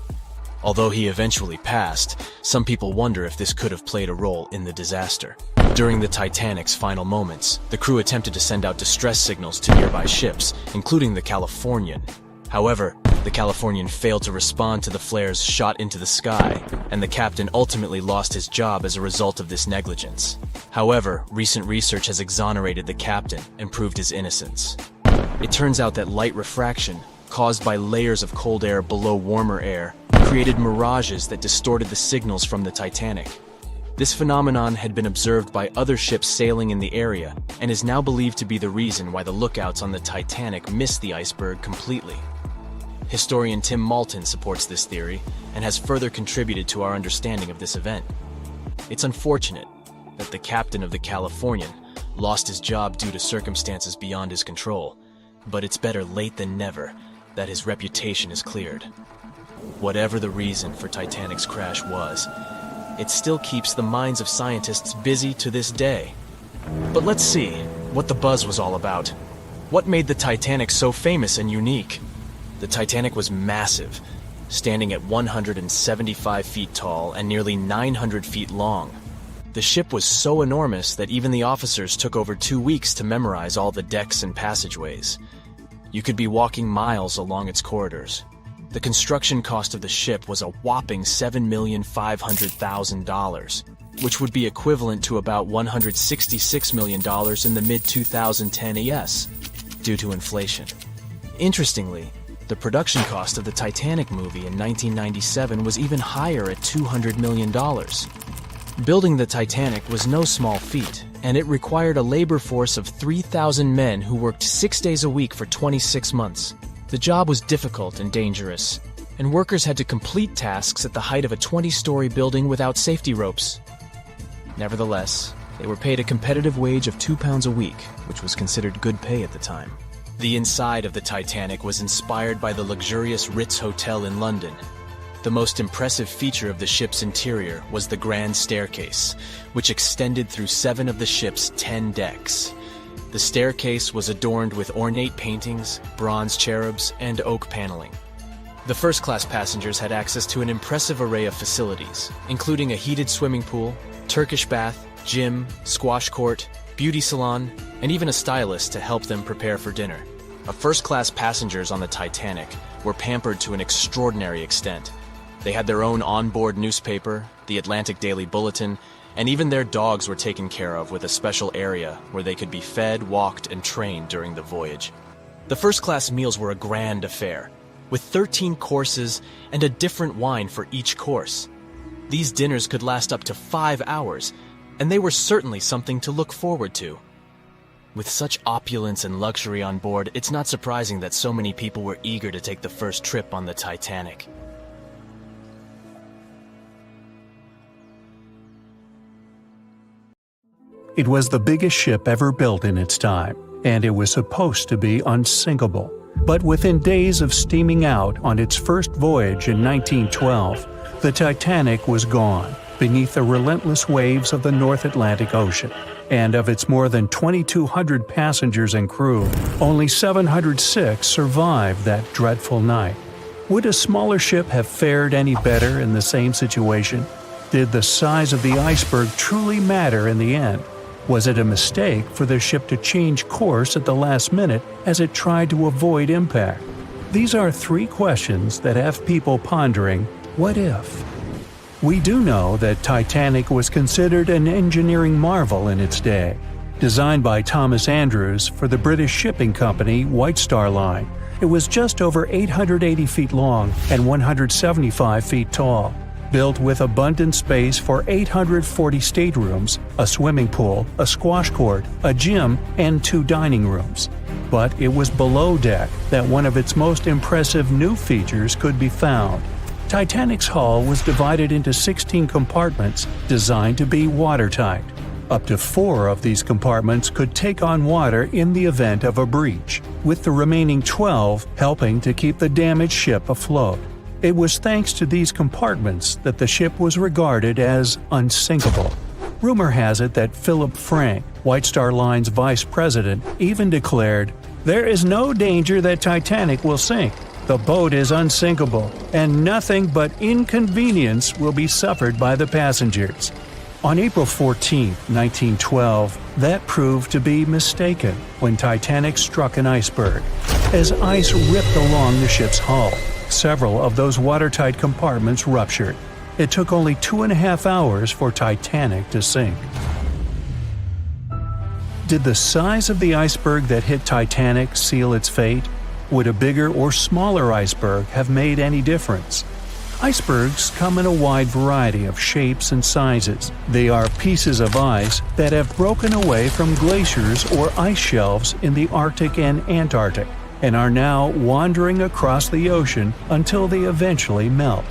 Although he eventually passed, some people wonder if this could have played a role in the disaster. During the Titanic's final moments, the crew attempted to send out distress signals to nearby ships, including the Californian. However, the Californian failed to respond to the flares shot into the sky, and the captain ultimately lost his job as a result of this negligence. However, recent research has exonerated the captain and proved his innocence. It turns out that light refraction, caused by layers of cold air below warmer air, created mirages that distorted the signals from the Titanic. This phenomenon had been observed by other ships sailing in the area and is now believed to be the reason why the lookouts on the Titanic missed the iceberg completely. Historian Tim Malton supports this theory and has further contributed to our understanding of this event. It's unfortunate that the captain of the Californian lost his job due to circumstances beyond his control, but it's better late than never that his reputation is cleared. Whatever the reason for Titanic's crash was, it still keeps the minds of scientists busy to this day. But let's see what the buzz was all about. What made the Titanic so famous and unique? The Titanic was massive, standing at 175 feet tall and nearly 900 feet long. The ship was so enormous that even the officers took over 2 weeks to memorize all the decks and passageways. You could be walking miles along its corridors. The construction cost of the ship was a whopping $7,500,000, which would be equivalent to about $166 million in the mid-2010 ES, due to inflation. Interestingly, the production cost of the Titanic movie in 1997 was even higher at $200 million. Building the Titanic was no small feat, and it required a labor force of 3,000 men who worked 6 days a week for 26 months. The job was difficult and dangerous, and workers had to complete tasks at the height of a 20-story building without safety ropes. Nevertheless, they were paid a competitive wage of £2 a week, which was considered good pay at the time. The inside of the Titanic was inspired by the luxurious Ritz Hotel in London. The most impressive feature of the ship's interior was the grand staircase, which extended through 7 of the ship's 10 decks. The staircase was adorned with ornate paintings, bronze cherubs, and oak paneling. The first-class passengers had access to an impressive array of facilities, including a heated swimming pool, Turkish bath, gym, squash court, beauty salon, and even a stylist to help them prepare for dinner. First-class passengers on the Titanic were pampered to an extraordinary extent. They had their own onboard newspaper, the Atlantic Daily Bulletin, and even their dogs were taken care of with a special area where they could be fed, walked, and trained during the voyage. The first-class meals were a grand affair, with 13 courses and a different wine for each course. These dinners could last up to 5 hours, and they were certainly something to look forward to. With such opulence and luxury on board, it's not surprising that so many people were eager to take the first trip on the Titanic. It was the biggest ship ever built in its time, and it was supposed to be unsinkable. But within days of steaming out on its first voyage in 1912, the Titanic was gone beneath the relentless waves of the North Atlantic Ocean. And of its more than 2,200 passengers and crew, only 706 survived that dreadful night. Would a smaller ship have fared any better in the same situation? Did the size of the iceberg truly matter in the end? Was it a mistake for the ship to change course at the last minute as it tried to avoid impact? These are 3 questions that have people pondering, what if? We do know that Titanic was considered an engineering marvel in its day. Designed by Thomas Andrews for the British shipping company White Star Line, it was just over 880 feet long and 175 feet tall. Built with abundant space for 840 staterooms, a swimming pool, a squash court, a gym, and 2 dining rooms. But it was below deck that one of its most impressive new features could be found. Titanic's hull was divided into 16 compartments designed to be watertight. Up to 4 of these compartments could take on water in the event of a breach, with the remaining 12 helping to keep the damaged ship afloat. It was thanks to these compartments that the ship was regarded as unsinkable. Rumor has it that Philip Frank, White Star Line's vice president, even declared, "There is no danger that Titanic will sink. The boat is unsinkable, and nothing but inconvenience will be suffered by the passengers." On April 14, 1912, that proved to be mistaken when Titanic struck an iceberg. As ice ripped along the ship's hull, several of those watertight compartments ruptured. It took only 2.5 hours for Titanic to sink. Did the size of the iceberg that hit Titanic seal its fate? Would a bigger or smaller iceberg have made any difference? Icebergs come in a wide variety of shapes and sizes. They are pieces of ice that have broken away from glaciers or ice shelves in the Arctic and Antarctic, and are now wandering across the ocean until they eventually melt.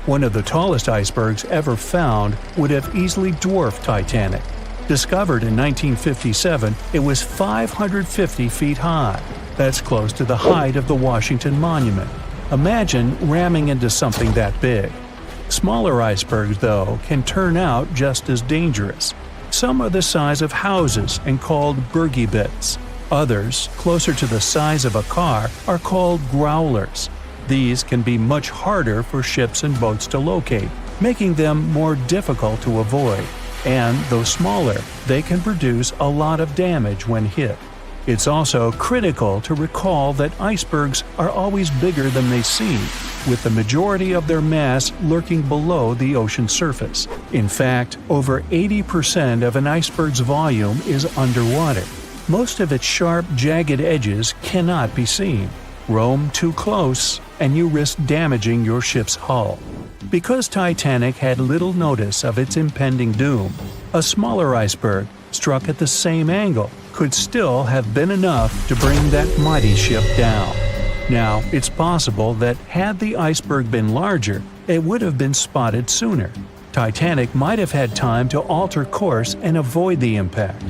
One of the tallest icebergs ever found would have easily dwarfed Titanic. Discovered in 1957, it was 550 feet high. That's close to the height of the Washington Monument. Imagine ramming into something that big. Smaller icebergs, though, can turn out just as dangerous. Some are the size of houses and called bergy bits. Others, closer to the size of a car, are called growlers. These can be much harder for ships and boats to locate, making them more difficult to avoid. And though smaller, they can produce a lot of damage when hit. It's also critical to recall that icebergs are always bigger than they seem, with the majority of their mass lurking below the ocean surface. In fact, over 80% of an iceberg's volume is underwater. Most of its sharp, jagged edges cannot be seen. Roam too close, and you risk damaging your ship's hull. Because Titanic had little notice of its impending doom, a smaller iceberg, struck at the same angle, could still have been enough to bring that mighty ship down. Now, it's possible that had the iceberg been larger, it would have been spotted sooner. Titanic might have had time to alter course and avoid the impact.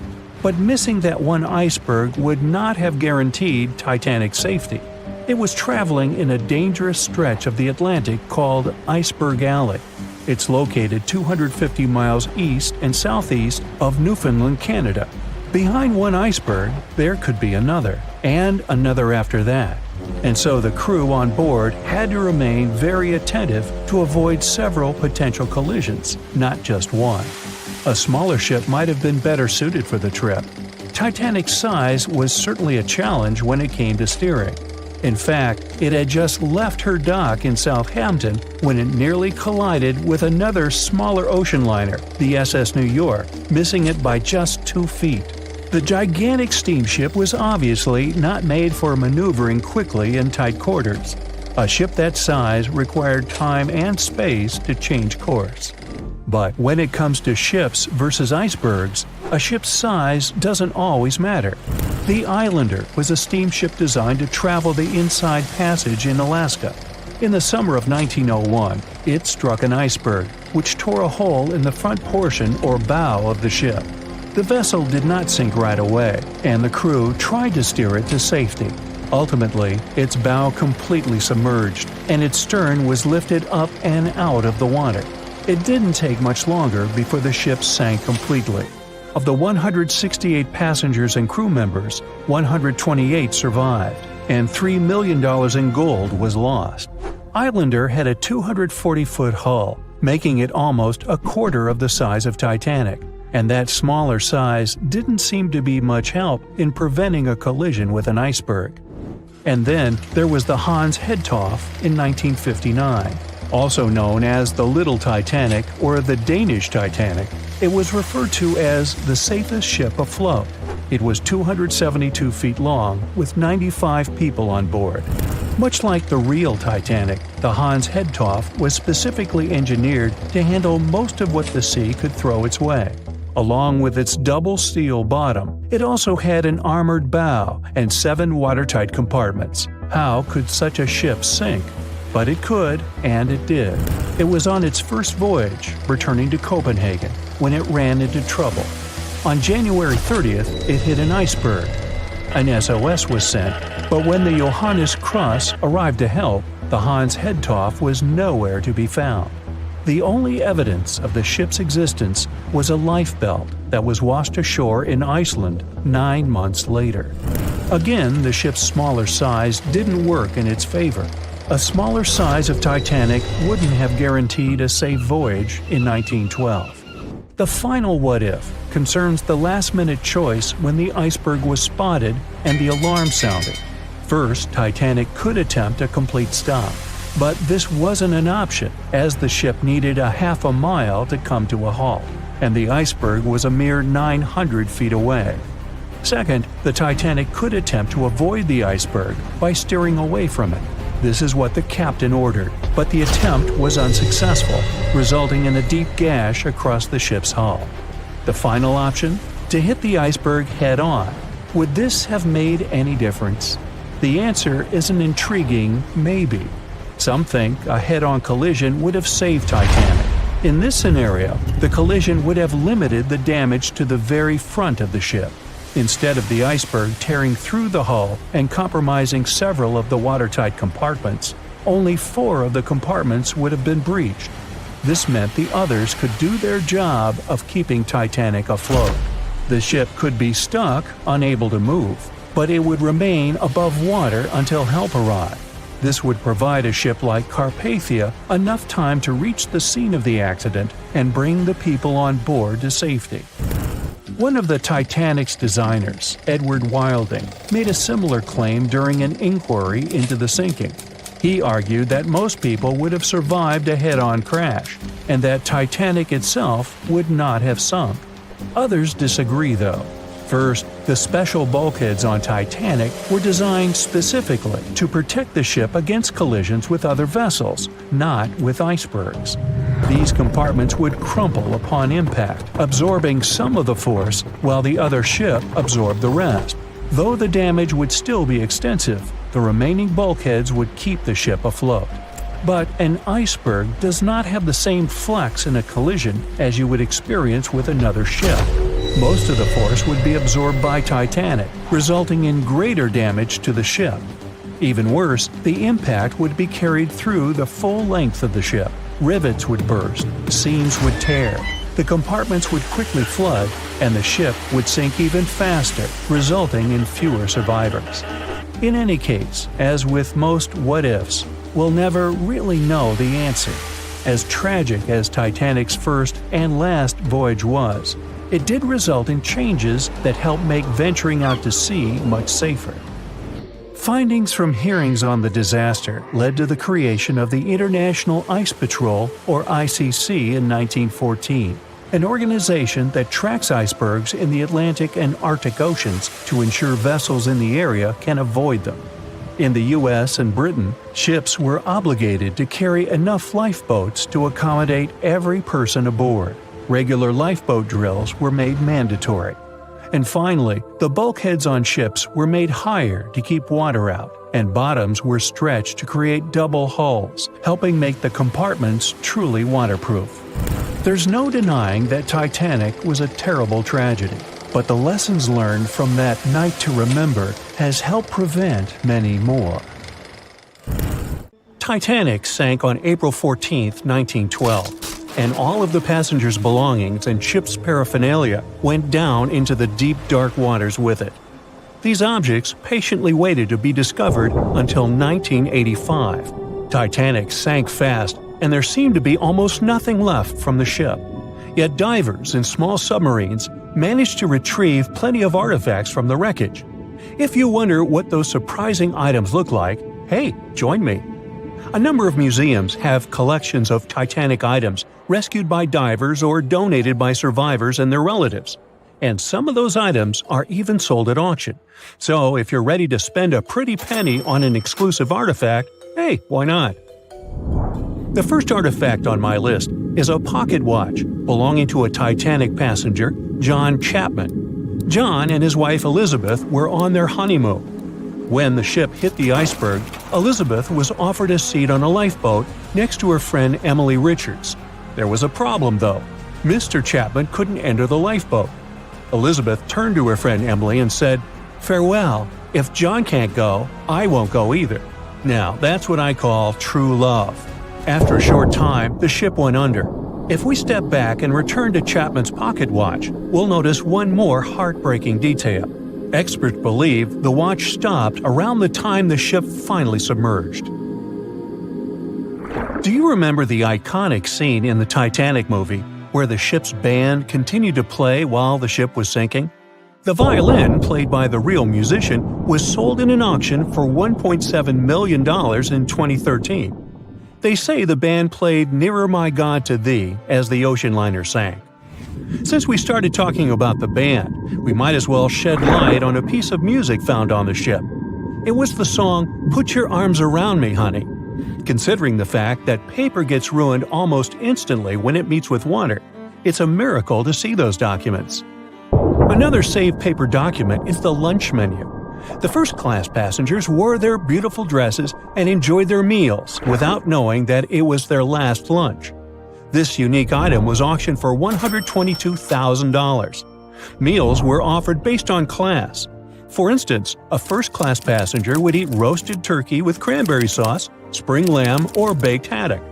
But missing that one iceberg would not have guaranteed Titanic's safety. It was traveling in a dangerous stretch of the Atlantic called Iceberg Alley. It's located 250 miles east and southeast of Newfoundland, Canada. Behind one iceberg, there could be another, and another after that. And so the crew on board had to remain very attentive to avoid several potential collisions, not just one. A smaller ship might have been better suited for the trip. Titanic's size was certainly a challenge when it came to steering. In fact, it had just left her dock in Southampton when it nearly collided with another smaller ocean liner, the SS New York, missing it by just 2 feet. The gigantic steamship was obviously not made for maneuvering quickly in tight quarters. A ship that size required time and space to change course. But when it comes to ships versus icebergs, a ship's size doesn't always matter. The Islander was a steamship designed to travel the Inside Passage in Alaska. In the summer of 1901, it struck an iceberg, which tore a hole in the front portion or bow of the ship. The vessel did not sink right away, and the crew tried to steer it to safety. Ultimately, its bow completely submerged, and its stern was lifted up and out of the water. It didn't take much longer before the ship sank completely. Of the 168 passengers and crew members, 128 survived, and $3 million in gold was lost. Islander had a 240-foot hull, making it almost a quarter of the size of Titanic, and that smaller size didn't seem to be much help in preventing a collision with an iceberg. And then there was the Hans Hedtoft in 1959. Also known as the Little Titanic or the Danish Titanic, it was referred to as the safest ship afloat. It was 272 feet long with 95 people on board. Much like the real Titanic, the Hans Hedtoft was specifically engineered to handle most of what the sea could throw its way. Along with its double steel bottom, it also had an armored bow and 7 watertight compartments. How could such a ship sink? But it could, and it did. It was on its first voyage, returning to Copenhagen, when it ran into trouble. On January 30th, it hit an iceberg. An SOS was sent, but when the Johannes Cross arrived to help, the Hans Hedtoft was nowhere to be found. The only evidence of the ship's existence was a lifebelt that was washed ashore in Iceland 9 months later. Again, the ship's smaller size didn't work in its favor. A smaller size of Titanic wouldn't have guaranteed a safe voyage in 1912. The final what-if concerns the last-minute choice when the iceberg was spotted and the alarm sounded. First, Titanic could attempt a complete stop, but this wasn't an option as the ship needed a half a mile to come to a halt, and the iceberg was a mere 900 feet away. Second, the Titanic could attempt to avoid the iceberg by steering away from it. This is what the captain ordered, but the attempt was unsuccessful, resulting in a deep gash across the ship's hull. The final option? To hit the iceberg head-on. Would this have made any difference? The answer is an intriguing maybe. Some think a head-on collision would have saved Titanic. In this scenario, the collision would have limited the damage to the very front of the ship. Instead of the iceberg tearing through the hull and compromising several of the watertight compartments, only 4 of the compartments would have been breached. This meant the others could do their job of keeping Titanic afloat. The ship could be stuck, unable to move, but it would remain above water until help arrived. This would provide a ship like Carpathia enough time to reach the scene of the accident and bring the people on board to safety. One of the Titanic's designers, Edward Wilding, made a similar claim during an inquiry into the sinking. He argued that most people would have survived a head-on crash, and that Titanic itself would not have sunk. Others disagree, though. First, the special bulkheads on Titanic were designed specifically to protect the ship against collisions with other vessels, not with icebergs. These compartments would crumple upon impact, absorbing some of the force while the other ship absorbed the rest. Though the damage would still be extensive, the remaining bulkheads would keep the ship afloat. But an iceberg does not have the same flex in a collision as you would experience with another ship. Most of the force would be absorbed by Titanic, resulting in greater damage to the ship. Even worse, the impact would be carried through the full length of the ship. Rivets would burst, seams would tear, the compartments would quickly flood, and the ship would sink even faster, resulting in fewer survivors. In any case, as with most what-ifs, we'll never really know the answer. As tragic as Titanic's first and last voyage was, it did result in changes that helped make venturing out to sea much safer. Findings from hearings on the disaster led to the creation of the International Ice Patrol, or ICC, in 1914, an organization that tracks icebergs in the Atlantic and Arctic Oceans to ensure vessels in the area can avoid them. In the US and Britain, ships were obligated to carry enough lifeboats to accommodate every person aboard. Regular lifeboat drills were made mandatory. And finally, the bulkheads on ships were made higher to keep water out, and bottoms were stretched to create double hulls, helping make the compartments truly waterproof. There's no denying that Titanic was a terrible tragedy, but the lessons learned from that night to remember has helped prevent many more. Titanic sank on April 14, 1912. And all of the passengers' belongings and ship's paraphernalia went down into the deep, dark waters with it. These objects patiently waited to be discovered until 1985. Titanic sank fast, and there seemed to be almost nothing left from the ship. Yet divers in small submarines managed to retrieve plenty of artifacts from the wreckage. If you wonder what those surprising items look like, hey, join me. A number of museums have collections of Titanic items rescued by divers or donated by survivors and their relatives. And some of those items are even sold at auction. So if you're ready to spend a pretty penny on an exclusive artifact, hey, why not? The first artifact on my list is a pocket watch belonging to a Titanic passenger, John Chapman. John and his wife Elizabeth were on their honeymoon. When the ship hit the iceberg, Elizabeth was offered a seat on a lifeboat next to her friend Emily Richards. There was a problem, though. Mr. Chapman couldn't enter the lifeboat. Elizabeth turned to her friend Emily and said, "Farewell. If John can't go, I won't go either." Now, that's what I call true love. After a short time, the ship went under. If we step back and return to Chapman's pocket watch, we'll notice one more heartbreaking detail. Experts believe the watch stopped around the time the ship finally submerged. Do you remember the iconic scene in the Titanic movie where the ship's band continued to play while the ship was sinking? The violin, played by the real musician, was sold in an auction for $1.7 million in 2013. They say the band played "Nearer My God to Thee" as the ocean liner sank. Since we started talking about the band, we might as well shed light on a piece of music found on the ship. It was the song "Put Your Arms Around Me, Honey." Considering the fact that paper gets ruined almost instantly when it meets with water, it's a miracle to see those documents. Another saved paper document is the lunch menu. The first-class passengers wore their beautiful dresses and enjoyed their meals without knowing that it was their last lunch. This unique item was auctioned for $122,000. Meals were offered based on class. For instance, a first-class passenger would eat roasted turkey with cranberry sauce, spring lamb, or baked haddock.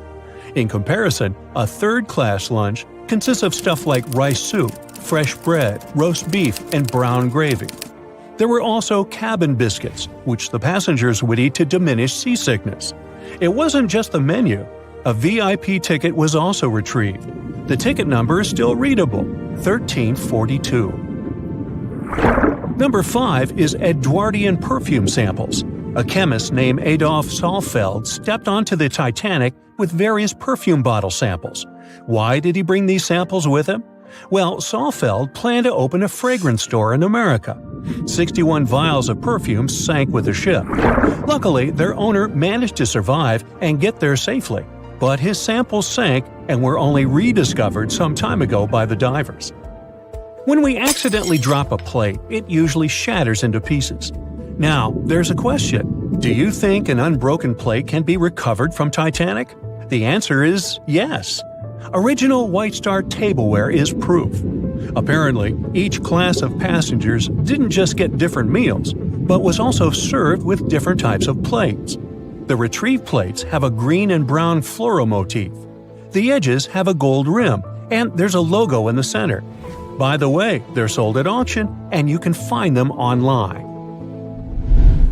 In comparison, a third-class lunch consists of stuff like rice soup, fresh bread, roast beef, and brown gravy. There were also cabin biscuits, which the passengers would eat to diminish seasickness. It wasn't just the menu. A VIP ticket was also retrieved. The ticket number is still readable, 1342. Number 5 is Edwardian perfume samples. A chemist named Adolf Saalfeld stepped onto the Titanic with various perfume bottle samples. Why did he bring these samples with him? Well, Saalfeld planned to open a fragrance store in America. 61 vials of perfume sank with the ship. Luckily, their owner managed to survive and get there safely, but his samples sank and were only rediscovered some time ago by the divers. When we accidentally drop a plate, it usually shatters into pieces. Now, there's a question. Do you think an unbroken plate can be recovered from Titanic? The answer is yes. Original White Star tableware is proof. Apparently, each class of passengers didn't just get different meals, but was also served with different types of plates. The retrieved plates have a green and brown floral motif. The edges have a gold rim, and there's a logo in the center. By the way, they're sold at auction, and you can find them online.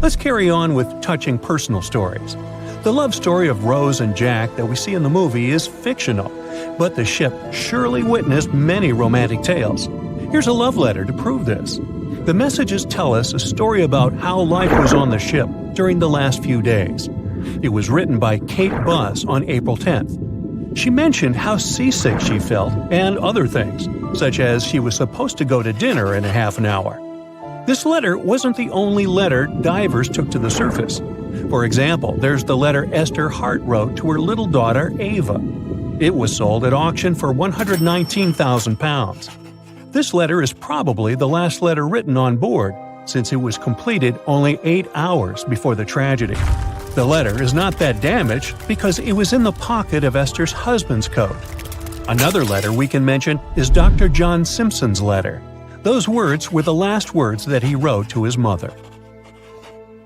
Let's carry on with touching personal stories. The love story of Rose and Jack that we see in the movie is fictional, but the ship surely witnessed many romantic tales. Here's a love letter to prove this. The messages tell us a story about how life was on the ship during the last few days. It was written by Kate Buss on April 10th. She mentioned how seasick she felt and other things, such as she was supposed to go to dinner in a half an hour. This letter wasn't the only letter divers took to the surface. For example, there's the letter Esther Hart wrote to her little daughter Ava. It was sold at auction for £119,000. This letter is probably the last letter written on board, since it was completed only 8 hours before the tragedy. The letter is not that damaged because it was in the pocket of Esther's husband's coat. Another letter we can mention is Dr. John Simpson's letter. Those words were the last words that he wrote to his mother.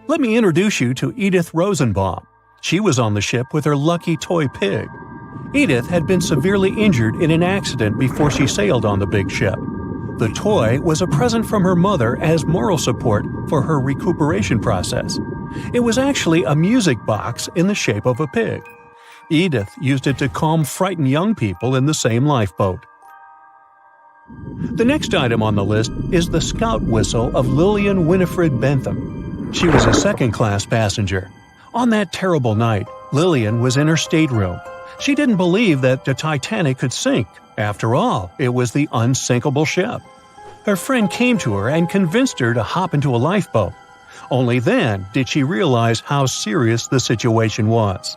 Let me introduce you to Edith Rosenbaum. She was on the ship with her lucky toy pig. Edith had been severely injured in an accident before she sailed on the big ship. The toy was a present from her mother as moral support for her recuperation process. It was actually a music box in the shape of a pig. Edith used it to calm frightened young people in the same lifeboat. The next item on the list is the scout whistle of Lillian Winifred Bentham. She was a second-class passenger. On that terrible night, Lillian was in her stateroom. She didn't believe that the Titanic could sink. After all, it was the unsinkable ship. Her friend came to her and convinced her to hop into a lifeboat. Only then did she realize how serious the situation was.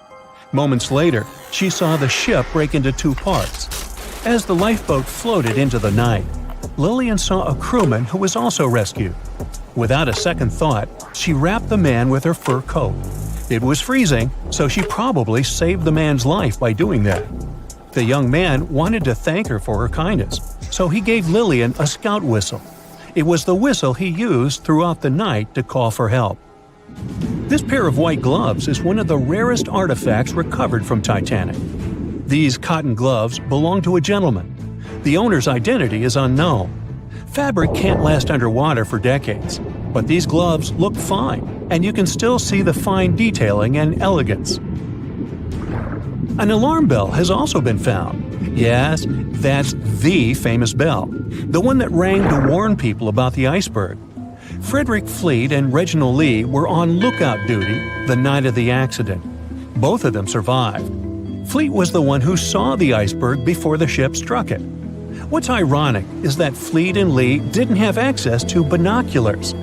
Moments later, she saw the ship break into 2 parts. As the lifeboat floated into the night, Lillian saw a crewman who was also rescued. Without a second thought, she wrapped the man with her fur coat. It was freezing, so she probably saved the man's life by doing that. The young man wanted to thank her for her kindness, so he gave Lillian a scout whistle. It was the whistle he used throughout the night to call for help. This pair of white gloves is one of the rarest artifacts recovered from Titanic. These cotton gloves belong to a gentleman. The owner's identity is unknown. Fabric can't last underwater for decades, but these gloves look fine, and you can still see the fine detailing and elegance. An alarm bell has also been found. Yes, that's the famous bell, the one that rang to warn people about the iceberg. Frederick Fleet and Reginald Lee were on lookout duty the night of the accident. Both of them survived. Fleet was the one who saw the iceberg before the ship struck it. What's ironic is that Fleet and Lee didn't have access to binoculars.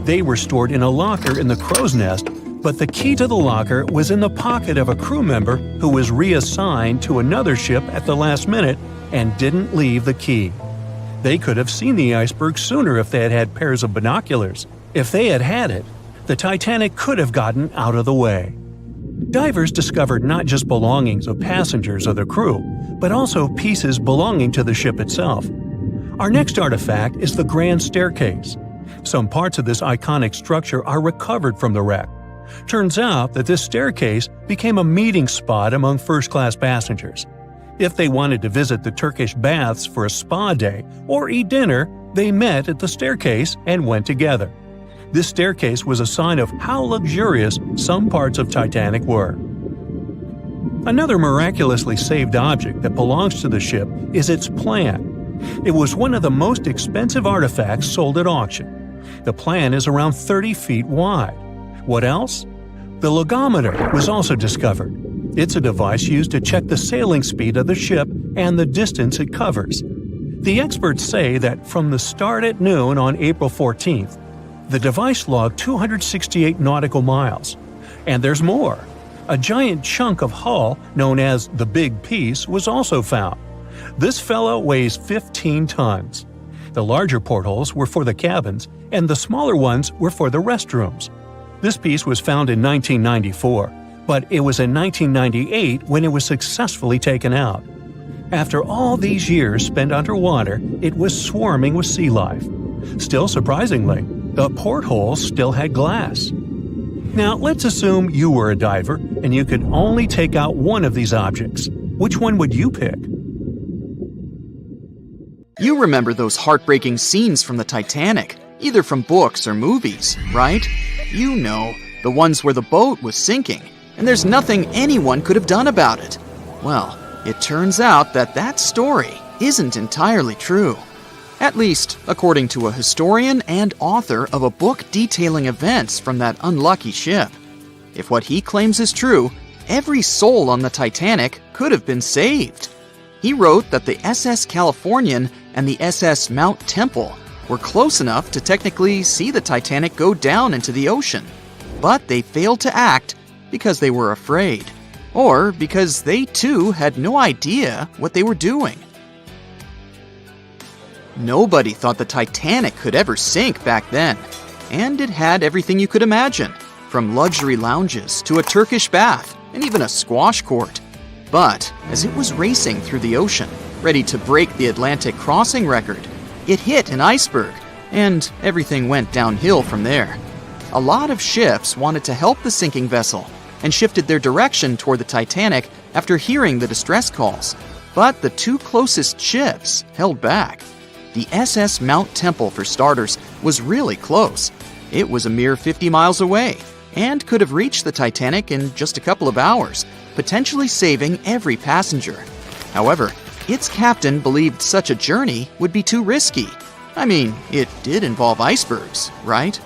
They were stored in a locker in the crow's nest, but the key to the locker was in the pocket of a crew member who was reassigned to another ship at the last minute and didn't leave the key. They could have seen the iceberg sooner if they had had pairs of binoculars. If they had had it, the Titanic could have gotten out of the way. Divers discovered not just belongings of passengers or the crew, but also pieces belonging to the ship itself. Our next artifact is the Grand Staircase. Some parts of this iconic structure are recovered from the wreck. Turns out that this staircase became a meeting spot among first-class passengers. If they wanted to visit the Turkish baths for a spa day or eat dinner, they met at the staircase and went together. This staircase was a sign of how luxurious some parts of Titanic were. Another miraculously saved object that belongs to the ship is its plan. It was one of the most expensive artifacts sold at auction. The plan is around 30 feet wide. What else? The logometer was also discovered. It's a device used to check the sailing speed of the ship and the distance it covers. The experts say that from the start at noon on April 14th, the device logged 268 nautical miles. And there's more. A giant chunk of hull, known as the Big Piece, was also found. This fellow weighs 15 tons. The larger portholes were for the cabins, and the smaller ones were for the restrooms. This piece was found in 1994, but it was in 1998 when it was successfully taken out. After all these years spent underwater, it was swarming with sea life. Still surprisingly, the portholes still had glass. Now, let's assume you were a diver and you could only take out one of these objects. Which one would you pick? You remember those heartbreaking scenes from the Titanic, either from books or movies, right? You know, the ones where the boat was sinking, and there's nothing anyone could have done about it. Well, it turns out that that story isn't entirely true. At least, according to a historian and author of a book detailing events from that unlucky ship. If what he claims is true, every soul on the Titanic could have been saved. He wrote that the SS Californian and the SS Mount Temple were close enough to technically see the Titanic go down into the ocean, but they failed to act because they were afraid, or because they too had no idea what they were doing. Nobody thought the Titanic could ever sink back then, and it had everything you could imagine, from luxury lounges to a Turkish bath and even a squash court. But as it was racing through the ocean, ready to break the Atlantic crossing record, it hit an iceberg, and everything went downhill from there. A lot of ships wanted to help the sinking vessel and shifted their direction toward the Titanic after hearing the distress calls, but the two closest ships held back. The SS Mount Temple, for starters, was really close. It was a mere 50 miles away and could have reached the Titanic in just a couple of hours, potentially saving every passenger. However, its captain believed such a journey would be too risky. I mean, it did involve icebergs, right?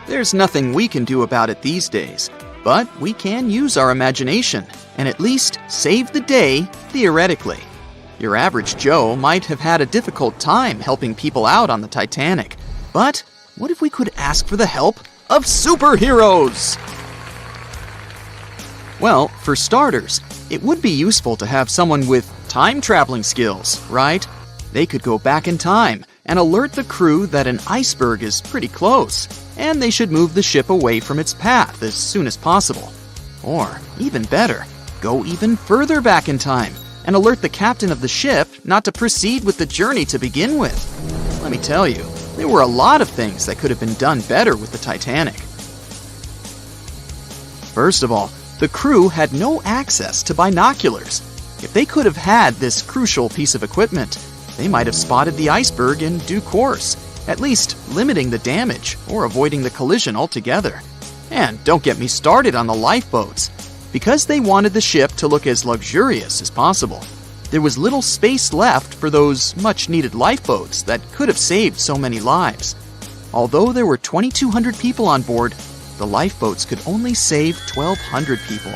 There's nothing we can do about it these days, but we can use our imagination and at least save the day theoretically. Your average Joe might have had a difficult time helping people out on the Titanic, but what if we could ask for the help of superheroes? Well, for starters, it would be useful to have someone with time-traveling skills, right? They could go back in time and alert the crew that an iceberg is pretty close, and they should move the ship away from its path as soon as possible. Or, even better, go even further back in time and alert the captain of the ship not to proceed with the journey to begin with. Let me tell you, there were a lot of things that could have been done better with the Titanic. First of all, the crew had no access to binoculars. If they could have had this crucial piece of equipment, they might have spotted the iceberg in due course, at least limiting the damage or avoiding the collision altogether. And don't get me started on the lifeboats. Because they wanted the ship to look as luxurious as possible, there was little space left for those much-needed lifeboats that could have saved so many lives. Although there were 2,200 people on board, the lifeboats could only save 1,200 people.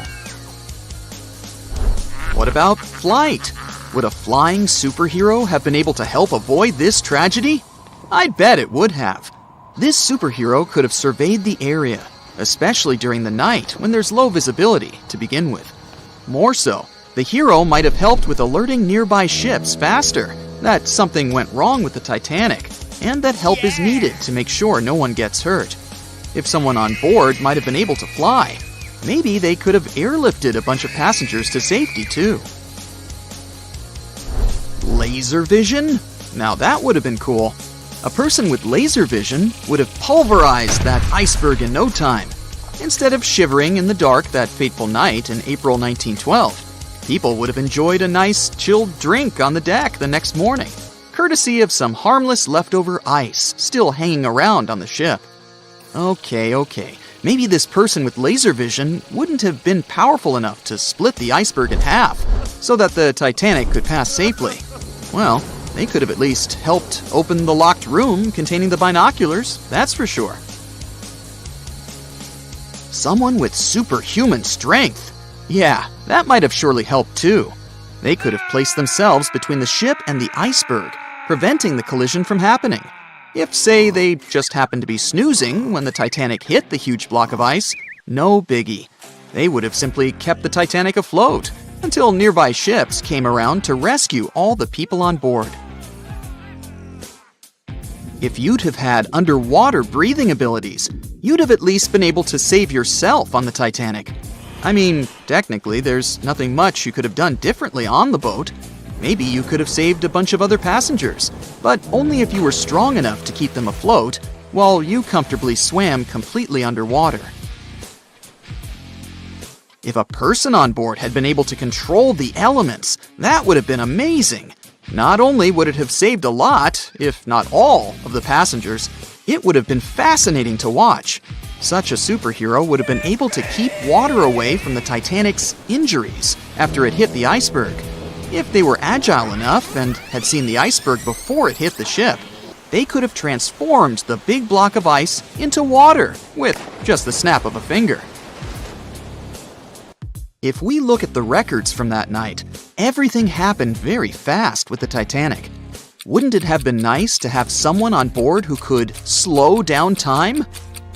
What about flight? Would a flying superhero have been able to help avoid this tragedy? I bet it would have. This superhero could have surveyed the area, especially during the night when there's low visibility to begin with. More so, the hero might have helped with alerting nearby ships faster that something went wrong with the Titanic, and that help is needed to make sure no one gets hurt. If someone on board might have been able to fly, maybe they could have airlifted a bunch of passengers to safety too. Laser vision? Now that would have been cool. A person with laser vision would have pulverized that iceberg in no time. Instead of shivering in the dark that fateful night in April 1912, people would have enjoyed a nice chilled drink on the deck the next morning, courtesy of some harmless leftover ice still hanging around on the ship. Okay. Maybe this person with laser vision wouldn't have been powerful enough to split the iceberg in half so that the Titanic could pass safely. Well, they could have at least helped open the locked room containing the binoculars, that's for sure. Someone with superhuman strength. Yeah, that might have surely helped too. They could have placed themselves between the ship and the iceberg, preventing the collision from happening. If, say, they just happened to be snoozing when the Titanic hit the huge block of ice, no biggie. They would have simply kept the Titanic afloat until nearby ships came around to rescue all the people on board. If you'd have had underwater breathing abilities, you'd have at least been able to save yourself on the Titanic. I mean, technically, there's nothing much you could have done differently on the boat. Maybe you could have saved a bunch of other passengers, but only if you were strong enough to keep them afloat, while you comfortably swam completely underwater. If a person on board had been able to control the elements, that would have been amazing. Not only would it have saved a lot, if not all, of the passengers, it would have been fascinating to watch. Such a superhero would have been able to keep water away from the Titanic's injuries after it hit the iceberg. If they were agile enough and had seen the iceberg before it hit the ship, they could have transformed the big block of ice into water with just the snap of a finger. If we look at the records from that night, everything happened very fast with the Titanic. Wouldn't it have been nice to have someone on board who could slow down time?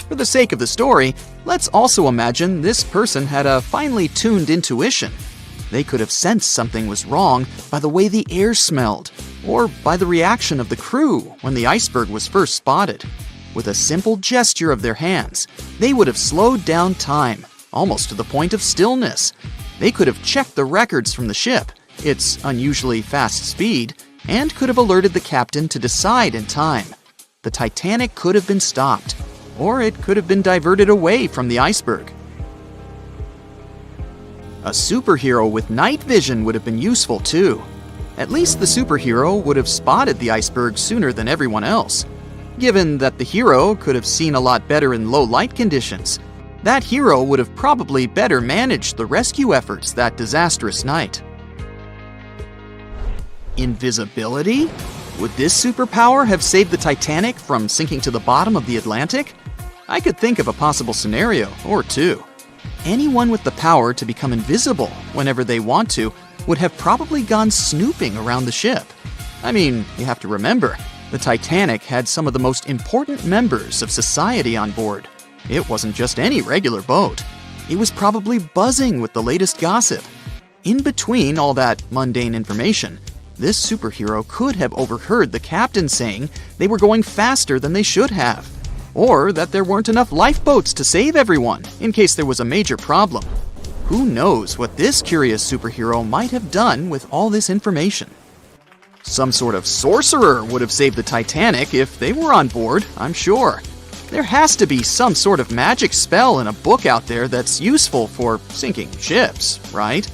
For the sake of the story, let's also imagine this person had a finely tuned intuition. They could have sensed something was wrong by the way the air smelled, or by the reaction of the crew when the iceberg was first spotted. With a simple gesture of their hands, they would have slowed down time, almost to the point of stillness. They could have checked the records from the ship, its unusually fast speed, and could have alerted the captain to decide in time. The Titanic could have been stopped, or it could have been diverted away from the iceberg. A superhero with night vision would have been useful too. At least the superhero would have spotted the iceberg sooner than everyone else. Given that the hero could have seen a lot better in low light conditions, that hero would have probably better managed the rescue efforts that disastrous night. Invisibility? Would this superpower have saved the Titanic from sinking to the bottom of the Atlantic? I could think of a possible scenario or two. Anyone with the power to become invisible whenever they want to would have probably gone snooping around the ship. I mean, you have to remember, the Titanic had some of the most important members of society on board. It wasn't just any regular boat. It was probably buzzing with the latest gossip. In between all that mundane information, this superhero could have overheard the captain saying they were going faster than they should have, or that there weren't enough lifeboats to save everyone in case there was a major problem. Who knows what this curious superhero might have done with all this information? Some sort of sorcerer would have saved the Titanic if they were on board, I'm sure. There has to be some sort of magic spell in a book out there that's useful for sinking ships, right?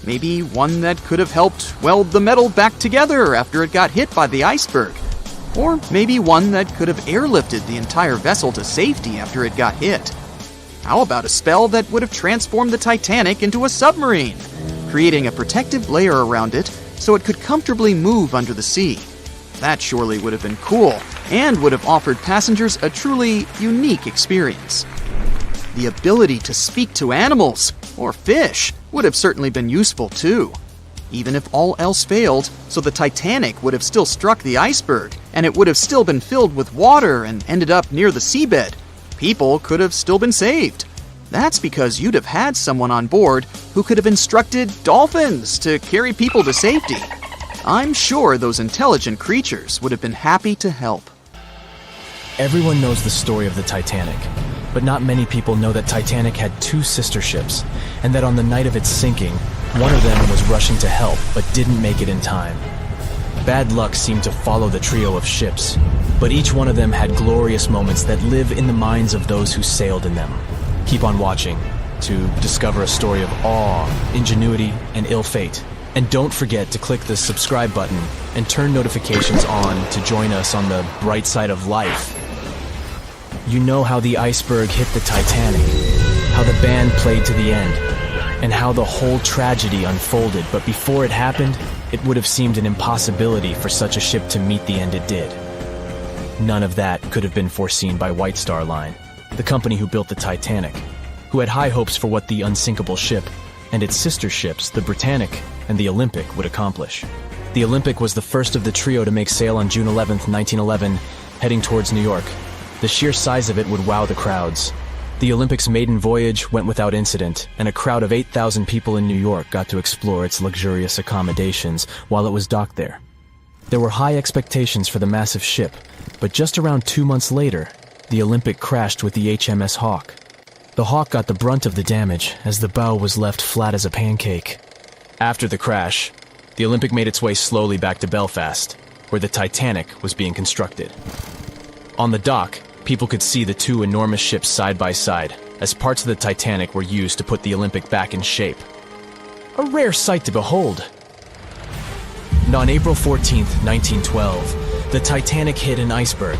Maybe one that could have helped weld the metal back together after it got hit by the iceberg. Or maybe one that could have airlifted the entire vessel to safety after it got hit. How about a spell that would have transformed the Titanic into a submarine, creating a protective layer around it so it could comfortably move under the sea? That surely would have been cool, and would have offered passengers a truly unique experience. The ability to speak to animals, or fish, would have certainly been useful too. Even if all else failed, so the Titanic would have still struck the iceberg, and it would have still been filled with water and ended up near the seabed, people could have still been saved. That's because you'd have had someone on board who could have instructed dolphins to carry people to safety. I'm sure those intelligent creatures would have been happy to help. Everyone knows the story of the Titanic, but not many people know that Titanic had two sister ships, and that on the night of its sinking, one of them was rushing to help but didn't make it in time. Bad luck seemed to follow the trio of ships, but each one of them had glorious moments that live in the minds of those who sailed in them. Keep on watching to discover a story of awe, ingenuity, and ill fate, And don't forget to click the subscribe button and turn notifications on to join us on the bright side of life. You know how the iceberg hit the Titanic, how the band played to the end, and how the whole tragedy unfolded, but before it happened, it would have seemed an impossibility for such a ship to meet the end it did. None of that could have been foreseen by White Star Line, the company who built the Titanic, who had high hopes for what the unsinkable ship and its sister ships, the Britannic and the Olympic, would accomplish. The Olympic was the first of the trio to make sail on June 11, 1911, heading towards New York. The sheer size of it would wow the crowds. The Olympic's maiden voyage went without incident, and a crowd of 8,000 people in New York got to explore its luxurious accommodations while it was docked there. There were high expectations for the massive ship, but just around 2 months later, the Olympic crashed with the HMS Hawke. The Hawke got the brunt of the damage, as the bow was left flat as a pancake. After the crash, the Olympic made its way slowly back to Belfast, where the Titanic was being constructed. On the dock, people could see the two enormous ships side by side, as parts of the Titanic were used to put the Olympic back in shape. A rare sight to behold. And on April 14, 1912, the Titanic hit an iceberg,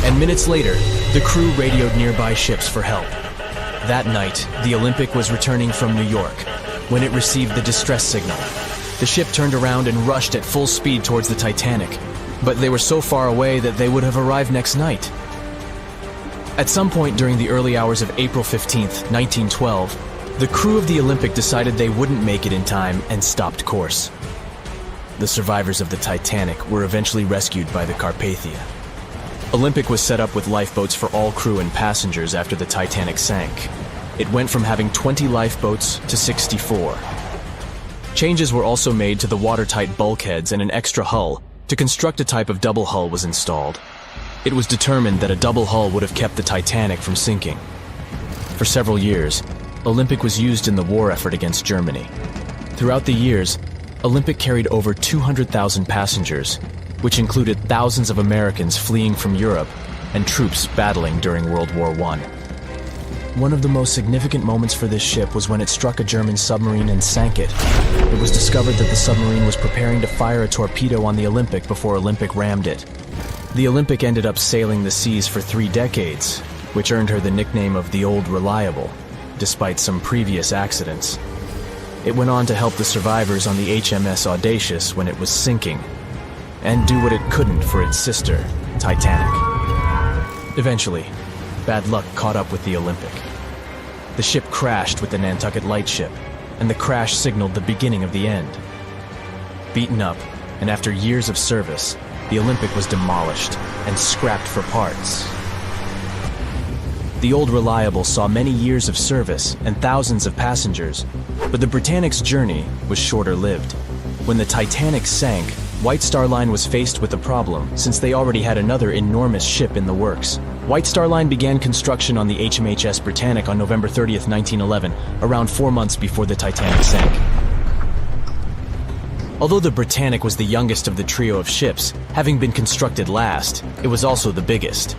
and minutes later, the crew radioed nearby ships for help. That night, the Olympic was returning from New York when it received the distress signal. The ship turned around and rushed at full speed towards the Titanic, but they were so far away that they would have arrived next night. At some point during the early hours of April 15, 1912, the crew of the Olympic decided they wouldn't make it in time and stopped course. The survivors of the Titanic were eventually rescued by the Carpathia. Olympic was set up with lifeboats for all crew and passengers after the Titanic sank. It went from having 20 lifeboats to 64. Changes were also made to the watertight bulkheads, and an extra hull to construct a type of double hull was installed. It was determined that a double hull would have kept the Titanic from sinking. For several years, Olympic was used in the war effort against Germany. Throughout the years, Olympic carried over 200,000 passengers, which included thousands of Americans fleeing from Europe and troops battling during World War I. One of the most significant moments for this ship was when it struck a German submarine and sank it. It was discovered that the submarine was preparing to fire a torpedo on the Olympic before Olympic rammed it. The Olympic ended up sailing the seas for 3 decades, which earned her the nickname of the Old Reliable, despite some previous accidents. It went on to help the survivors on the HMS Audacious when it was sinking, and do what it couldn't for its sister, Titanic. Eventually, bad luck caught up with the Olympic. The ship crashed with the Nantucket Lightship, and the crash signaled the beginning of the end. Beaten up, and after years of service, the Olympic was demolished and scrapped for parts. The Old Reliable saw many years of service and thousands of passengers, but the Britannic's journey was shorter-lived. When the Titanic sank, White Star Line was faced with a problem since they already had another enormous ship in the works. White Star Line began construction on the HMHS Britannic on November 30th, 1911, around 4 months before the Titanic sank. Although the Britannic was the youngest of the trio of ships, having been constructed last, it was also the biggest.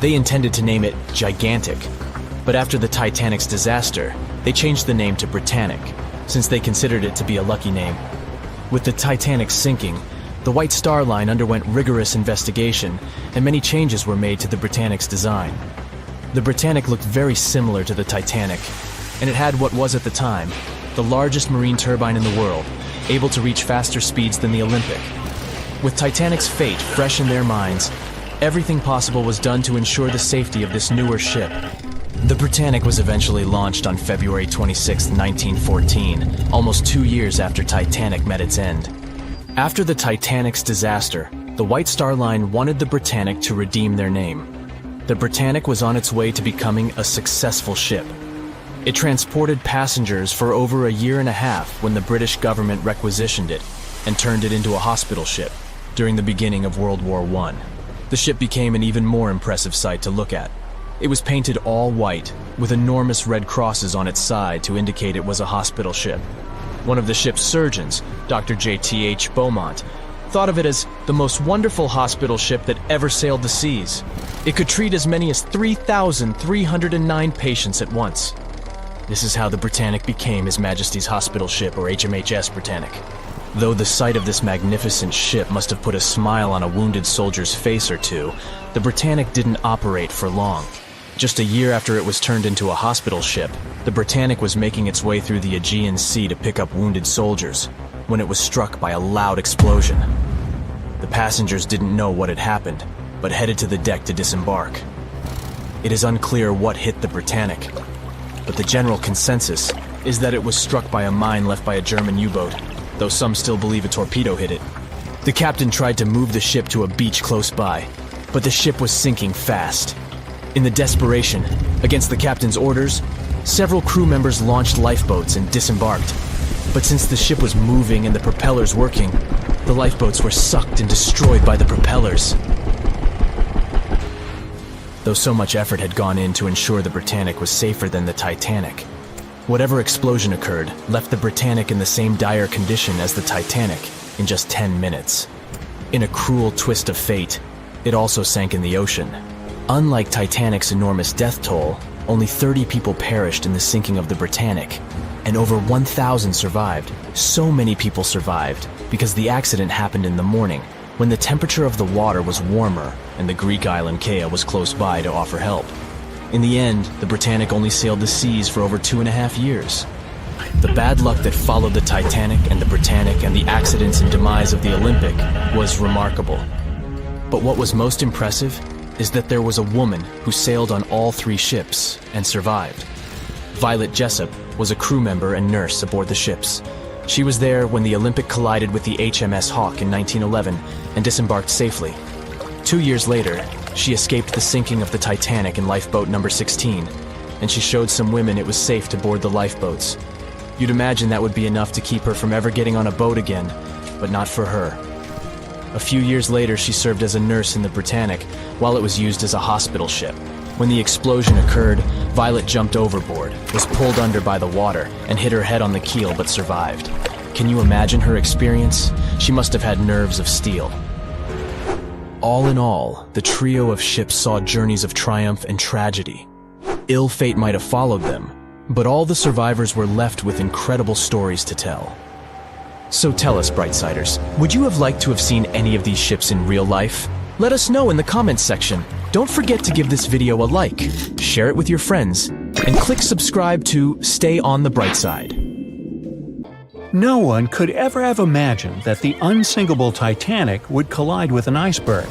They intended to name it Gigantic, but after the Titanic's disaster, they changed the name to Britannic, since they considered it to be a lucky name. With the Titanic sinking, the White Star Line underwent rigorous investigation, and many changes were made to the Britannic's design. The Britannic looked very similar to the Titanic, and it had what was at the time the largest marine turbine in the world, able to reach faster speeds than the Olympic. With Titanic's fate fresh in their minds, everything possible was done to ensure the safety of this newer ship. The Britannic was eventually launched on February 26, 1914, almost 2 years after Titanic met its end. After the Titanic's disaster, the White Star Line wanted the Britannic to redeem their name. The Britannic was on its way to becoming a successful ship. It transported passengers for over a year and a half when the British government requisitioned it and turned it into a hospital ship during the beginning of World War I. The ship became an even more impressive sight to look at. It was painted all white, with enormous red crosses on its side to indicate it was a hospital ship. One of the ship's surgeons, Dr. J.T.H. Beaumont, thought of it as the most wonderful hospital ship that ever sailed the seas. It could treat as many as 3,309 patients at once. This is how the Britannic became His Majesty's Hospital Ship, or HMHS Britannic. Though the sight of this magnificent ship must have put a smile on a wounded soldier's face or two, the Britannic didn't operate for long. Just a year after it was turned into a hospital ship, the Britannic was making its way through the Aegean Sea to pick up wounded soldiers, when it was struck by a loud explosion. The passengers didn't know what had happened, but headed to the deck to disembark. It is unclear what hit the Britannic, but the general consensus is that it was struck by a mine left by a German U-boat, though some still believe a torpedo hit it. The captain tried to move the ship to a beach close by, but the ship was sinking fast. In the desperation, against the captain's orders, several crew members launched lifeboats and disembarked. But since the ship was moving and the propellers working, the lifeboats were sucked and destroyed by the propellers. Though so much effort had gone in to ensure the Britannic was safer than the Titanic, whatever explosion occurred left the Britannic in the same dire condition as the Titanic in just 10 minutes. In a cruel twist of fate, it also sank in the ocean. Unlike Titanic's enormous death toll, only 30 people perished in the sinking of the Britannic, and over 1,000 survived. So many people survived because the accident happened in the morning, when the temperature of the water was warmer and the Greek island Kea was close by to offer help. In the end, the Britannic only sailed the seas for over 2.5 years. The bad luck that followed the Titanic and the Britannic and the accidents and demise of the Olympic was remarkable. But what was most impressive is that there was a woman who sailed on all 3 ships and survived. Violet Jessup was a crew member and nurse aboard the ships. She was there when the Olympic collided with the HMS Hawke in 1911 and disembarked safely. 2 years later, she escaped the sinking of the Titanic in lifeboat number 16, and she showed some women it was safe to board the lifeboats. You'd imagine that would be enough to keep her from ever getting on a boat again, but not for her. A few years later, she served as a nurse in the Britannic while it was used as a hospital ship. When the explosion occurred, Violet jumped overboard, was pulled under by the water, and hit her head on the keel but survived. Can you imagine her experience? She must have had nerves of steel. All in all, the trio of ships saw journeys of triumph and tragedy. Ill fate might have followed them, but all the survivors were left with incredible stories to tell. So tell us, Brightsiders, would you have liked to have seen any of these ships in real life? Let us know in the comments section. Don't forget to give this video a like, share it with your friends, and click subscribe to stay on the bright side. No one could ever have imagined that the unsinkable Titanic would collide with an iceberg,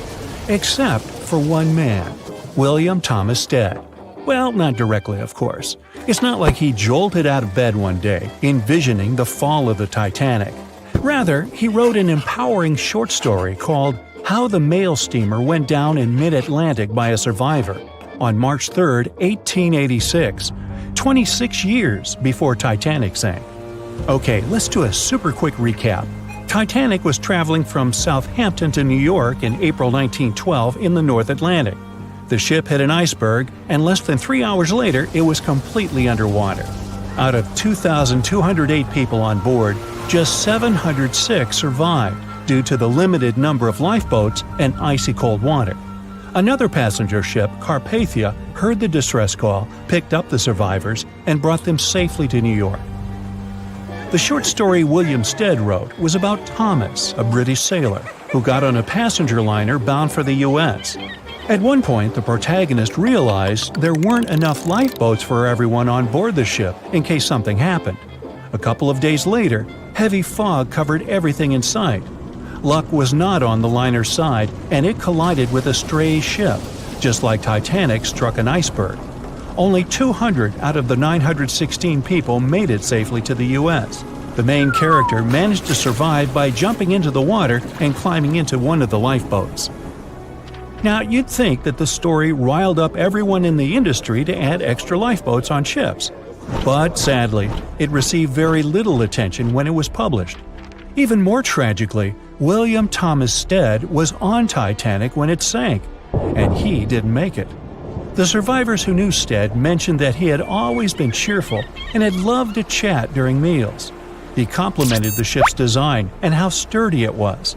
except for one man, William Thomas Stead. Well, not directly, of course. It's not like he jolted out of bed one day, envisioning the fall of the Titanic. Rather, he wrote an empowering short story called How the Mail Steamer Went Down in Mid-Atlantic by a Survivor on March 3, 1886, 26 years before Titanic sank. Okay, let's do a super quick recap. Titanic was traveling from Southampton to New York in April 1912 in the North Atlantic. The ship hit an iceberg, and less than 3 hours later, it was completely underwater. Out of 2,208 people on board, just 706 survived due to the limited number of lifeboats and icy cold water. Another passenger ship, Carpathia, heard the distress call, picked up the survivors, and brought them safely to New York. The short story William Stead wrote was about Thomas, a British sailor, who got on a passenger liner bound for the U.S. At one point, the protagonist realized there weren't enough lifeboats for everyone on board the ship in case something happened. A couple of days later, heavy fog covered everything in sight. Luck was not on the liner's side, and it collided with a stray ship, just like Titanic struck an iceberg. Only 200 out of the 916 people made it safely to the U.S. The main character managed to survive by jumping into the water and climbing into one of the lifeboats. Now, you'd think that the story riled up everyone in the industry to add extra lifeboats on ships. But sadly, it received very little attention when it was published. Even more tragically, William Thomas Stead was on Titanic when it sank, and he didn't make it. The survivors who knew Stead mentioned that he had always been cheerful and had loved to chat during meals. He complimented the ship's design and how sturdy it was.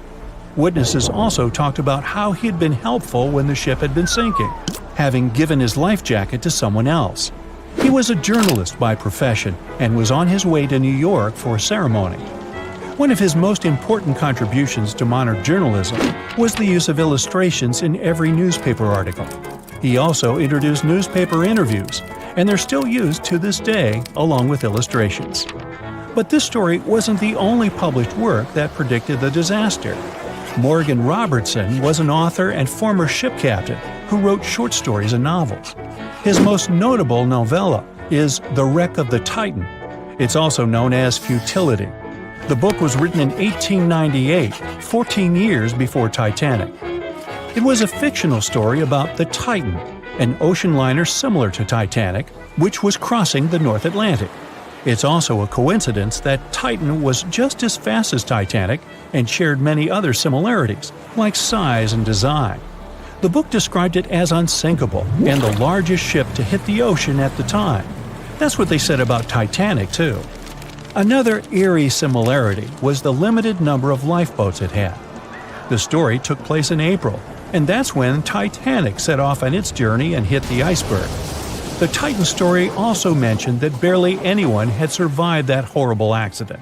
Witnesses also talked about how he had been helpful when the ship had been sinking, having given his life jacket to someone else. He was a journalist by profession and was on his way to New York for a ceremony. One of his most important contributions to modern journalism was the use of illustrations in every newspaper article. He also introduced newspaper interviews, and they're still used to this day along with illustrations. But this story wasn't the only published work that predicted the disaster. Morgan Robertson was an author and former ship captain who wrote short stories and novels. His most notable novella is The Wreck of the Titan. It's also known as Futility. The book was written in 1898, 14 years before Titanic. It was a fictional story about the Titan, an ocean liner similar to Titanic, which was crossing the North Atlantic. It's also a coincidence that Titan was just as fast as Titanic and shared many other similarities, like size and design. The book described it as unsinkable and the largest ship to hit the ocean at the time. That's what they said about Titanic, too. Another eerie similarity was the limited number of lifeboats it had. The story took place in April, and that's when Titanic set off on its journey and hit the iceberg. The Titan story also mentioned that barely anyone had survived that horrible accident.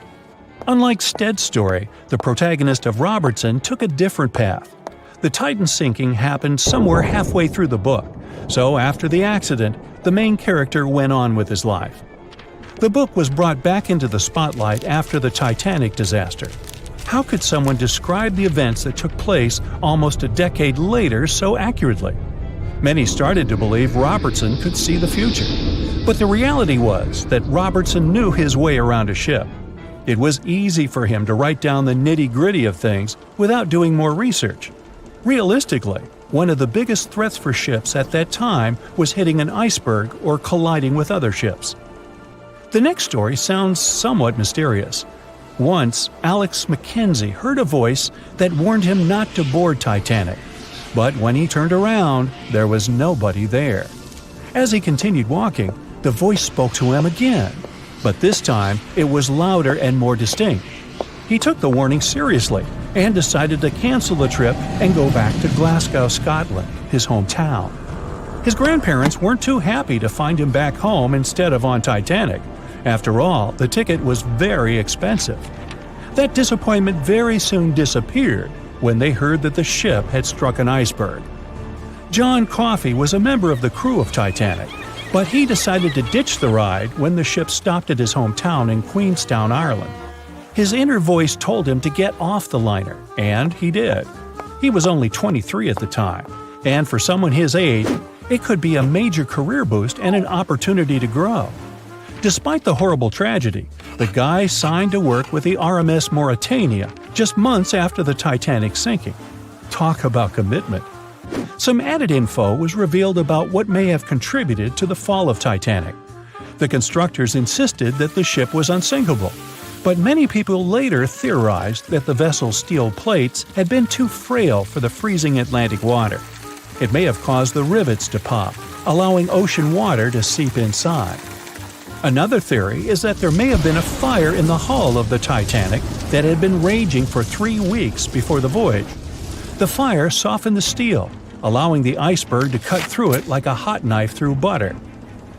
Unlike Stead's story, the protagonist of Robertson took a different path. The Titan sinking happened somewhere halfway through the book, so after the accident, the main character went on with his life. The book was brought back into the spotlight after the Titanic disaster. How could someone describe the events that took place almost a decade later so accurately? Many started to believe Robertson could see the future. But the reality was that Robertson knew his way around a ship. It was easy for him to write down the nitty-gritty of things without doing more research. Realistically, one of the biggest threats for ships at that time was hitting an iceberg or colliding with other ships. The next story sounds somewhat mysterious. Once, Alex Mackenzie heard a voice that warned him not to board Titanic. But when he turned around, there was nobody there. As he continued walking, the voice spoke to him again, but this time it was louder and more distinct. He took the warning seriously and decided to cancel the trip and go back to Glasgow, Scotland, his hometown. His grandparents weren't too happy to find him back home instead of on Titanic. After all, the ticket was very expensive. That disappointment very soon disappeared when they heard that the ship had struck an iceberg. John Coffey was a member of the crew of Titanic, but he decided to ditch the ride when the ship stopped at his hometown in Queenstown, Ireland. His inner voice told him to get off the liner, and he did. He was only 23 at the time, and for someone his age, it could be a major career boost and an opportunity to grow. Despite the horrible tragedy, the guy signed to work with the RMS Mauritania just months after the Titanic sinking. Talk about commitment. Some added info was revealed about what may have contributed to the fall of Titanic. The constructors insisted that the ship was unsinkable, but many people later theorized that the vessel's steel plates had been too frail for the freezing Atlantic water. It may have caused the rivets to pop, allowing ocean water to seep inside. Another theory is that there may have been a fire in the hull of the Titanic that had been raging for 3 weeks before the voyage. The fire softened the steel, allowing the iceberg to cut through it like a hot knife through butter.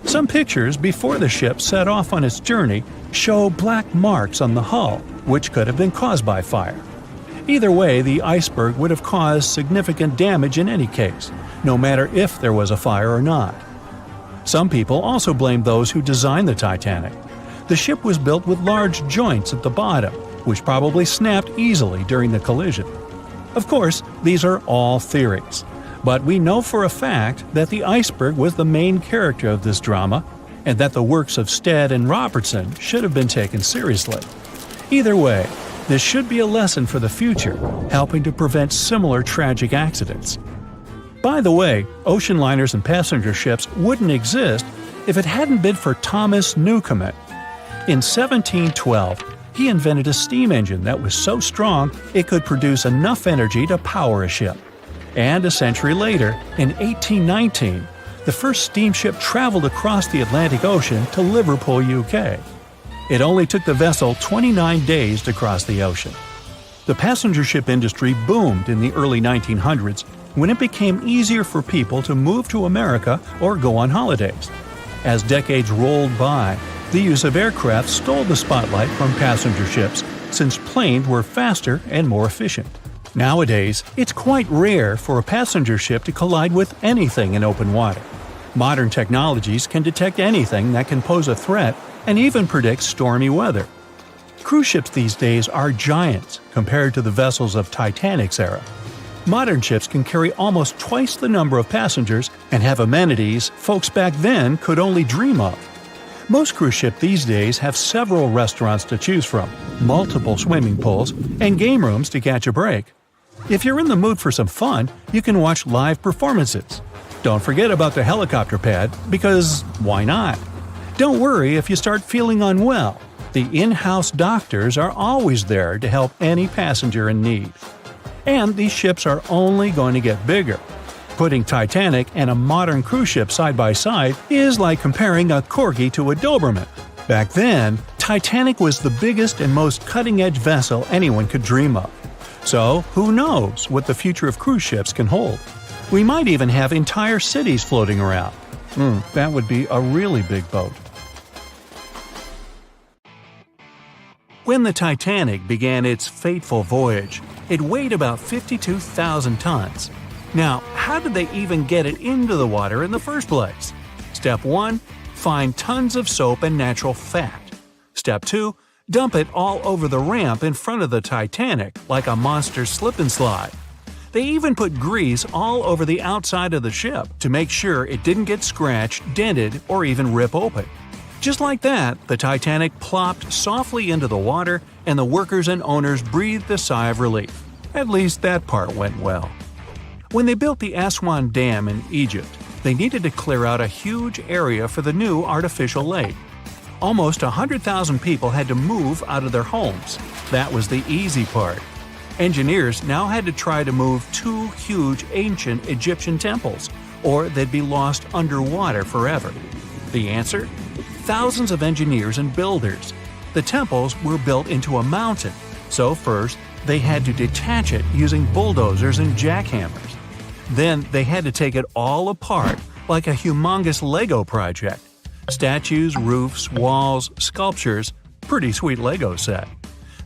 Some pictures before the ship set off on its journey show black marks on the hull, which could have been caused by fire. Either way, the iceberg would have caused significant damage in any case, no matter if there was a fire or not. Some people also blame those who designed the Titanic. The ship was built with large joints at the bottom, which probably snapped easily during the collision. Of course, these are all theories, but we know for a fact that the iceberg was the main character of this drama, and that the works of Stead and Robertson should have been taken seriously. Either way, this should be a lesson for the future, helping to prevent similar tragic accidents. By the way, ocean liners and passenger ships wouldn't exist if it hadn't been for Thomas Newcomen. In 1712, he invented a steam engine that was so strong it could produce enough energy to power a ship. And a century later, in 1819, the first steamship traveled across the Atlantic Ocean to Liverpool, UK. It only took the vessel 29 days to cross the ocean. The passenger ship industry boomed in the early 1900s when it became easier for people to move to America or go on holidays. As decades rolled by, the use of aircraft stole the spotlight from passenger ships since planes were faster and more efficient. Nowadays, it's quite rare for a passenger ship to collide with anything in open water. Modern technologies can detect anything that can pose a threat and even predict stormy weather. Cruise ships these days are giants compared to the vessels of Titanic's era. Modern ships can carry almost twice the number of passengers and have amenities folks back then could only dream of. Most cruise ships these days have several restaurants to choose from, multiple swimming pools, and game rooms to catch a break. If you're in the mood for some fun, you can watch live performances. Don't forget about the helicopter pad, because why not? Don't worry if you start feeling unwell. The in-house doctors are always there to help any passenger in need. And these ships are only going to get bigger. Putting Titanic and a modern cruise ship side by side is like comparing a corgi to a Doberman. Back then, Titanic was the biggest and most cutting-edge vessel anyone could dream of. So, who knows what the future of cruise ships can hold? We might even have entire cities floating around. That would be a really big boat. When the Titanic began its fateful voyage, it weighed about 52,000 tons. Now, how did they even get it into the water in the first place? Step 1. Find tons of soap and natural fat. Step 2. Dump it all over the ramp in front of the Titanic like a monster slip and slide. They even put grease all over the outside of the ship to make sure it didn't get scratched, dented, or even rip open. Just like that, the Titanic plopped softly into the water, and the workers and owners breathed a sigh of relief. At least that part went well. When they built the Aswan Dam in Egypt, they needed to clear out a huge area for the new artificial lake. Almost 100,000 people had to move out of their homes. That was the easy part. Engineers now had to try to move 2 huge ancient Egyptian temples, or they'd be lost underwater forever. The answer? Thousands of engineers and builders. The temples were built into a mountain, so first they had to detach it using bulldozers and jackhammers. Then they had to take it all apart like a humongous Lego project. Statues, roofs, walls, sculptures, pretty sweet Lego set.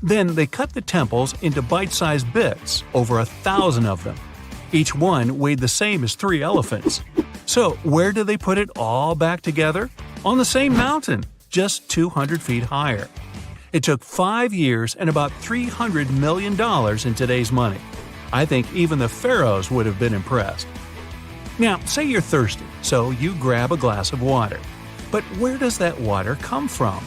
Then they cut the temples into bite-sized bits, over 1,000 of them. Each one weighed the same as 3 elephants. So where did they put it all back together? On the same mountain, just 200 feet higher. It took 5 years and about $300 million in today's money. I think even the pharaohs would have been impressed. Now, say you're thirsty, so you grab a glass of water. But where does that water come from?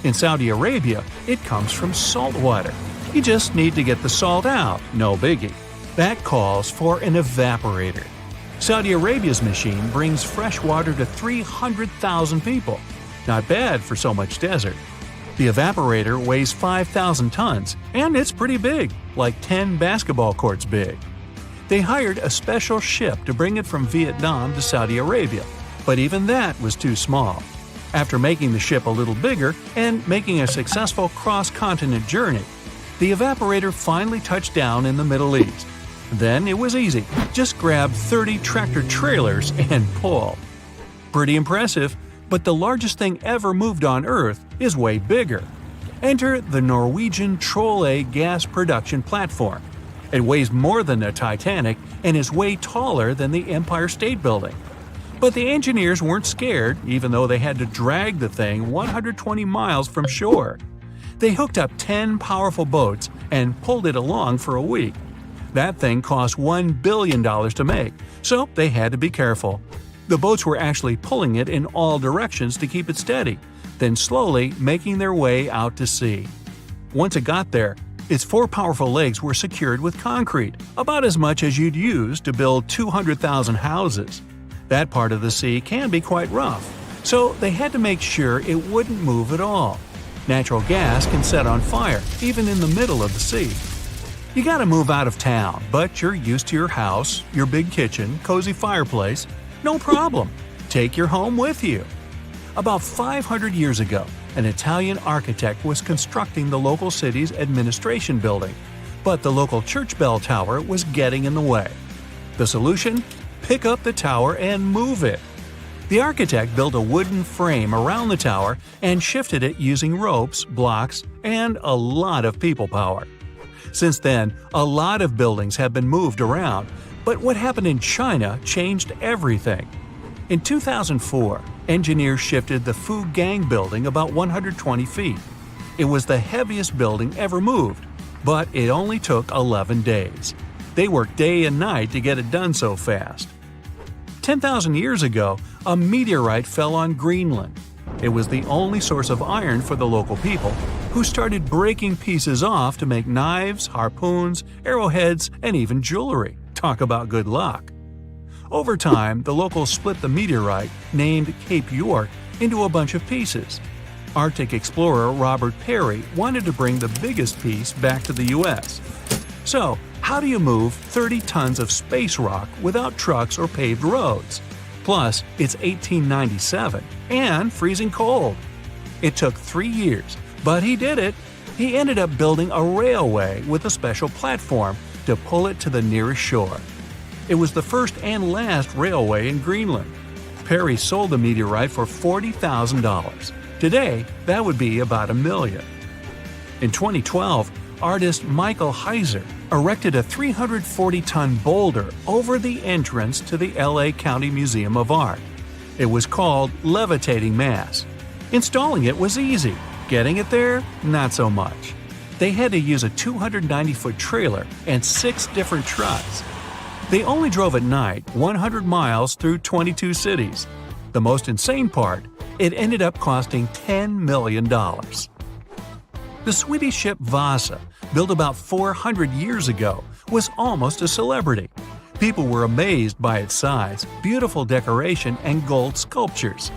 In Saudi Arabia, it comes from salt water. You just need to get the salt out, no biggie. That calls for an evaporator. Saudi Arabia's machine brings fresh water to 300,000 people. Not bad for so much desert. The evaporator weighs 5,000 tons, and it's pretty big, like 10 basketball courts big. They hired a special ship to bring it from Vietnam to Saudi Arabia, but even that was too small. After making the ship a little bigger and making a successful cross-continent journey, the evaporator finally touched down in the Middle East. Then it was easy. Just grab 30 tractor trailers and pull. Pretty impressive, but the largest thing ever moved on Earth is way bigger. Enter the Norwegian Troll gas production platform. It weighs more than the Titanic and is way taller than the Empire State Building. But the engineers weren't scared, even though they had to drag the thing 120 miles from shore. They hooked up 10 powerful boats and pulled it along for a week. That thing cost $1 billion to make, so they had to be careful. The boats were actually pulling it in all directions to keep it steady, then slowly making their way out to sea. Once it got there, its 4 powerful legs were secured with concrete, about as much as you'd use to build 200,000 houses. That part of the sea can be quite rough, so they had to make sure it wouldn't move at all. Natural gas can set on fire, even in the middle of the sea. You gotta move out of town, but you're used to your house, your big kitchen, cozy fireplace. No problem. Take your home with you. About 500 years ago, an Italian architect was constructing the local city's administration building, but the local church bell tower was getting in the way. The solution? Pick up the tower and move it. The architect built a wooden frame around the tower and shifted it using ropes, blocks, and a lot of people power. Since then, a lot of buildings have been moved around, but what happened in China changed everything. In 2004, engineers shifted the Fu Gang building about 120 feet. It was the heaviest building ever moved, but it only took 11 days. They worked day and night to get it done so fast. 10,000 years ago, a meteorite fell on Greenland. It was the only source of iron for the local people, who started breaking pieces off to make knives, harpoons, arrowheads, and even jewelry. Talk about good luck. Over time, the locals split the meteorite, named Cape York, into a bunch of pieces. Arctic explorer Robert Peary wanted to bring the biggest piece back to the U.S. So, how do you move 30 tons of space rock without trucks or paved roads? Plus, it's 1897 and freezing cold. It took 3 years, but he did it. He ended up building a railway with a special platform to pull it to the nearest shore. It was the first and last railway in Greenland. Peary sold the meteorite for $40,000. Today, that would be about $1 million. In 2012, artist Michael Heiser erected a 340-ton boulder over the entrance to the LA County Museum of Art. It was called Levitating Mass. Installing it was easy. Getting it there, not so much. They had to use a 290-foot trailer and 6 different trucks. They only drove at night 100 miles through 22 cities. The most insane part, it ended up costing $10 million. The Swedish ship Vasa, built about 400 years ago, was almost a celebrity. People were amazed by its size, beautiful decoration, and gold sculptures.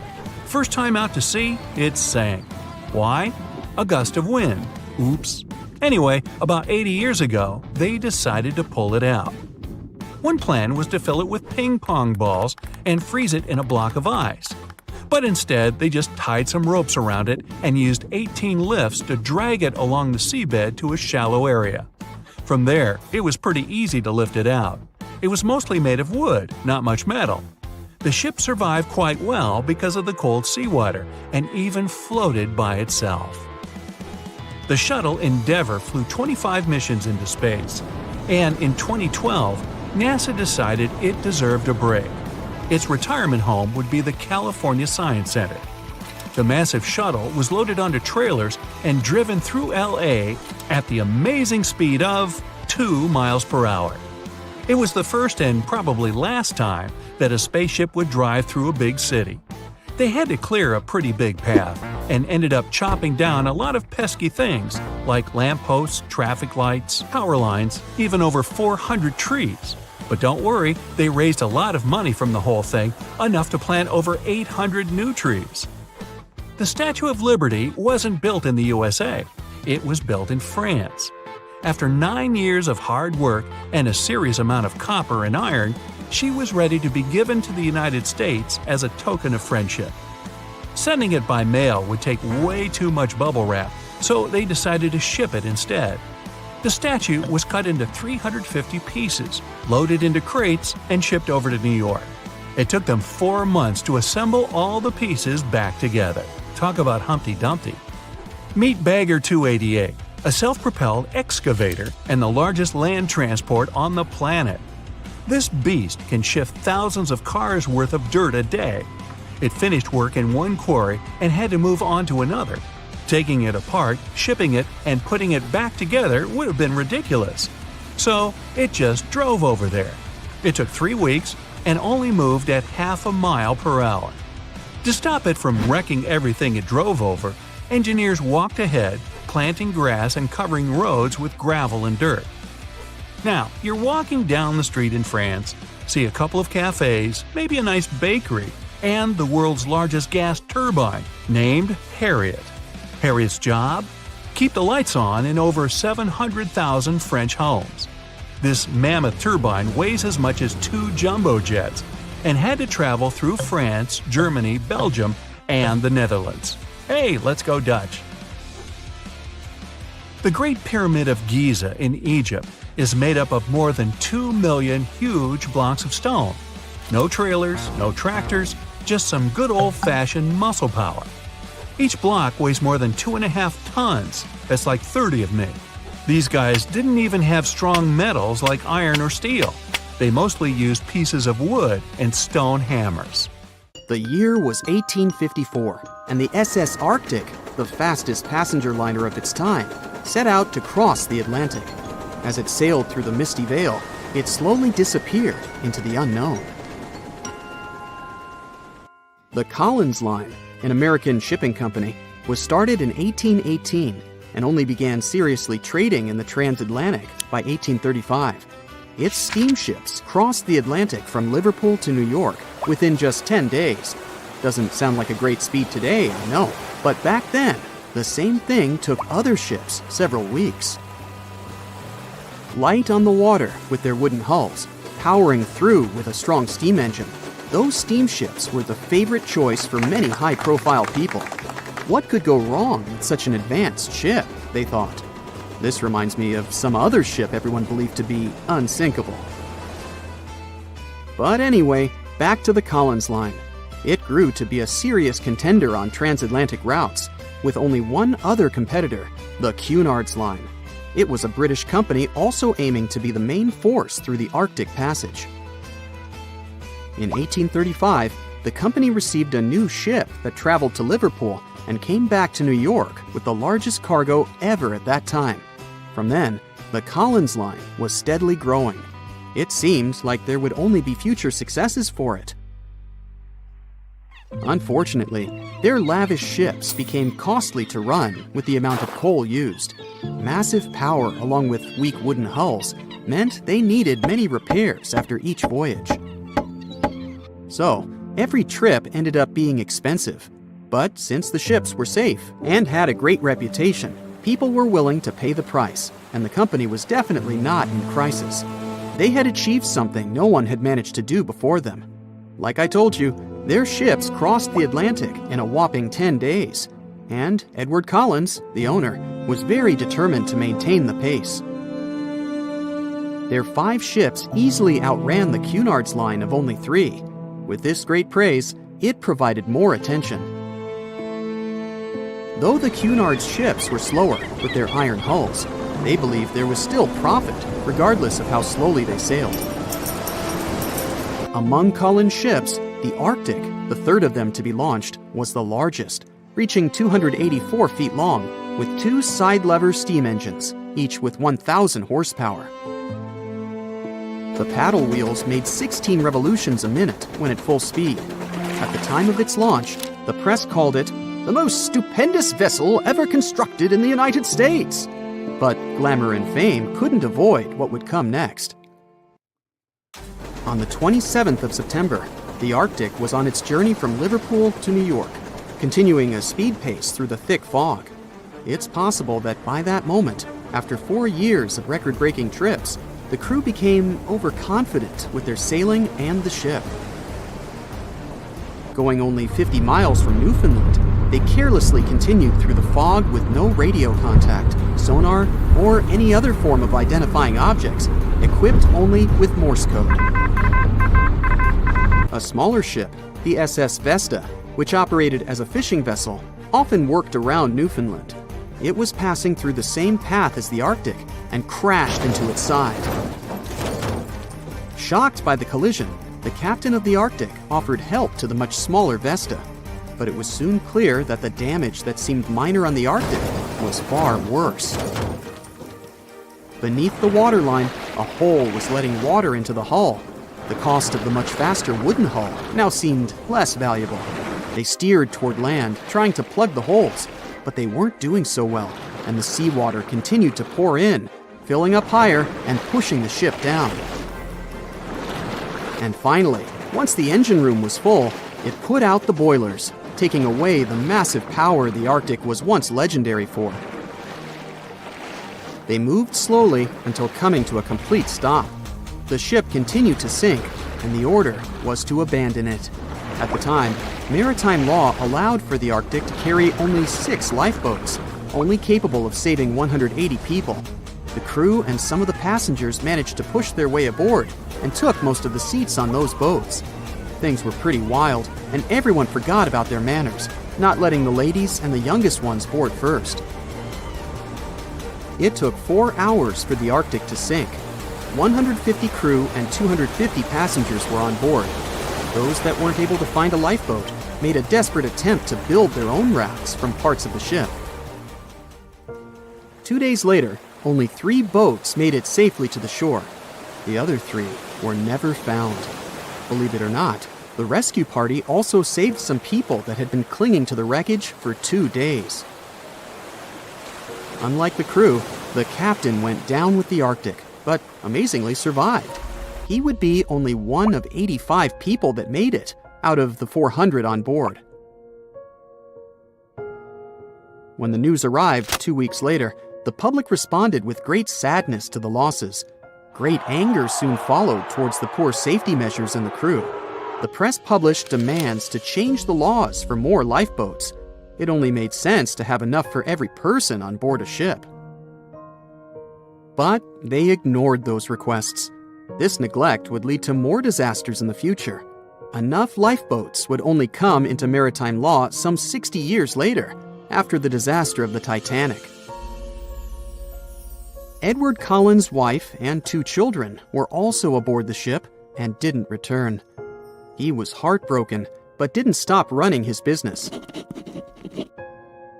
First time out to sea, it sank. Why? A gust of wind. Oops. Anyway, about 80 years ago, they decided to pull it out. One plan was to fill it with ping pong balls and freeze it in a block of ice. But instead, they just tied some ropes around it and used 18 lifts to drag it along the seabed to a shallow area. From there, it was pretty easy to lift it out. It was mostly made of wood, not much metal. The ship survived quite well because of the cold seawater and even floated by itself. The shuttle Endeavour flew 25 missions into space, and in 2012, NASA decided it deserved a break. Its retirement home would be the California Science Center. The massive shuttle was loaded onto trailers and driven through LA at the amazing speed of 2 miles per hour. It was the first and probably last time that a spaceship would drive through a big city. They had to clear a pretty big path and ended up chopping down a lot of pesky things like lampposts, traffic lights, power lines, even over 400 trees. But don't worry, they raised a lot of money from the whole thing, enough to plant over 800 new trees. The Statue of Liberty wasn't built in the USA. It was built in France. After 9 years of hard work and a serious amount of copper and iron, she was ready to be given to the United States as a token of friendship. Sending it by mail would take way too much bubble wrap, so they decided to ship it instead. The statue was cut into 350 pieces, loaded into crates, and shipped over to New York. It took them 4 months to assemble all the pieces back together. Talk about Humpty Dumpty. Meet Bagger 288, a self-propelled excavator and the largest land transport on the planet. This beast can shift thousands of cars worth of dirt a day. It finished work in one quarry and had to move on to another. Taking it apart, shipping it, and putting it back together would have been ridiculous. So it just drove over there. It took 3 weeks and only moved at half a mile per hour. To stop it from wrecking everything it drove over, engineers walked ahead, planting grass and covering roads with gravel and dirt. Now, you're walking down the street in France, see a couple of cafes, maybe a nice bakery, and the world's largest gas turbine, named Harriet. Harriet's job? Keep the lights on in over 700,000 French homes. This mammoth turbine weighs as much as 2 jumbo jets and had to travel through France, Germany, Belgium, and the Netherlands. Hey, let's go Dutch! The Great Pyramid of Giza in Egypt is made up of more than 2 million huge blocks of stone. No trailers, no tractors, just some good old-fashioned muscle power. Each block weighs more than 2.5 tons. That's like 30 of me. These guys didn't even have strong metals like iron or steel. They mostly used pieces of wood and stone hammers. The year was 1854, and the SS Arctic, the fastest passenger liner of its time, set out to cross the Atlantic. As it sailed through the misty veil, it slowly disappeared into the unknown. The Collins Line, an American shipping company, was started in 1818 and only began seriously trading in the transatlantic by 1835. Its steamships crossed the Atlantic from Liverpool to New York within just 10 days. Doesn't sound like a great speed today, I know, but back then, the same thing took other ships several weeks. Light on the water with their wooden hulls, powering through with a strong steam engine, those steamships were the favorite choice for many high-profile people. What could go wrong with such an advanced ship, they thought. This reminds me of some other ship everyone believed to be unsinkable. But anyway, back to the Collins Line. It grew to be a serious contender on transatlantic routes, with only one other competitor, the Cunard's Line. It was a British company also aiming to be the main force through the Arctic Passage. In 1835, the company received a new ship that traveled to Liverpool and came back to New York with the largest cargo ever at that time. From then, the Collins Line was steadily growing. It seemed like there would only be future successes for it. Unfortunately, their lavish ships became costly to run with the amount of coal used. Massive power along with weak wooden hulls meant they needed many repairs after each voyage. So, every trip ended up being expensive. But since the ships were safe and had a great reputation, people were willing to pay the price, and the company was definitely not in crisis. They had achieved something no one had managed to do before them. Like I told you, their ships crossed the Atlantic in a whopping 10 days, and Edward Collins, the owner, was very determined to maintain the pace. Their 5 ships easily outran the Cunard's Line of only 3. With this great praise, it provided more attention. Though the Cunard's ships were slower with their iron hulls, they believed there was still profit, regardless of how slowly they sailed. Among Collins' ships, the Arctic, the third of them to be launched, was the largest, reaching 284 feet long, with 2 side-lever steam engines, each with 1,000 horsepower. The paddle wheels made 16 revolutions a minute when at full speed. At the time of its launch, the press called it the most stupendous vessel ever constructed in the United States. But glamour and fame couldn't avoid what would come next. On the 27th of September, the Arctic was on its journey from Liverpool to New York, continuing a speed pace through the thick fog. It's possible that by that moment, after 4 years of record-breaking trips, the crew became overconfident with their sailing and the ship. Going only 50 miles from Newfoundland, they carelessly continued through the fog with no radio contact, sonar, or any other form of identifying objects, equipped only with Morse code. A smaller ship, the SS Vesta, which operated as a fishing vessel, often worked around Newfoundland. It was passing through the same path as the Arctic and crashed into its side. Shocked by the collision, the captain of the Arctic offered help to the much smaller Vesta, but it was soon clear that the damage that seemed minor on the Arctic was far worse. Beneath the waterline, a hole was letting water into the hull. The cost of the much faster wooden hull now seemed less valuable. They steered toward land, trying to plug the holes, but they weren't doing so well, and the seawater continued to pour in, filling up higher and pushing the ship down. And finally, once the engine room was full, it put out the boilers, taking away the massive power the Arctic was once legendary for. They moved slowly until coming to a complete stop. The ship continued to sink, and the order was to abandon it. At the time, maritime law allowed for the Arctic to carry only 6 lifeboats, only capable of saving 180 people. The crew and some of the passengers managed to push their way aboard and took most of the seats on those boats. things were pretty wild, and everyone forgot about their manners, not letting the ladies and the youngest ones board first. It took 4 hours for the Arctic to sink. 150 crew and 250 passengers were on board. Those that weren't able to find a lifeboat made a desperate attempt to build their own rafts from parts of the ship. 2 days later, only 3 boats made it safely to the shore. The other 3 were never found. Believe it or not, the rescue party also saved some people that had been clinging to the wreckage for 2 days. Unlike the crew, the captain went down with the Arctic, but amazingly survived. He would be only one of 85 people that made it out of the 400 on board. When the news arrived 2 weeks later, the public responded with great sadness to the losses. Great anger soon followed towards the poor safety measures in the crew. The press published demands to change the laws for more lifeboats. It only made sense to have enough for every person on board a ship. But they ignored those requests. This neglect would lead to more disasters in the future. Enough lifeboats would only come into maritime law some 60 years later, after the disaster of the Titanic. Edward Cullen's wife and 2 children were also aboard the ship and didn't return. He was heartbroken, but didn't stop running his business.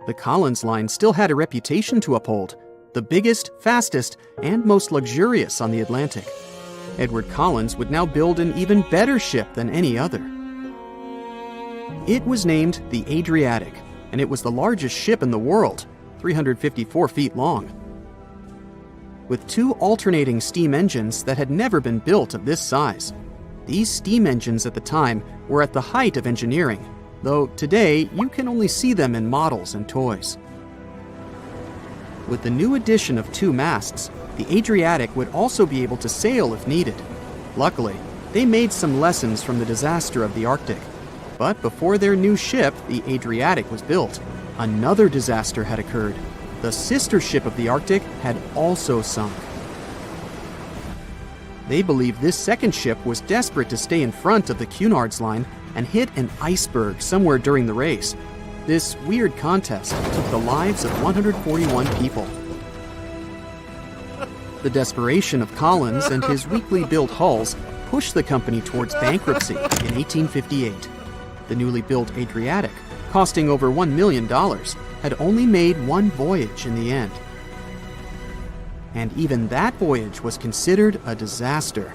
The Collins line still had a reputation to uphold, the biggest, fastest, and most luxurious on the Atlantic. Edward Collins would now build an even better ship than any other. It was named the Adriatic, and it was the largest ship in the world, 354 feet long. With 2 alternating steam engines that had never been built of this size. These steam engines at the time were at the height of engineering, though today you can only see them in models and toys. With the new addition of 2 masts, the Adriatic would also be able to sail if needed. Luckily, they made some lessons from the disaster of the Arctic. But before their new ship, the Adriatic, was built, another disaster had occurred. The sister ship of the Arctic had also sunk. They believe this second ship was desperate to stay in front of the Cunard's line and hit an iceberg somewhere during the race. This weird contest took the lives of 141 people. The desperation of Collins and his weakly built hulls pushed the company towards bankruptcy in 1858. The newly built Adriatic, costing over $1 million, had only made 1 voyage in the end. And even that voyage was considered a disaster.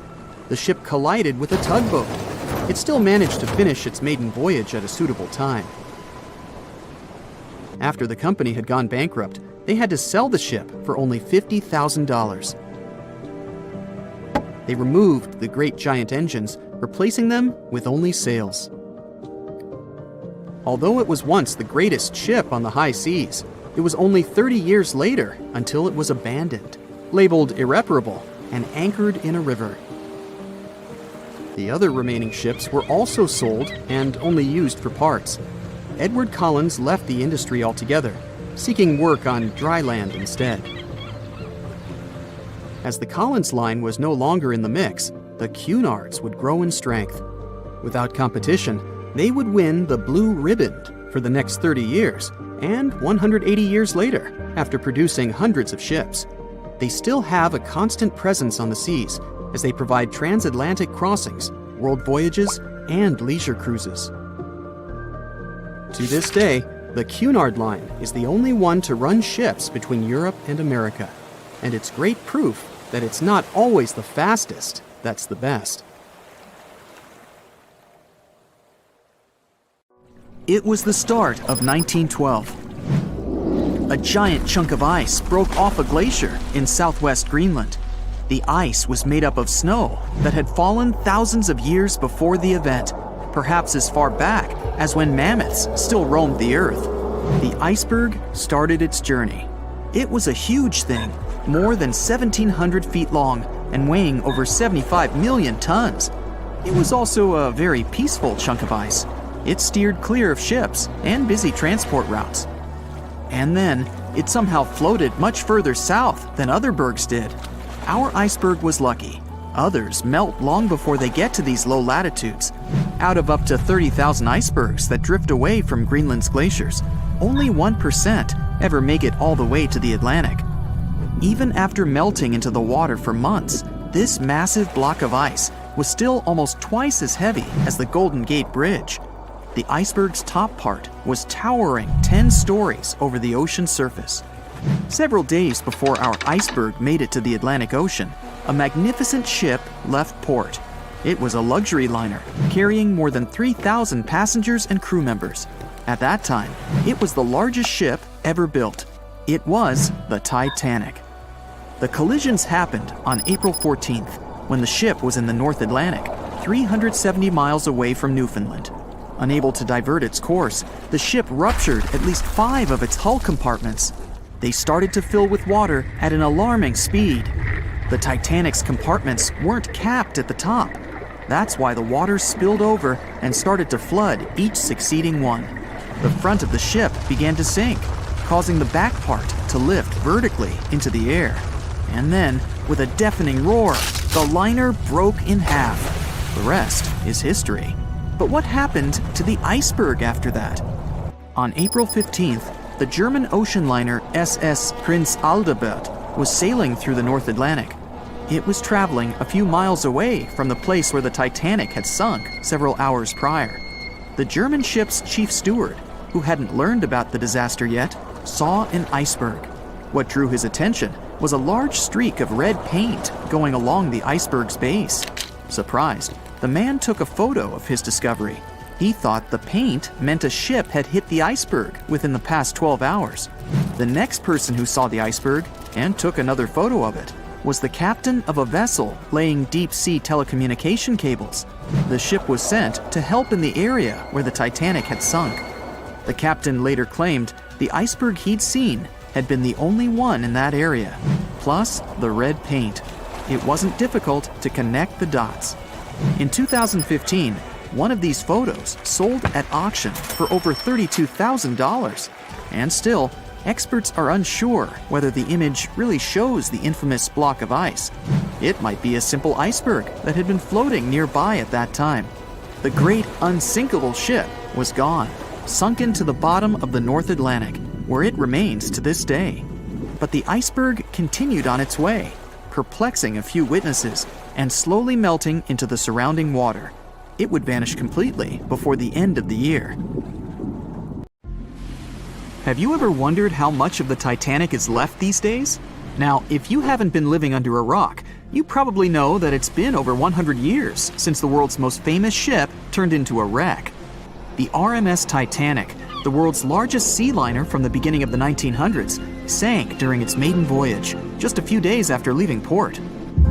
The ship collided with a tugboat. It still managed to finish its maiden voyage at a suitable time. After the company had gone bankrupt, they had to sell the ship for only $50,000. They removed the great giant engines, replacing them with only sails. Although it was once the greatest ship on the high seas, it was only 30 years later until it was abandoned, labeled irreparable, and anchored in a river. The other remaining ships were also sold and only used for parts. Edward Collins left the industry altogether, seeking work on dry land instead. As the Collins line was no longer in the mix, the Cunards would grow in strength. Without competition, they would win the Blue Ribbon for the next 30 years, and 180 years later, after producing hundreds of ships. They still have a constant presence on the seas as they provide transatlantic crossings, world voyages, and leisure cruises. To this day, the Cunard line is the only one to run ships between Europe and America, and it's great proof that it's not always the fastest that's the best. It was the start of 1912. A giant chunk of ice broke off a glacier in southwest Greenland. The ice was made up of snow that had fallen thousands of years before the event, perhaps as far back as when mammoths still roamed the earth. The iceberg started its journey. It was a huge thing, more than 1,700 feet long and weighing over 75 million tons. It was also a very peaceful chunk of ice. It steered clear of ships and busy transport routes. And then, it somehow floated much further south than other bergs did. Our iceberg was lucky. Others melt long before they get to these low latitudes. Out of up to 30,000 icebergs that drift away from Greenland's glaciers, only 1% ever make it all the way to the Atlantic. Even after melting into the water for months, this massive block of ice was still almost twice as heavy as the Golden Gate Bridge. The iceberg's top part was towering 10 stories over the ocean surface. Several days before our iceberg made it to the Atlantic Ocean, a magnificent ship left port. It was a luxury liner carrying more than 3,000 passengers and crew members. At that time, it was the largest ship ever built. It was the Titanic. The collisions happened on April 14th, when the ship was in the North Atlantic, 370 miles away from Newfoundland. Unable to divert its course, the ship ruptured at least 5 of its hull compartments. They started to fill with water at an alarming speed. The Titanic's compartments weren't capped at the top. That's why the water spilled over and started to flood each succeeding one. The front of the ship began to sink, causing the back part to lift vertically into the air. And then, with a deafening roar, the liner broke in half. The rest is history. But what happened to the iceberg after that? On April 15th, the German ocean liner SS Prinz Adalbert was sailing through the North Atlantic. It was traveling a few miles away from the place where the Titanic had sunk several hours prior. The German ship's chief steward, who hadn't learned about the disaster yet, saw an iceberg. What drew his attention was a large streak of red paint going along the iceberg's base. Surprised, the man took a photo of his discovery. He thought the paint meant a ship had hit the iceberg within the past 12 hours. The next person who saw the iceberg and took another photo of it was the captain of a vessel laying deep-sea telecommunication cables. The ship was sent to help in the area where the Titanic had sunk. The captain later claimed the iceberg he'd seen had been the only one in that area, plus the red paint. It wasn't difficult to connect the dots. In 2015, one of these photos sold at auction for over $32,000. And still, experts are unsure whether the image really shows the infamous block of ice. It might be a simple iceberg that had been floating nearby at that time. The great unsinkable ship was gone, sunken to the bottom of the North Atlantic, where it remains to this day. But the iceberg continued on its way, perplexing a few witnesses and slowly melting into the surrounding water. It would vanish completely before the end of the year. Have you ever wondered how much of the Titanic is left these days? Now, if you haven't been living under a rock, you probably know that it's been over 100 years since the world's most famous ship turned into a wreck. The RMS Titanic, the world's largest sea liner from the beginning of the 1900s, sank during its maiden voyage, just a few days after leaving port.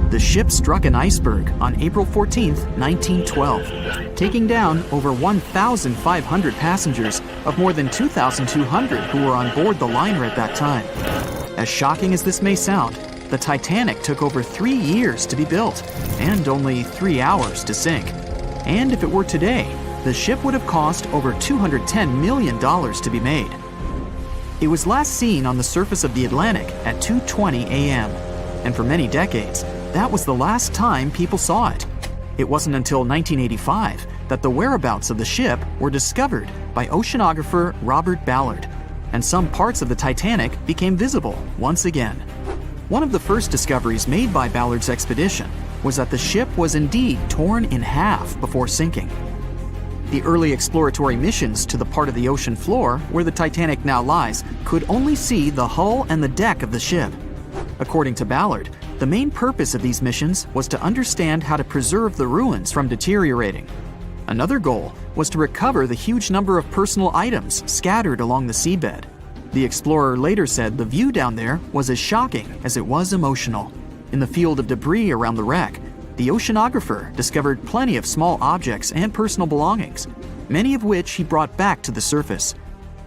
The ship struck an iceberg on April 14, 1912, taking down over 1,500 passengers of more than 2,200 who were on board the liner at that time. As shocking as this may sound, the Titanic took over 3 years to be built and only 3 hours to sink. And if it were today, the ship would have cost over $210 million to be made. It was last seen on the surface of the Atlantic at 2:20 a.m., and for many decades, that was the last time people saw it. It wasn't until 1985 that the whereabouts of the ship were discovered by oceanographer Robert Ballard, and some parts of the Titanic became visible once again. One of the first discoveries made by Ballard's expedition was that the ship was indeed torn in half before sinking. The early exploratory missions to the part of the ocean floor where the Titanic now lies could only see the hull and the deck of the ship. According to Ballard, the main purpose of these missions was to understand how to preserve the ruins from deteriorating. Another goal was to recover the huge number of personal items scattered along the seabed. The explorer later said the view down there was as shocking as it was emotional. In the field of debris around the wreck, the oceanographer discovered plenty of small objects and personal belongings, many of which he brought back to the surface.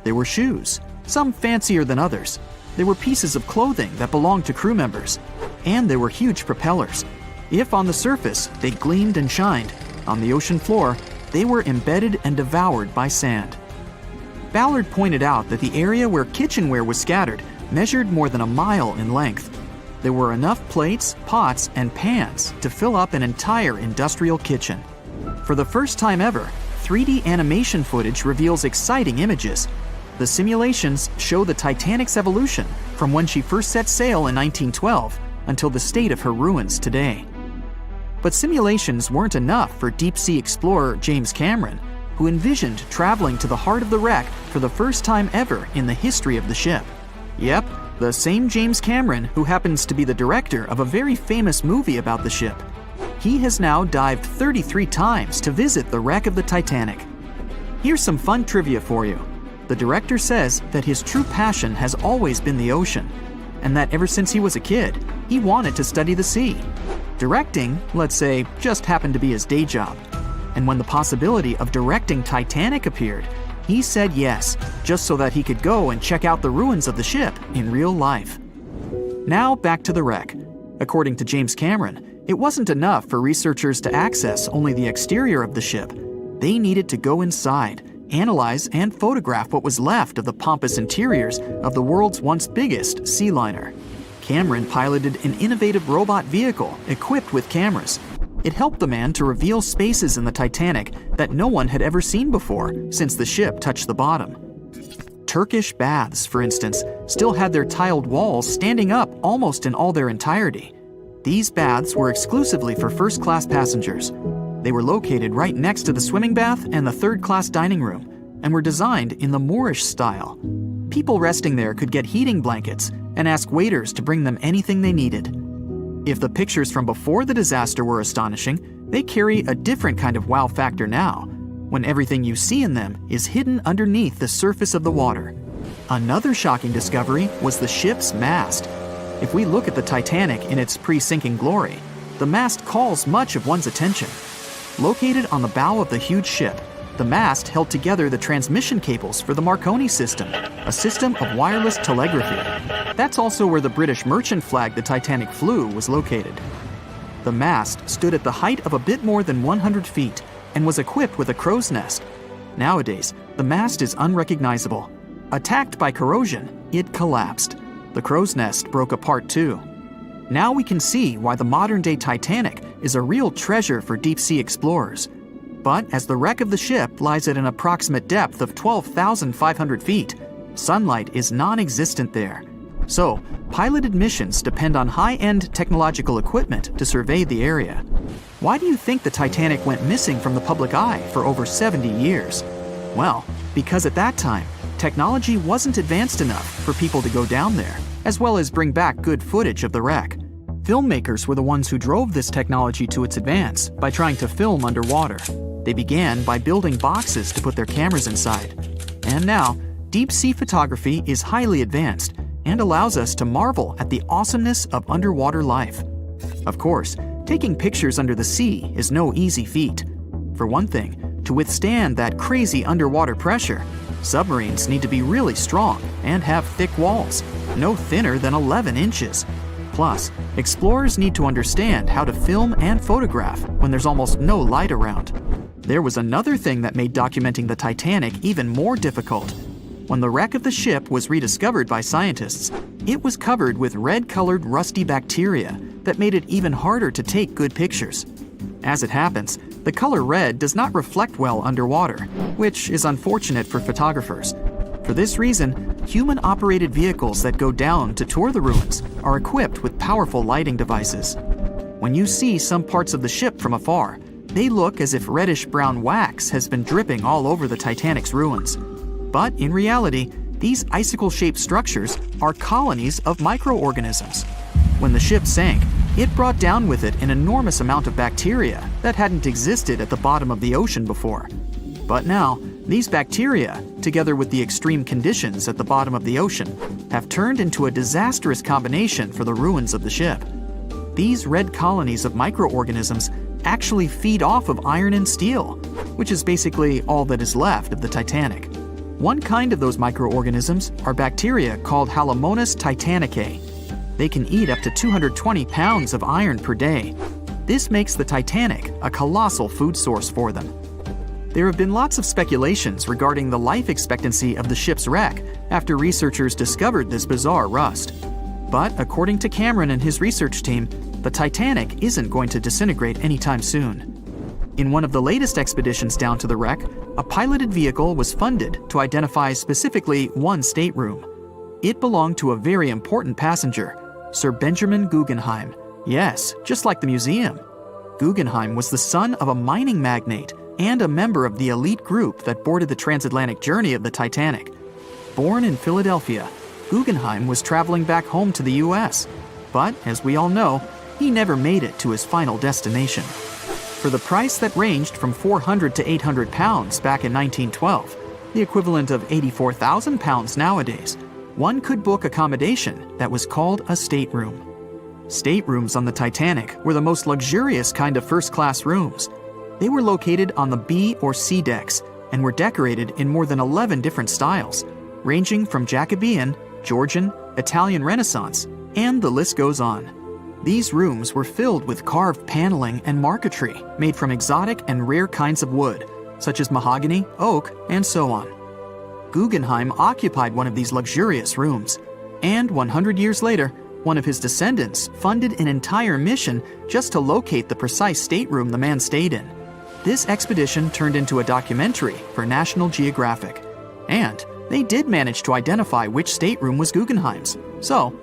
There were shoes, some fancier than others. There were pieces of clothing that belonged to crew members, and there were huge propellers. If on the surface they gleamed and shined, on the ocean floor they were embedded and devoured by sand. Ballard pointed out that the area where kitchenware was scattered measured more than a mile in length. There were enough plates, pots, and pans to fill up an entire industrial kitchen. For the first time ever, 3D animation footage reveals exciting images. The simulations show the Titanic's evolution from when she first set sail in 1912 until the state of her ruins today. But simulations weren't enough for deep-sea explorer James Cameron, who envisioned traveling to the heart of the wreck for the first time ever in the history of the ship. Yep, the same James Cameron who happens to be the director of a very famous movie about the ship. He has now dived 33 times to visit the wreck of the Titanic. Here's some fun trivia for you. The director says that his true passion has always been the ocean, and that ever since he was a kid, he wanted to study the sea. Directing, let's say, just happened to be his day job. And when the possibility of directing Titanic appeared, he said yes, just so that he could go and check out the ruins of the ship in real life. Now back to the wreck. According to James Cameron, it wasn't enough for researchers to access only the exterior of the ship. They needed to go inside, analyze and photograph what was left of the pompous interiors of the world's once biggest sea liner. Cameron piloted an innovative robot vehicle equipped with cameras. It helped the man to reveal spaces in the Titanic that no one had ever seen before since the ship touched the bottom. Turkish baths, for instance, still had their tiled walls standing up almost in all their entirety. These baths were exclusively for first-class passengers. They were located right next to the swimming bath and the third-class dining room, and were designed in the Moorish style. People resting there could get heating blankets and ask waiters to bring them anything they needed. If the pictures from before the disaster were astonishing, they carry a different kind of wow factor now, when everything you see in them is hidden underneath the surface of the water. Another shocking discovery was the ship's mast. If we look at the Titanic in its pre-sinking glory, the mast calls much of one's attention. Located on the bow of the huge ship, the mast held together the transmission cables for the Marconi system, a system of wireless telegraphy. That's also where the British merchant flag the Titanic flew was located. The mast stood at the height of a bit more than 100 feet and was equipped with a crow's nest. Nowadays, the mast is unrecognizable. Attacked by corrosion, it collapsed. The crow's nest broke apart too. Now we can see why the modern-day Titanic is a real treasure for deep-sea explorers. But as the wreck of the ship lies at an approximate depth of 12,500 feet, sunlight is non-existent there. So, piloted missions depend on high-end technological equipment to survey the area. Why do you think the Titanic went missing from the public eye for over 70 years? Well, because at that time, technology wasn't advanced enough for people to go down there, as well as bring back good footage of the wreck. Filmmakers were the ones who drove this technology to its advance by trying to film underwater. They began by building boxes to put their cameras inside. And now, deep-sea photography is highly advanced and allows us to marvel at the awesomeness of underwater life. Of course, taking pictures under the sea is no easy feat. For one thing, to withstand that crazy underwater pressure, submarines need to be really strong and have thick walls, no thinner than 11 inches. Plus, explorers need to understand how to film and photograph when there's almost no light around. There was another thing that made documenting the Titanic even more difficult. When the wreck of the ship was rediscovered by scientists, it was covered with red-colored rusty bacteria that made it even harder to take good pictures. As it happens, the color red does not reflect well underwater, which is unfortunate for photographers. For this reason, human-operated vehicles that go down to tour the ruins are equipped with powerful lighting devices. When you see some parts of the ship from afar, they look as if reddish-brown wax has been dripping all over the Titanic's ruins. But in reality, these icicle-shaped structures are colonies of microorganisms. When the ship sank, it brought down with it an enormous amount of bacteria that hadn't existed at the bottom of the ocean before. But now, these bacteria, together with the extreme conditions at the bottom of the ocean, have turned into a disastrous combination for the ruins of the ship. These red colonies of microorganisms actually feed off of iron and steel, which is basically all that is left of the Titanic. One kind of those microorganisms are bacteria called Halomonas titanicae. They can eat up to 220 pounds of iron per day. This makes the Titanic a colossal food source for them. There have been lots of speculations regarding the life expectancy of the ship's wreck after researchers discovered this bizarre rust. But according to Cameron and his research team, the Titanic isn't going to disintegrate anytime soon. In one of the latest expeditions down to the wreck, a piloted vehicle was funded to identify specifically one stateroom. It belonged to a very important passenger, Sir Benjamin Guggenheim. Yes, just like the museum. Guggenheim was the son of a mining magnate and a member of the elite group that boarded the transatlantic journey of the Titanic. Born in Philadelphia, Guggenheim was traveling back home to the US. But, as we all know, he never made it to his final destination. For the price that ranged from 400 to 800 pounds back in 1912, the equivalent of 84,000 pounds nowadays, one could book accommodation that was called a stateroom. Staterooms on the Titanic were the most luxurious kind of first-class rooms. They were located on the B or C decks and were decorated in more than 11 different styles, ranging from Jacobean, Georgian, Italian Renaissance, and the list goes on. These rooms were filled with carved paneling and marquetry made from exotic and rare kinds of wood, such as mahogany, oak, and so on. Guggenheim occupied one of these luxurious rooms, and 100 years later, one of his descendants funded an entire mission just to locate the precise stateroom the man stayed in. This expedition turned into a documentary for National Geographic, and they did manage to identify which stateroom was Guggenheim's. So,